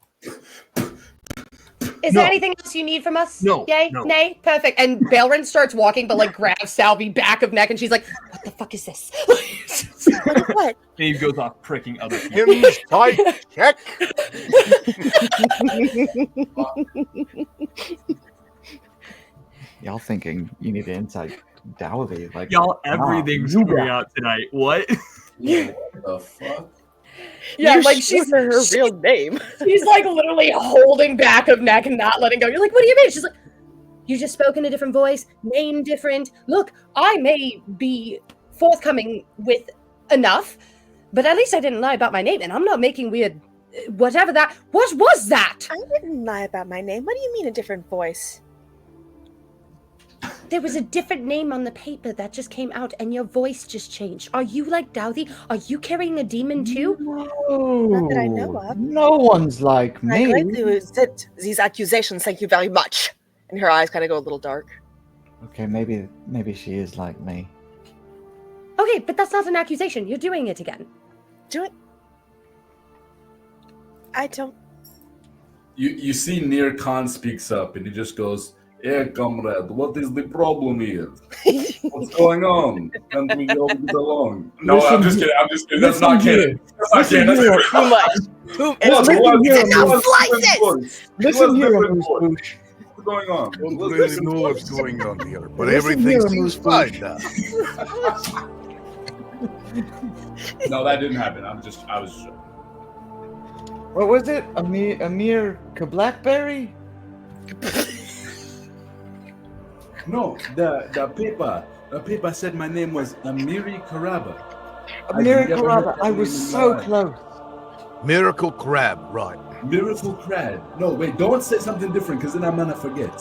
Is there anything else you need from us? No, Yay? no. Nay? Perfect. And Belrin starts walking, but like grabs Salvi back of neck, and she's like, "What the fuck is this?" What? And he goes off pricking other people. Inside check. Y'all thinking you need an inside dowry? Like Y'all, everything's you coming got out tonight. What? What the fuck? Yeah, You like showed she's her real name. she's like literally holding back of neck and not letting go. You're like, "What do you mean?" She's like, "You just spoke in a different voice, name different. Look, I may be forthcoming with enough, but at least I didn't lie about my name, and I'm not making weird whatever that. What was that?" I didn't lie about my name. What do you mean a different voice? There was a different name on the paper that just came out, and your voice just changed. Are you like Douthie? Are you carrying a demon too? No, Not that I know of. No one's like I me. greatly resent these accusations. Thank you very much. And her eyes kind of go a little dark. Okay, maybe she is like me. Okay, but that's not an accusation. You're doing it again. Do it. I don't. You see Nir Khan speaks up and he just goes, "Hey, comrade, what is the problem here? What's going on? Can't we all get along?" No, Listen I'm just here. kidding. I'm just kidding. That's not kidding. That's not Listen kidding. here. Too much. Enough slices! Listen here, different Moose voice. Boosh. What's going on? Don't What's really different know voice? what's going on here, but Listen everything here, seems Moose fine Boosh. now. No, that didn't happen. I was just joking. What was it? Amir Blackberry? No, the paper said my name was Amiri Karaba. Amir never heard Karaba. that I name was in my so life. close. Miracle crab, right? Miracle Crad. No, wait, don't say something different because then I'm gonna forget.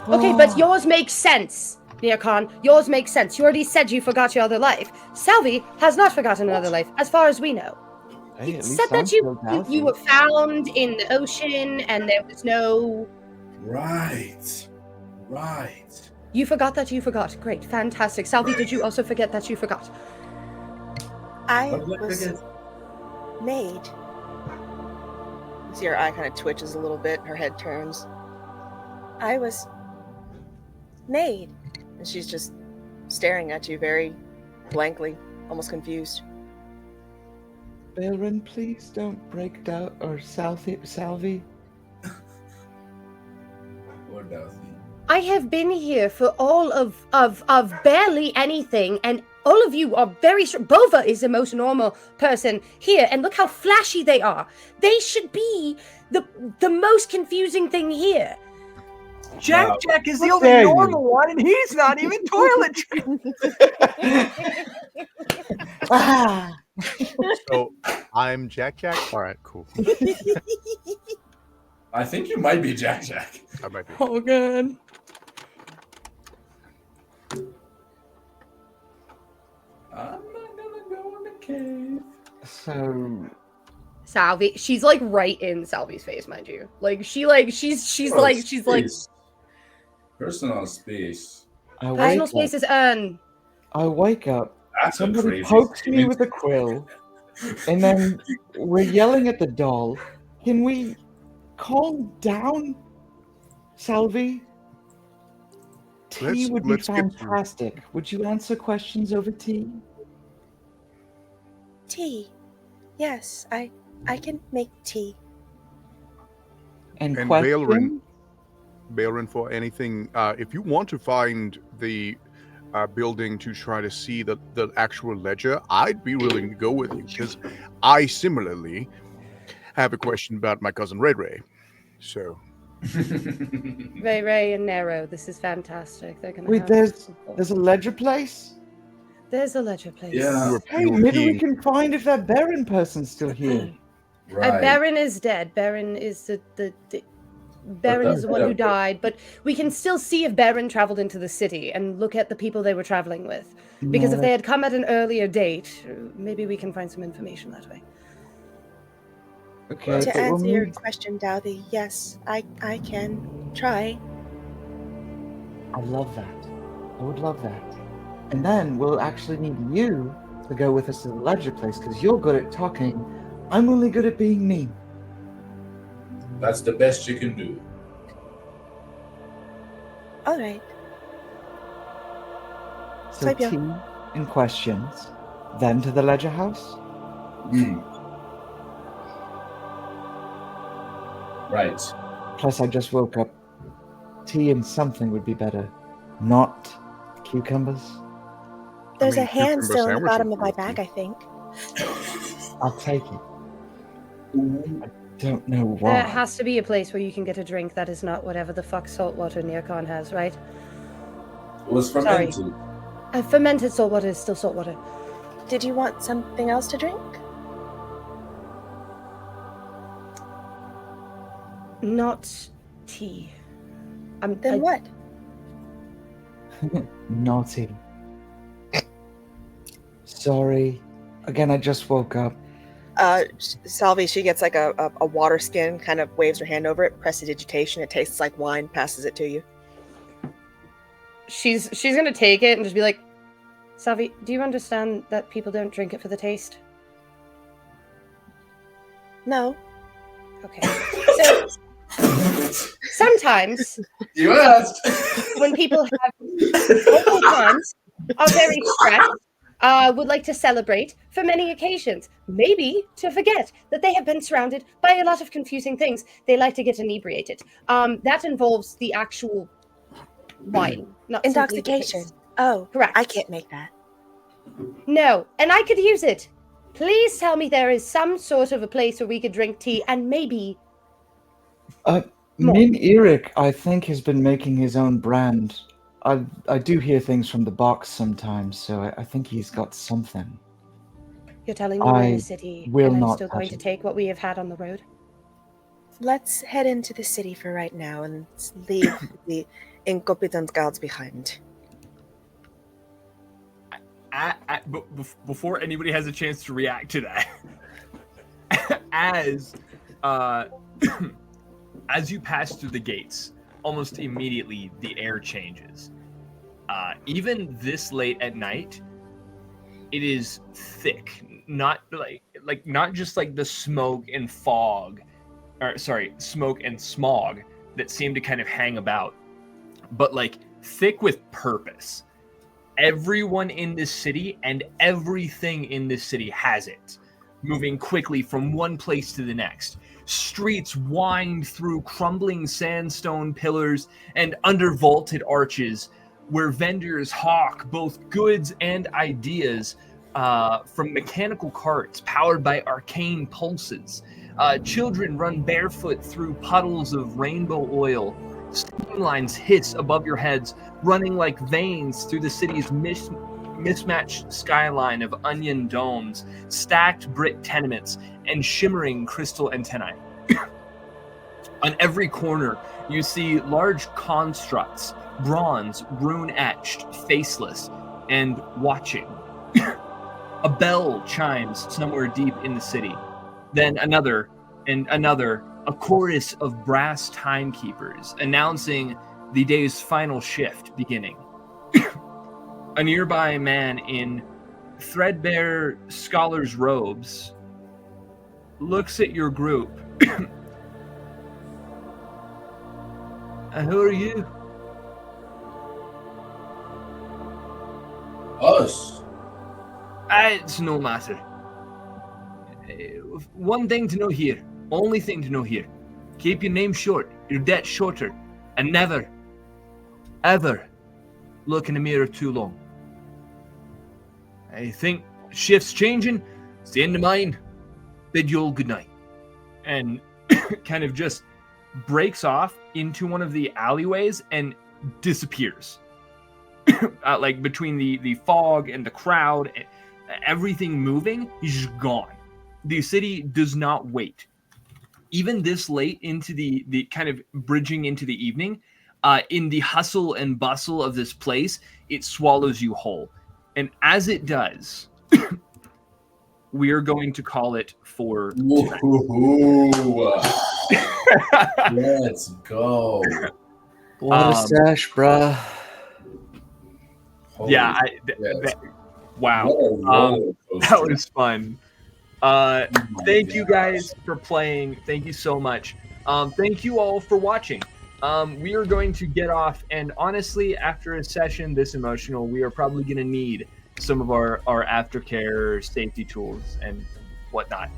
Okay, but yours makes sense, Nir Khan. Yours makes sense. You already said you forgot your other life. Salvi has not forgotten another life, as far as we know. Hey, You at said least I'm that you still healthy. were found in the ocean and there was no... Right. You forgot that you forgot. Great, fantastic. Salvi, did you also forget that you forgot? I What did I was forget? made. You see her eye kind of twitches a little bit. Her head turns. I was made. And she's just staring at you very blankly, almost confused. Baron, please don't break down or Salvi. Or does he? I have been here for all of barely anything, and all of you are very strong. Bova is the most normal person here, and look how flashy they are. They should be the most confusing thing here. Jack Wow. Jack is the How only dare you. normal one, and he's not even toiletry. Ah! So I'm Jack Jack. All right, cool. I think you might be Jack Jack. I might be. Oh god. I'm not gonna go in the cave. So Salvi, she's like right in Salvi's face, mind you. She's Space. Personal space. personal space is earned. I wake up, That's a somebody crazy pokes me statement. with a quill, and then we're yelling at the doll. Can we calm down, Salvi? Tea would be let's get through. fantastic. Would you answer questions over tea? Tea. Yes, I can make tea. And And questions? Bailrin, for anything, if you want to find the building to try to see the actual ledger, I'd be willing to go with you because I similarly have a question about my cousin Ray Ray. So Ray and Nero, this is fantastic. They're gonna Wait, have there's a ledger place? There's a ledger place. Yeah. Hey, maybe we can find if that Baron person's still here. Right. Baron is dead. Baron is Baron is the one who hell? died, but we can still see if Baron traveled into the city and look at the people they were traveling with. Because No, if they had come at an earlier date, maybe we can find some information that way. Okay, To but we'll answer your meet. question, Dowthy, yes, I can try. I love that. I would love that. And then we'll actually need you to go with us to the ledger place because you're good at talking. I'm only good at being mean. That's the best you can do. All right. So tea and questions, then to the ledger house? Right. Plus, I just woke up. Tea and something would be better. Not cucumbers. There's a hand cucumber still in the sandwich bottom would of be my with bag, tea. I think. I'll take it. I don't know why. There has to be a place where you can get a drink that is not whatever the fuck saltwater Nearcon has, right? It was fermented. Fermented saltwater is still saltwater. Did you want something else to drink? Not tea. Then what? Naughty. Sorry. Again, I just woke up. Salvi, she gets like a water skin, kind of waves her hand over it, prestidigitation. It tastes like wine, passes it to you. She's gonna take it and just be like, Savi, do you understand that people don't drink it for the taste? No. Okay. So sometimes You asked. when people have multiple times are very stressed, would like to celebrate for many occasions. Maybe to forget that they have been surrounded by a lot of confusing things. They like to get inebriated. That involves the actual wine, not simply the Intoxication. taste. Oh, Correct. I can't make that. No, and I could use it. Please tell me there is some sort of a place where we could drink tea and maybe... Min Eric, I think, has been making his own brand. I do hear things from the box sometimes, so I think he's got something. You're telling me we're in I a city will and I'm not still going touch to it. take what we have had on the road? Let's head into the city for right now and leave the incompetent guards behind. Before anybody has a chance to react to that, as you pass through the gates, almost immediately the air changes. Even this late at night, it is thick. Not not just like the smoke and fog, or sorry, smoke and smog that seem to kind of hang about, but like thick with purpose. Everyone in this city and everything in this city has it, moving quickly from one place to the next. Streets wind through crumbling sandstone pillars and under vaulted arches where vendors hawk both goods and ideas from mechanical carts powered by arcane pulses. Children run barefoot through puddles of rainbow oil. Streamlines hiss above your heads, running like veins through the city's mismatched skyline of onion domes, stacked brick tenements, and shimmering crystal antennae. On every corner, you see large constructs, bronze, rune-etched, faceless, and watching. A bell chimes somewhere deep in the city. Then another and another, a chorus of brass timekeepers announcing the day's final shift beginning. A nearby man in threadbare scholar's robes looks at your group. Who are you? Us. It's no matter. One thing to know here, only thing to know here. Keep your name short, your debt shorter, and never, ever look in the mirror too long. I think shift's changing. It's the end of mine. Bid you all good night. And kind of just breaks off into one of the alleyways and disappears. Like between the fog and the crowd, everything moving, he's just gone. The city does not wait. Even this late into the kind of bridging into the evening, in the hustle and bustle of this place, it swallows you whole. And as it does, we are going to call it for Woohoo. Let's go. What a stash, bruh. Yeah, wow. That was fun. Thank you guys for playing. Thank you so much. Thank you all for watching. We are going to get off, and honestly, after a session this emotional, we are probably going to need some of our aftercare safety tools and whatnot.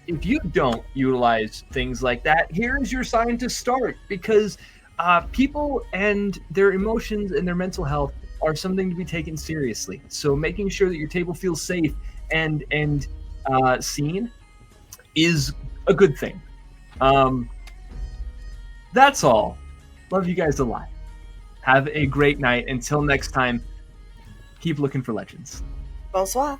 If you don't utilize things like that, here's your sign to start, because people and their emotions and their mental health are something to be taken seriously. So making sure that your table feels safe and seen is a good thing. That's all. Love you guys a lot. Have a great night. Until next time, keep looking for legends. Bonsoir.